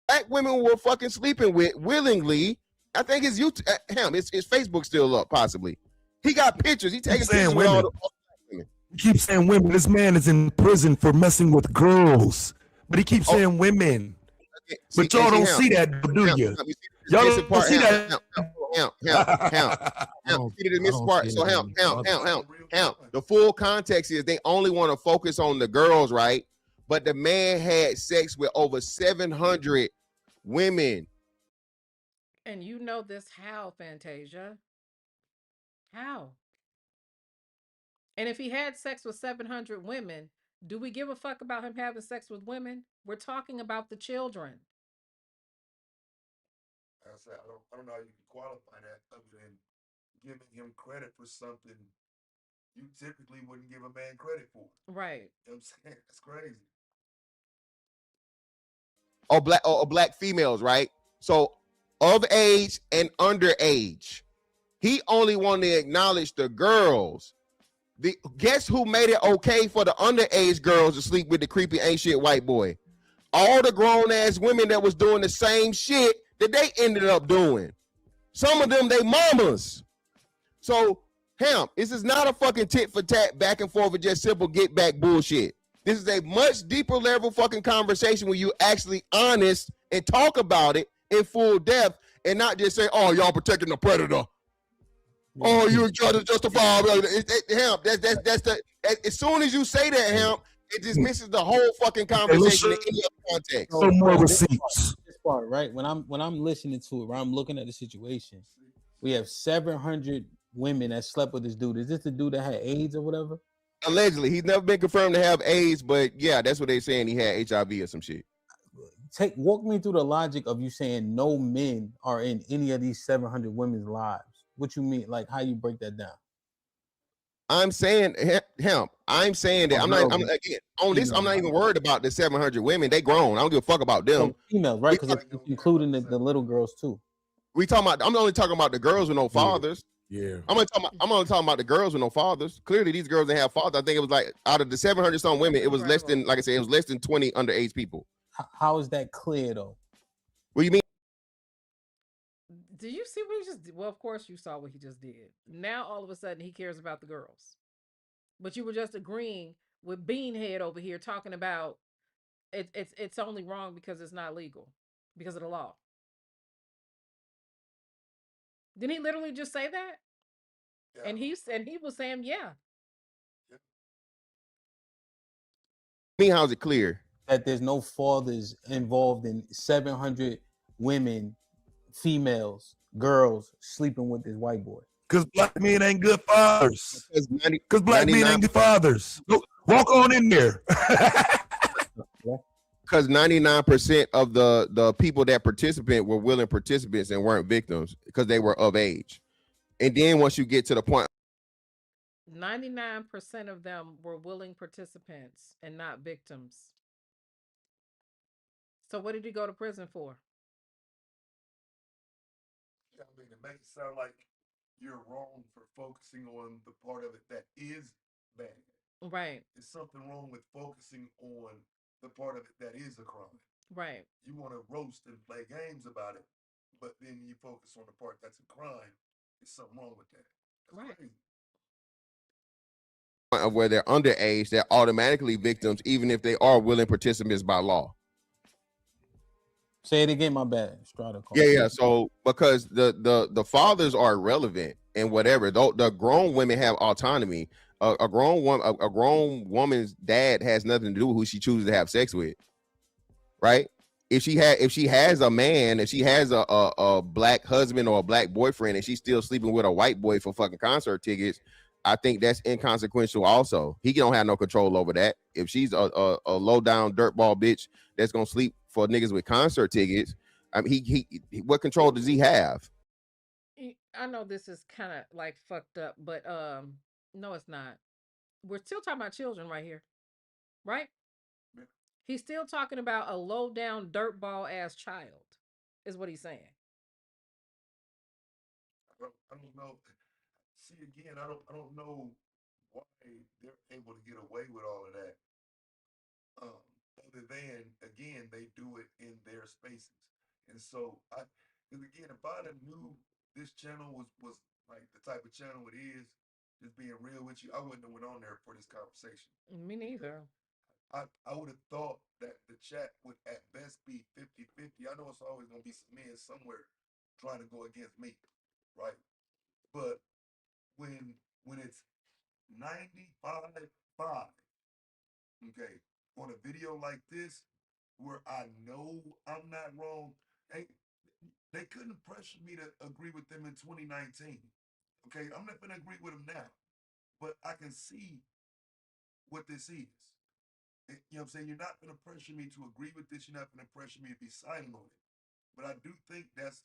Black women were fucking sleeping with willingly. I think his YouTube, his Facebook still up, possibly. He got pictures. He taking pictures with all the women. He keeps saying women. This man is in prison for messing with girls, but he keeps saying women. Okay. But y'all don't see that, do you? Y'all don't see that. So the full context is they only want to focus on the girls, right? But the man had sex with over 700 women. And you know this how, Fantasia? How? And if he had sex with 700 women, do we give a fuck about him having sex with women? We're talking about the children. I said, I don't know how you can qualify that other than giving him credit for something you typically wouldn't give a man credit for. Right. You know what I'm saying? That's crazy. Or black females, right? So of age and underage. He only wanted to acknowledge the girls. Guess who made it okay for the underage girls to sleep with the creepy ain't shit white boy? All the grown ass women that was doing the same shit that they ended up doing. Some of them, they mamas. So, this is not a fucking tit for tat back and forth with just simple get back bullshit. This is a much deeper level fucking conversation where you actually honest and talk about it in full depth and not just say, "Oh, y'all protecting the predator." Yeah. Oh, you're trying to justify. Hemp. That's the. As soon as you say that, Hemp, it dismisses the whole fucking conversation in any other context. Some more receipts. This part, right? When I'm listening to it, when I'm looking at the situation, we have 700 women that slept with this dude. Is this the dude that had AIDS or whatever? Allegedly, he's never been confirmed to have AIDS, but yeah, that's what they're saying. He had HIV or some shit. Walk me through the logic of you saying no men are in any of these 700 women's lives. What you mean? Like how you break that down? I'm saying Hemp. I'm saying that I'm not even worried about the 700 women. They grown. I don't give a fuck about them. So females, right? Because it's including the little girls too. I'm only talking about the girls with no fathers. Yeah. I'm only talking about the girls with no fathers. Clearly, these girls didn't have fathers. I think it was like out of the 700 some women, it was less than, like I said, it was less than 20 underage people. How is that clear though? What do you mean? Do you see what he just did? Well, of course you saw what he just did. Now all of a sudden he cares about the girls. But you were just agreeing with Beanhead over here talking about it's only wrong because it's not legal because of the law. Didn't he literally just say that? Yeah. And he was saying, yeah. Me, how's it clear that there's no fathers involved in 700 women, females, girls sleeping with this white boy? Because black men ain't good fathers. Because black men ain't good fathers. Walk on in there. Because 99% of the people that participate were willing participants and weren't victims because they were of age. And then once you get to the point, 99% of them were willing participants and not victims. So what did he go to prison for? I mean, it makes it sound like you're wrong for focusing on the part of it that is bad. Right. There's something wrong with focusing on the part of it that is a crime. Right. You want to roast and play games about it, but then you focus on the part that's a crime. There's something wrong with that. That's right. Crazy. Of where they're underage, they're automatically victims, even if they are willing participants by law. Say it again, my bad. Strata. Yeah. So because the fathers are irrelevant and whatever, the grown women have autonomy. A grown woman's dad has nothing to do with who she chooses to have sex with, right? If she has a man, if she has a black husband or a black boyfriend, and she's still sleeping with a white boy for fucking concert tickets, I think that's inconsequential. Also, he don't have no control over that. If she's a low down dirtball bitch that's gonna sleep for niggas with concert tickets, I mean, he what control does he have? I know this is kind of like fucked up, but no, it's not. We're still talking about children right here, right? Yeah. He's still talking about a low down dirtball ass child, is what he's saying. I don't know. See, again, I don't know why they're able to get away with all of that. Other than, again, they do it in their spaces. And so, because again, if I knew this channel was like the type of channel it is, just being real with you, I wouldn't have went on there for this conversation. Me neither. I would have thought that the chat would at best be 50-50. I know it's always going to be some men somewhere trying to go against me, right? But when it's 95-5, okay, on a video like this, where I know I'm not wrong, they couldn't pressure me to agree with them in 2019. Okay, I'm not gonna agree with them now, but I can see what this is. You know what I'm saying? You're not gonna pressure me to agree with this. You're not gonna pressure me to be signing on it. But I do think that's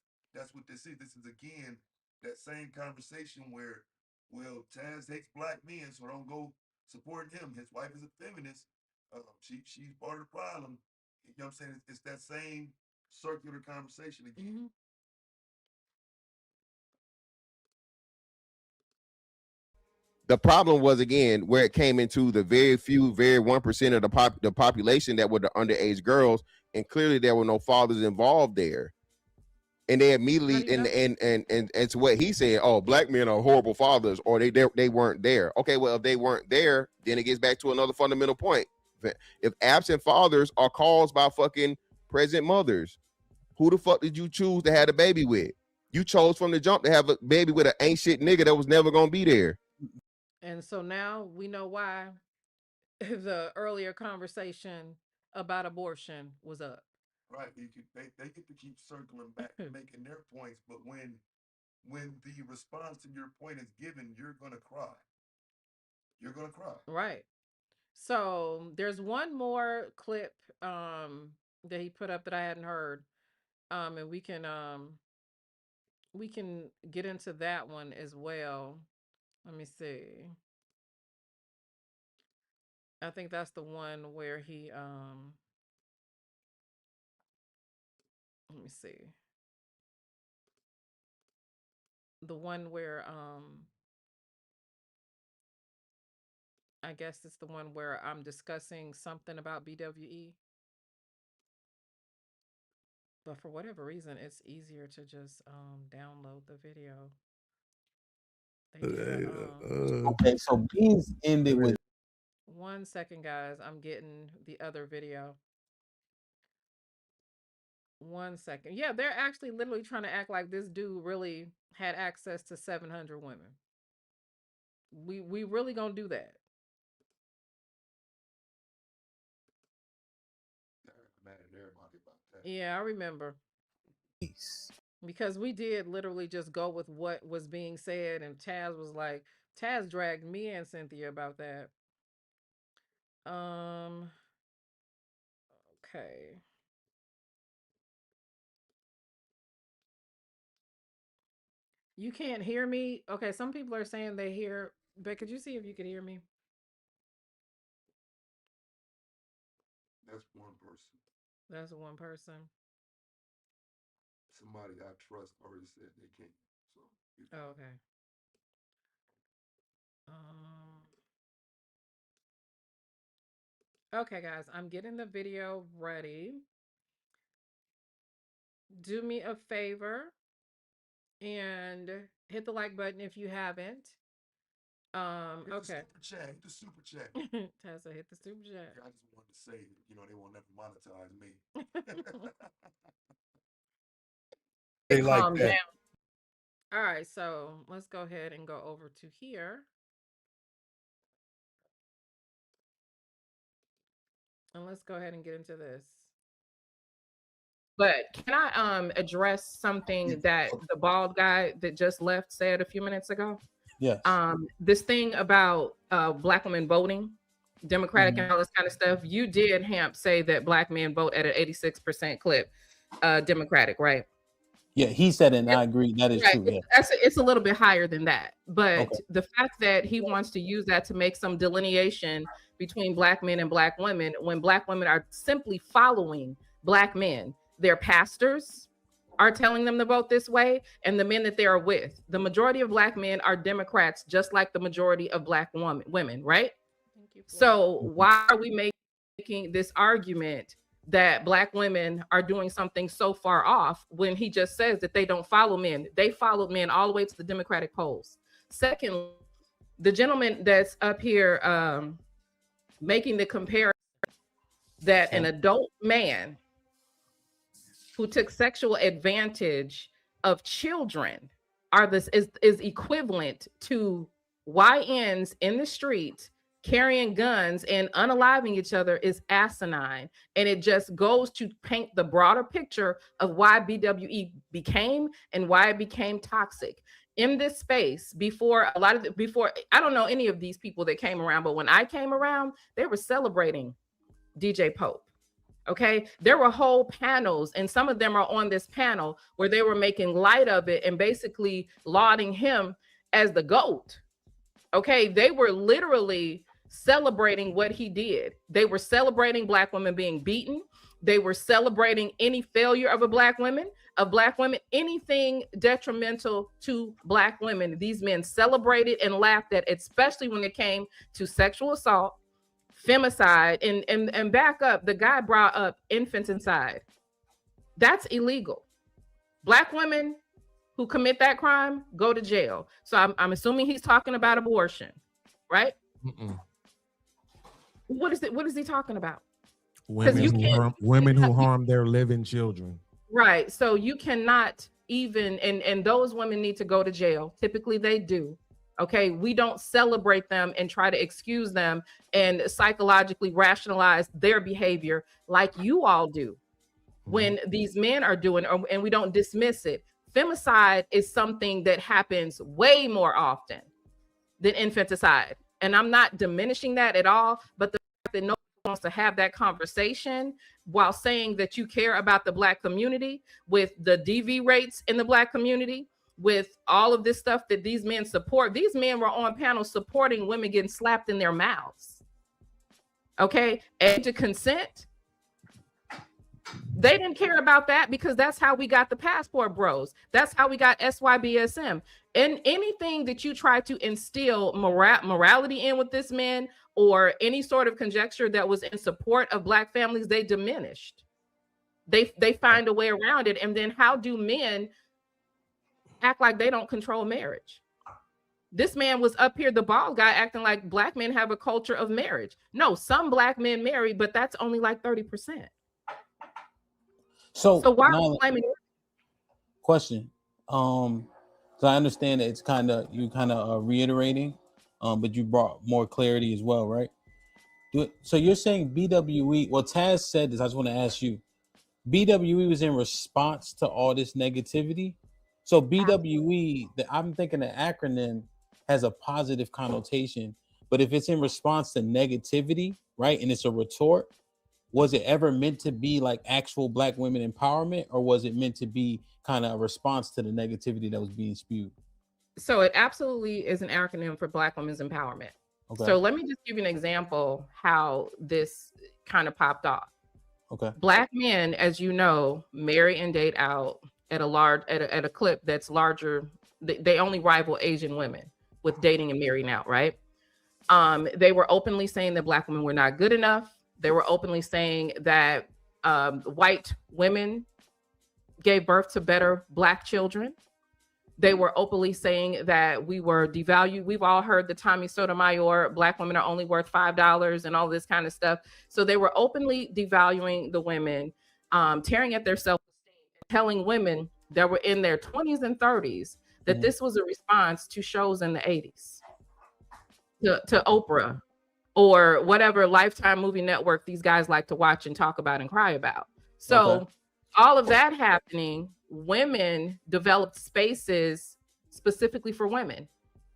what this is. This is again that same conversation where, well, Taz hates black men, so don't go supporting him. His wife is a feminist. She's part of the problem. You know what I'm saying? It's that same circular conversation again. Mm-hmm. The problem was, again, where it came into the very 1% of the population that were the underage girls, and clearly there were no fathers involved there. And they immediately and it's what he said, oh, black men are horrible fathers, or they weren't there. Okay, well, if they weren't there, then it gets back to another fundamental point. If absent fathers are caused by fucking present mothers, Who the fuck did you choose to have a baby with? You chose from the jump to have a baby with an ain't shit nigga that was never gonna be there. And so now we know why the earlier conversation about abortion was up. Right. They get to keep circling back, making their points, but when the response to your point is given, you're gonna cry. You're gonna cry. Right. So there's one more clip that he put up that I hadn't heard. And we can get into that one as well. Let me see. I think that's the one where he let me see. The one where I guess it's the one where I'm discussing something about BWE. But for whatever reason, it's easier to just download the video. Okay, so Beans ended with 1 second, guys. I'm getting the other video. 1 second. Yeah, they're actually literally trying to act like this dude really had access to 700 women. We really gonna do that? Yeah, I remember. Because we did literally just go with what was being said, and Taz was like, Taz dragged me and Cynthia about that. Okay. You can't hear me? Okay, some people are saying they hear, but could you see if you could hear me? That's one person. That's one person. Somebody I trust already said they can't. So Oh, okay. Okay, guys, I'm getting the video ready. Do me a favor and hit the like button if you haven't. Okay. Hit the super chat. Tessa, hit the super chat. I just wanted to say, they won't never monetize me. They calm down. All right, so let's go ahead and go over to here. And let's go ahead and get into this. But can I address something that the bald guy that just left said a few minutes ago? Yes. This thing about Black women voting, Democratic and all this kind of stuff. You did, Hamp, say that Black men vote at an 86% clip, Democratic, right? Yeah, he said it, and I agree. That is true. Yeah. It's a little bit higher than that. But the fact that he wants to use that to make some delineation between Black men and Black women, when Black women are simply following Black men, their pastors are telling them to vote this way, and the men that they are with. The majority of Black men are Democrats, just like the majority of Black women, right? So why are we making this argument that Black women are doing something so far off when he just says that they don't follow men? They followed men all the way to the Democratic polls. Second, the gentleman that's up here making the comparison that an adult man who took sexual advantage of children is equivalent to YNs in the street carrying guns and unaliving each other is asinine. And it just goes to paint the broader picture of why BWE became and why it became toxic. In this space, before I don't know any of these people that came around, but when I came around, they were celebrating DJ Pope. Okay, there were whole panels, and some of them are on this panel where they were making light of it and basically lauding him as the GOAT. Okay, they were literally celebrating what he did. They were celebrating Black women being beaten. They were celebrating any failure of Black women, anything detrimental to Black women. These men celebrated and laughed at, especially when it came to sexual assault, femicide, and back up. The guy brought up infanticide. That's illegal. Black women who commit that crime go to jail. So I'm assuming he's talking about abortion, right? What is he talking about? Women who harm their living children. Right. So you cannot even, and those women need to go to jail. Typically they do. Okay. We don't celebrate them and try to excuse them and psychologically rationalize their behavior like you all do when these men are doing, and we don't dismiss it. Femicide is something that happens way more often than infanticide. And I'm not diminishing that at all, but the fact that nobody wants to have that conversation while saying that you care about the Black community, with the DV rates in the Black community, with all of this stuff that these men support. These men were on panels supporting women getting slapped in their mouths. Okay. And to consent, they didn't care about that because that's how we got the passport bros. That's how we got SYBSM. And anything that you try to instill morality in with this man, or any sort of conjecture that was in support of Black families, they diminished. They find a way around it. And then how do men act like they don't control marriage? This man was up here, the bald guy, acting like Black men have a culture of marriage. No, some Black men marry, but that's only like 30%. So why are you blaming it? Question. So I understand that it's kind of reiterating, but you brought more clarity as well, right? So you're saying BWE, well, Taz said this, I just want to ask you, BWE was in response to all this negativity? So BWE, I'm thinking the acronym has a positive connotation, but if it's in response to negativity, right, and it's a retort, was it ever meant to be like actual Black women empowerment, or was it meant to be kind of a response to the negativity that was being spewed? So it absolutely is an acronym for Black women's empowerment. Okay. So let me just give you an example how this kind of popped off. Okay. Black men, as you know, marry and date out at a clip that's larger. They only rival Asian women with dating and marrying out, right? They were openly saying that Black women were not good enough. They were openly saying that white women gave birth to better Black children. They were openly saying that we were devalued. We've all heard the Tommy Sotomayor, Black women are only worth $5 and all this kind of stuff. So they were openly devaluing the women, tearing at their self-esteem, telling women that were in their 20s and 30s that this was a response to shows in the 80s, to Oprah, or whatever Lifetime movie network these guys like to watch and talk about and cry about. So all of that happening, women developed spaces specifically for women.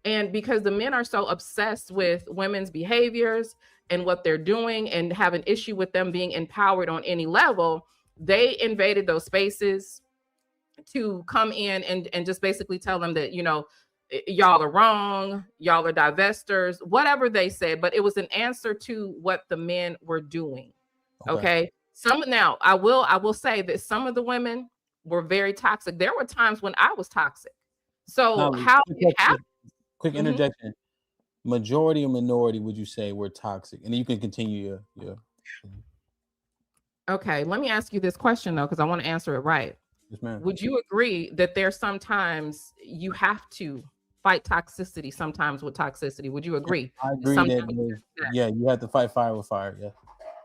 And because the men are so obsessed with women's behaviors and what they're doing and have an issue with them being empowered on any level, they invaded those spaces to come in and just basically tell them that, you know, y'all are wrong, y'all are divestors, whatever they said, but it was an answer to what the men were doing. Okay. Now I will say that some of the women were very toxic. There were times when I was toxic. So quick interjection. Majority or minority would you say were toxic? And then you can continue your Okay, let me ask you this question though, because I want to answer it right. Yes, ma'am. Would you agree that there's sometimes you have to fight toxicity sometimes with toxicity? Would you agree? I agree that you have to fight fire with fire. Yeah.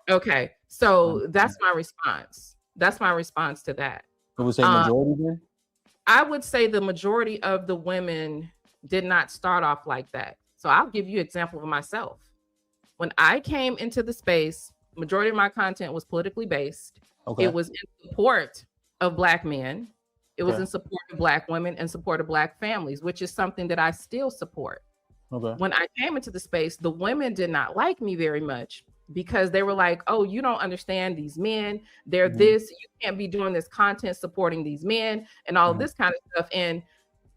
Okay. So that's my response. That's my response to that. I would say majority then? I would say the majority of the women did not start off like that. So I'll give you an example of myself. When I came into the space, majority of my content was politically based. Okay. It was in support of Black men. It was in support of Black women and support of Black families, which is something that I still support. Okay. When I came into the space, the women did not like me very much because they were like, oh, you don't understand these men. They're this, you can't be doing this content supporting these men and all of this kind of stuff. And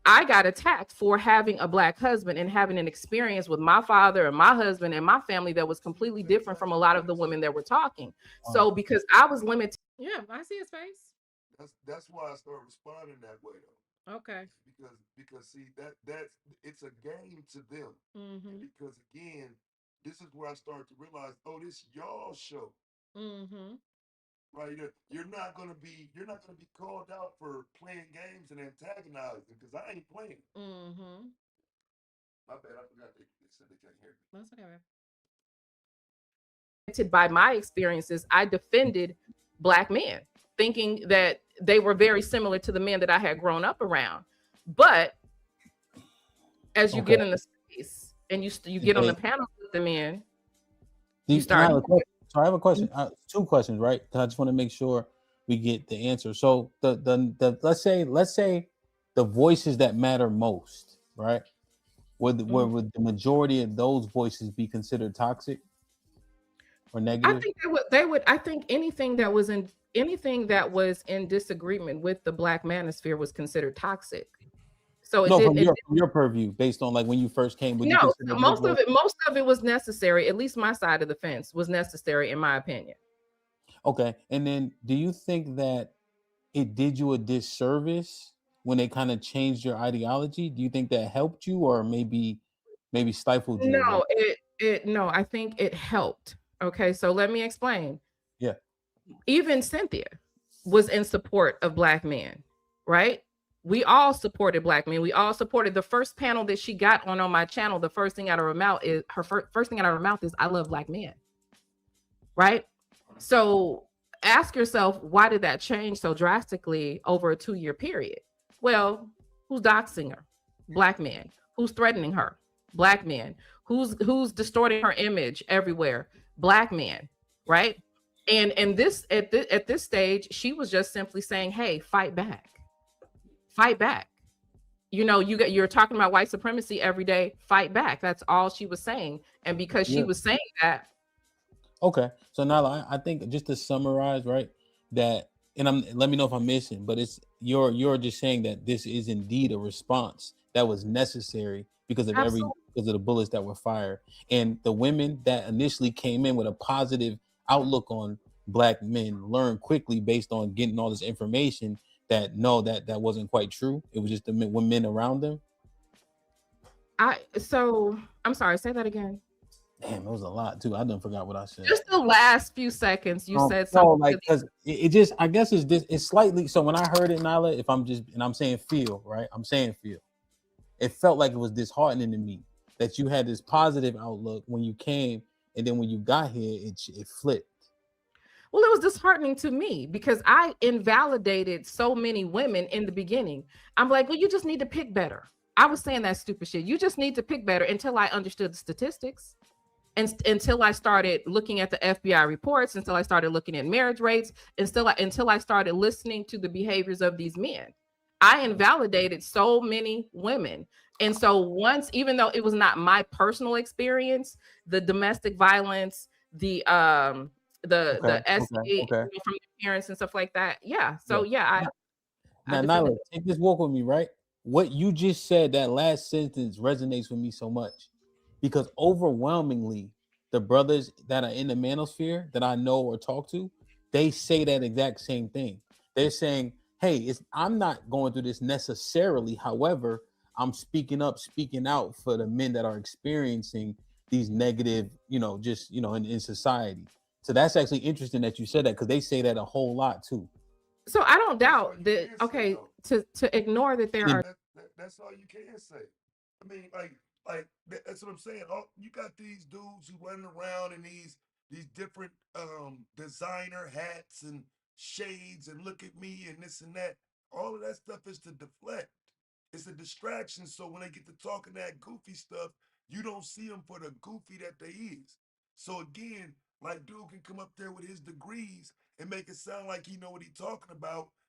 I got attacked for having a Black husband and having an experience with my father and my husband and my family that was completely different from a lot of the women that were talking. So because I was limited. Yeah, I see his face. That's why I started responding that way though. Okay. Because see that's it's a game to them. Because again, this is where I start to realize, oh, this y'all show. Right? You're not gonna be called out for playing games and antagonizing because I ain't playing. My bad, I forgot they said they can't hear me. That's okay. By my experiences, I defended Black men, thinking that they were very similar to the men that I had grown up around. But as you get in the space and you get on the panel with the men, you start. So I have a question. Two questions, right? I just want to make sure we get the answer. So the let's say the voices that matter most, right? Would the majority of those voices be considered toxic or negative? I think they would. I think anything that was in disagreement with the Black Manosphere was considered toxic. So from your purview, based on like when you first came, most of it was necessary. At least my side of the fence was necessary, in my opinion. Okay, and then do you think that it did you a disservice when they kind of changed your ideology? Do you think that helped you, or maybe stifled you? No, I think it helped. Okay, so let me explain. Yeah. Even Cynthia was in support of Black men, right? We all supported Black men. We all supported the first panel that she got on my channel. The first thing out of her mouth is first thing out of her mouth is, "I love Black men." Right? So ask yourself, why did that change so drastically over a 2-year period? Well, who's doxing her? Black men. Who's threatening her? Black men. Who's distorting her image everywhere? Black men, right? And this at this stage, she was just simply saying, "Hey, fight back. Fight back." You know, you're talking about white supremacy every day. Fight back. That's all she was saying. And because she was saying that. Okay. So now I think, just to summarize, right, that, and let me know if I'm missing, but it's you're just saying that this is indeed a response that was necessary because of because of the bullets that were fired. And the women that initially came in with a positive outlook on Black men learned quickly, based on getting all this information, that no, that wasn't quite true. It was just the men around them. I'm sorry, say that again. Damn, it was a lot too. I done forgot what I said. Just the last few seconds, you said something. No, because it just, I guess it's slightly. So when I heard it, Nyla, I'm saying feel, right? I'm saying feel. It felt like it was disheartening to me that you had this positive outlook when you came, and then when you got here, it flipped. Well, it was disheartening to me because I invalidated so many women in the beginning. I'm like, well, you just need to pick better. I was saying that stupid shit. You just need to pick better, until I understood the statistics. And until I started looking at the FBI reports, until I started looking at marriage rates, until I started listening to the behaviors of these men. I invalidated so many women. And so once, even though it was not my personal experience, the domestic violence, the SA from the parents and stuff like that. Yeah. So now, Nyla, take this walk with me, right? What you just said, that last sentence, resonates with me so much, because overwhelmingly the brothers that are in the manosphere that I know or talk to, they say that exact same thing. They're saying, hey, I'm not going through this necessarily. However, I'm speaking up, speaking out for the men that are experiencing these negative, in society. So that's actually interesting that you said that, because they say that a whole lot too. So I don't doubt that. Okay, to ignore that there are. That's all you can say. I mean, like that's what I'm saying. You got these dudes who running around in these different designer hats and shades, and look at me and this and that. All of that stuff is to deflect. It's a distraction. So when they get to talking that goofy stuff, you don't see them for the goofy that they is. So again, like, dude can come up there with his degrees and make it sound like he know what he's talking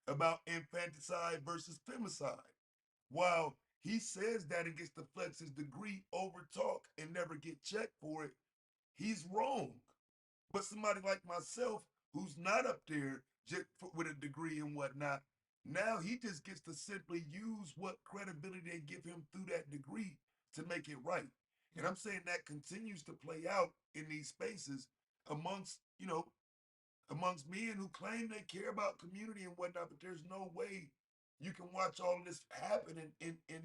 about infanticide versus femicide. While he says that and gets to flex his degree, over talk, and never get checked for it, he's wrong. But somebody like myself, who's not up there just with a degree and whatnot, now he just gets to simply use what credibility they give him through that degree to make it right. And I'm saying that continues to play out in these spaces amongst men who claim they care about community and whatnot, but there's no way you can watch all of this happen and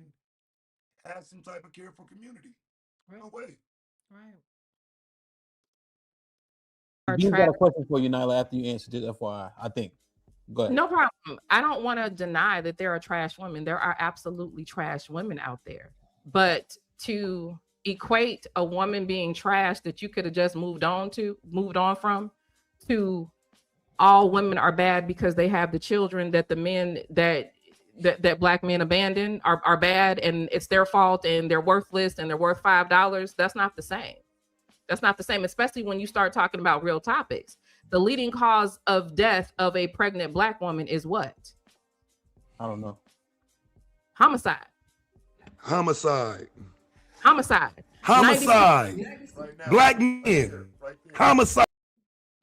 have some type of care for community. Right. No way. Right. You got a question for you, Nyla, after you answer this, FYI, I think. Go ahead. No problem. I don't want to deny that there are trash women. There are absolutely trash women out there. But to equate a woman being trash that you could have just moved on from, to all women are bad because they have the children that the men that black men abandon are bad and it's their fault and they're worthless and they're worth $5. That's not the same. That's not the same, especially when you start talking about real topics. The leading cause of death of a pregnant black woman is what? I don't know. Homicide. Homicide. Homicide. Homicide. Black men. Homicide.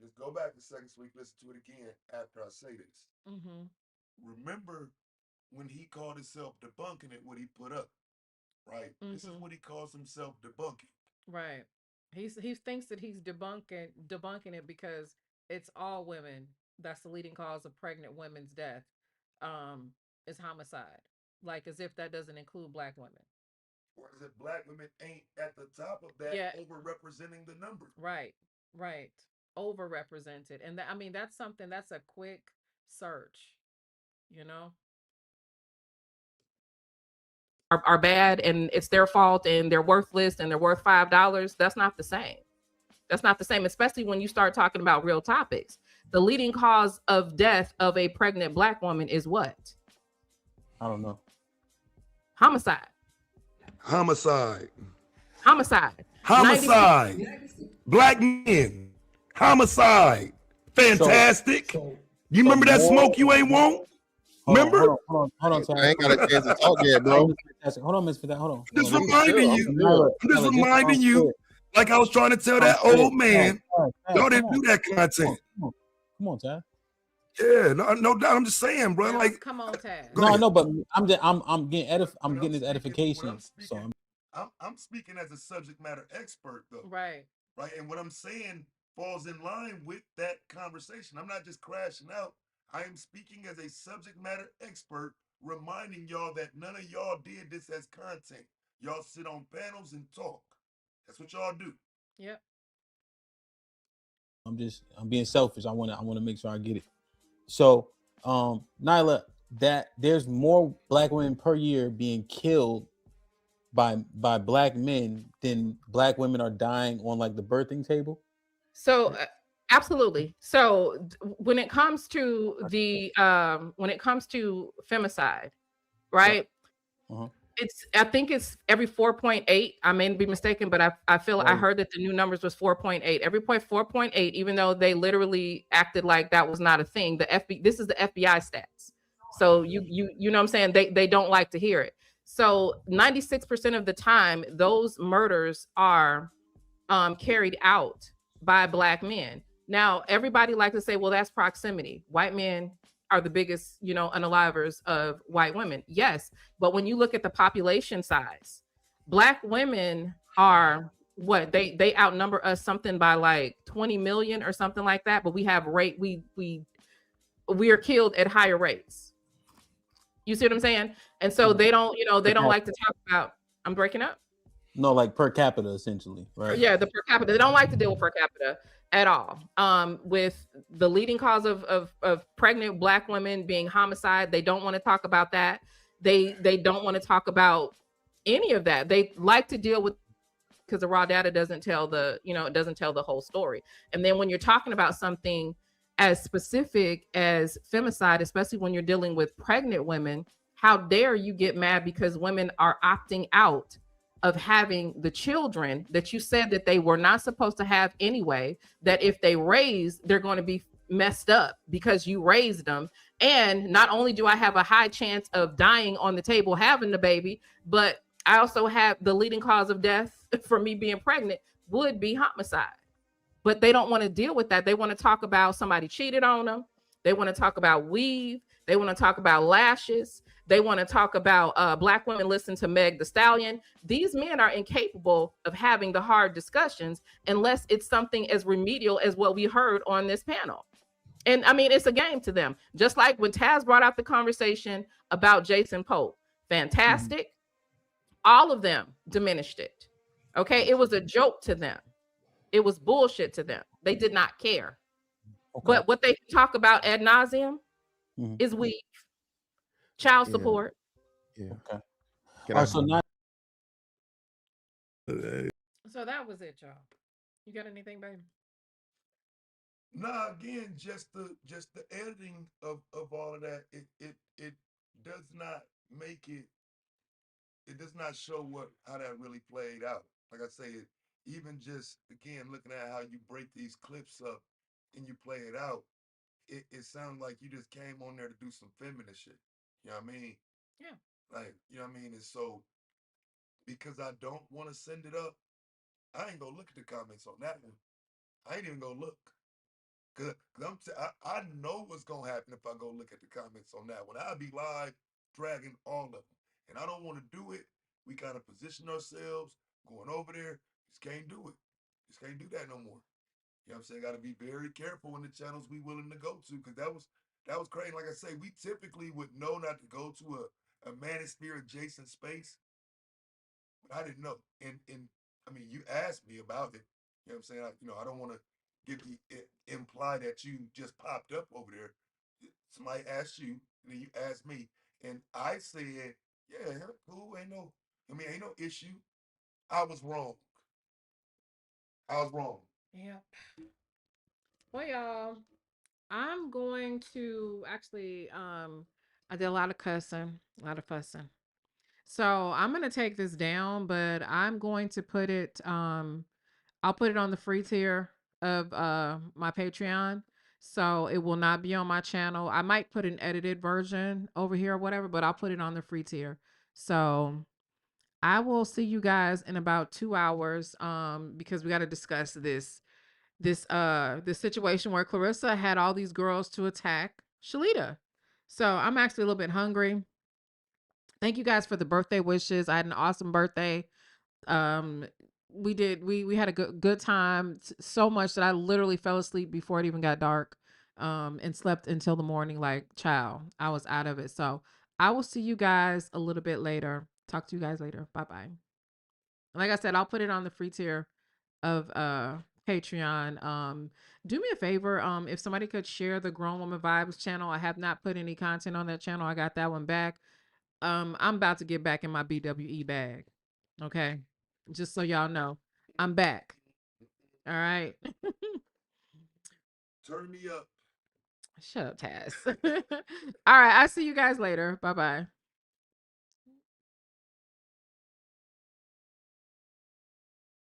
Just go back a second so we can listen to it again after I say this. Mm-hmm. Remember when he called himself debunking it, what he put up, right? Mm-hmm. This is what he calls himself debunking. Right. He thinks that he's debunking it because it's all women. That's the leading cause of pregnant women's death. Is homicide. Like as if that doesn't include black women. Or is it black women ain't at the top of that, overrepresenting the number? Right. Right. Overrepresented. And I mean, that's a quick search, you know? Are bad and it's their fault and they're worthless and they're worth $5. That's not the same. That's not the same, especially when you start talking about real topics. The leading cause of death of a pregnant black woman is what? I don't know. Homicide. Homicide. Homicide. Homicide. Black men. Homicide. Fantastic. You remember that smoke you ain't want? Remember? Hold on, I ain't got a chance to talk yet, bro. Hold on, Miss Fidel. Hold on. I'm just reminding you, like I was trying to tell that old man, y'all didn't do that content. Come on, Tad. Yeah, no doubt. I'm just saying, bro. Like, come on, Tad. No, but I'm getting this edification. So I'm speaking as a subject matter expert, though. Right. Right. And what I'm saying falls in line with that conversation. I'm not just crashing out. I am speaking as a subject matter expert, reminding y'all that none of y'all did this as content. Y'all sit on panels and talk. That's what y'all do. Yep. I'm being selfish. I want to make sure I get it. So, Nyla, that there's more black women per year being killed by black men than black women are dying on like the birthing table. So absolutely. So when it comes to femicide, right? Uh-huh. I think it's every 4.8. I may be mistaken, but I feel I heard that the new numbers was 4.8. Every 4.8, even though they literally acted like that was not a thing. This is the FBI stats. So you know what I'm saying? They don't like to hear it. So 96% of the time, those murders are carried out by black men. Now, everybody likes to say, well, that's proximity. White men are the biggest, unalivers of white women. Yes. But when you look at the population size, black women are what they outnumber us something by like 20 million or something like that. But we have we are killed at higher rates. You see what I'm saying? And so they don't like to talk about, I'm breaking up. No, like per capita, essentially, right? Yeah, the per capita. They don't like to deal with per capita at all. With the leading cause of pregnant black women being homicide, they don't want to talk about that. They don't want to talk about any of that. They like to deal with, because the raw data doesn't tell it doesn't tell the whole story. And then when you're talking about something as specific as femicide, especially when you're dealing with pregnant women, how dare you get mad because women are opting out of having the children that you said that they were not supposed to have anyway, that if they raise, they're going to be messed up because you raised them. And not only do I have a high chance of dying on the table having the baby, but I also have the leading cause of death for me being pregnant would be homicide. But they don't want to deal with that. They want to talk about somebody cheated on them. They want to talk about weave. They want to talk about lashes. They want to talk about black women listen to Meg the Stallion. These men are incapable of having the hard discussions unless it's something as remedial as what we heard on this panel. And I mean, it's a game to them. Just like when Taz brought out the conversation about Jason Pope. Fantastic. All of them diminished it. Okay. It was a joke to them. It was bullshit to them. They did not care. Okay. But what they talk about ad nauseum is weave. Child support. Yeah. Okay. So that was it, y'all. You got anything, baby? Nah, again, just the editing of all of that, it does not make it. It does not show what how that really played out. Like I say, even just again looking at how you break these clips up and you play it out, it sounds like you just came on there to do some feminist shit. You know what I mean? Yeah. Like, you know what I mean? And so because I don't want to send it up, I ain't gonna look at the comments on that one. I ain't even gonna look. I know what's gonna happen if I go look at the comments on that one. I'll be live dragging all of them. And I don't want to do it. We kind of position ourselves going over there. Just can't do it. Just can't do that no more. You know what I'm saying? Gotta be very careful in the channels we willing to go to, because that was crazy. Like I say, we typically would know not to go to a manosphere adjacent space, but I didn't know. And I mean, you asked me about it. You know what I'm saying? I don't want to give the imply that you just popped up over there. Somebody asked you, and then you asked me, and I said, "Yeah, cool. Ain't no issue. I was wrong. I was wrong." Yeah. Well, y'all, I'm going to actually I did a lot of cussing, a lot of fussing. So I'm gonna take this down, but I'm going to put it I'll put it on the free tier of my Patreon. So it will not be on my channel. I might put an edited version over here or whatever, but I'll put it on the free tier. So I will see you guys in about 2 hours because we got to discuss this situation where Clarissa had all these girls to attack Shalita. So I'm actually a little bit hungry. Thank you guys for the birthday wishes. I had an awesome birthday. Um we had a good time, so much that I literally fell asleep before it even got dark, and slept until the morning. Like, child, I was out of it. So I will see you guys a little bit later. Talk to you guys later. Bye bye. Like I said, I'll put it on the free tier of Patreon. Do me a favor, if somebody could share the Grown Woman Vibes channel. I have not put any content on that channel. I got that one back. I'm about to get back in my BWE bag. Okay. Just so y'all know, I'm back. All right. Turn me up. Shut up, Taz. All right. I'll see you guys later. Bye bye.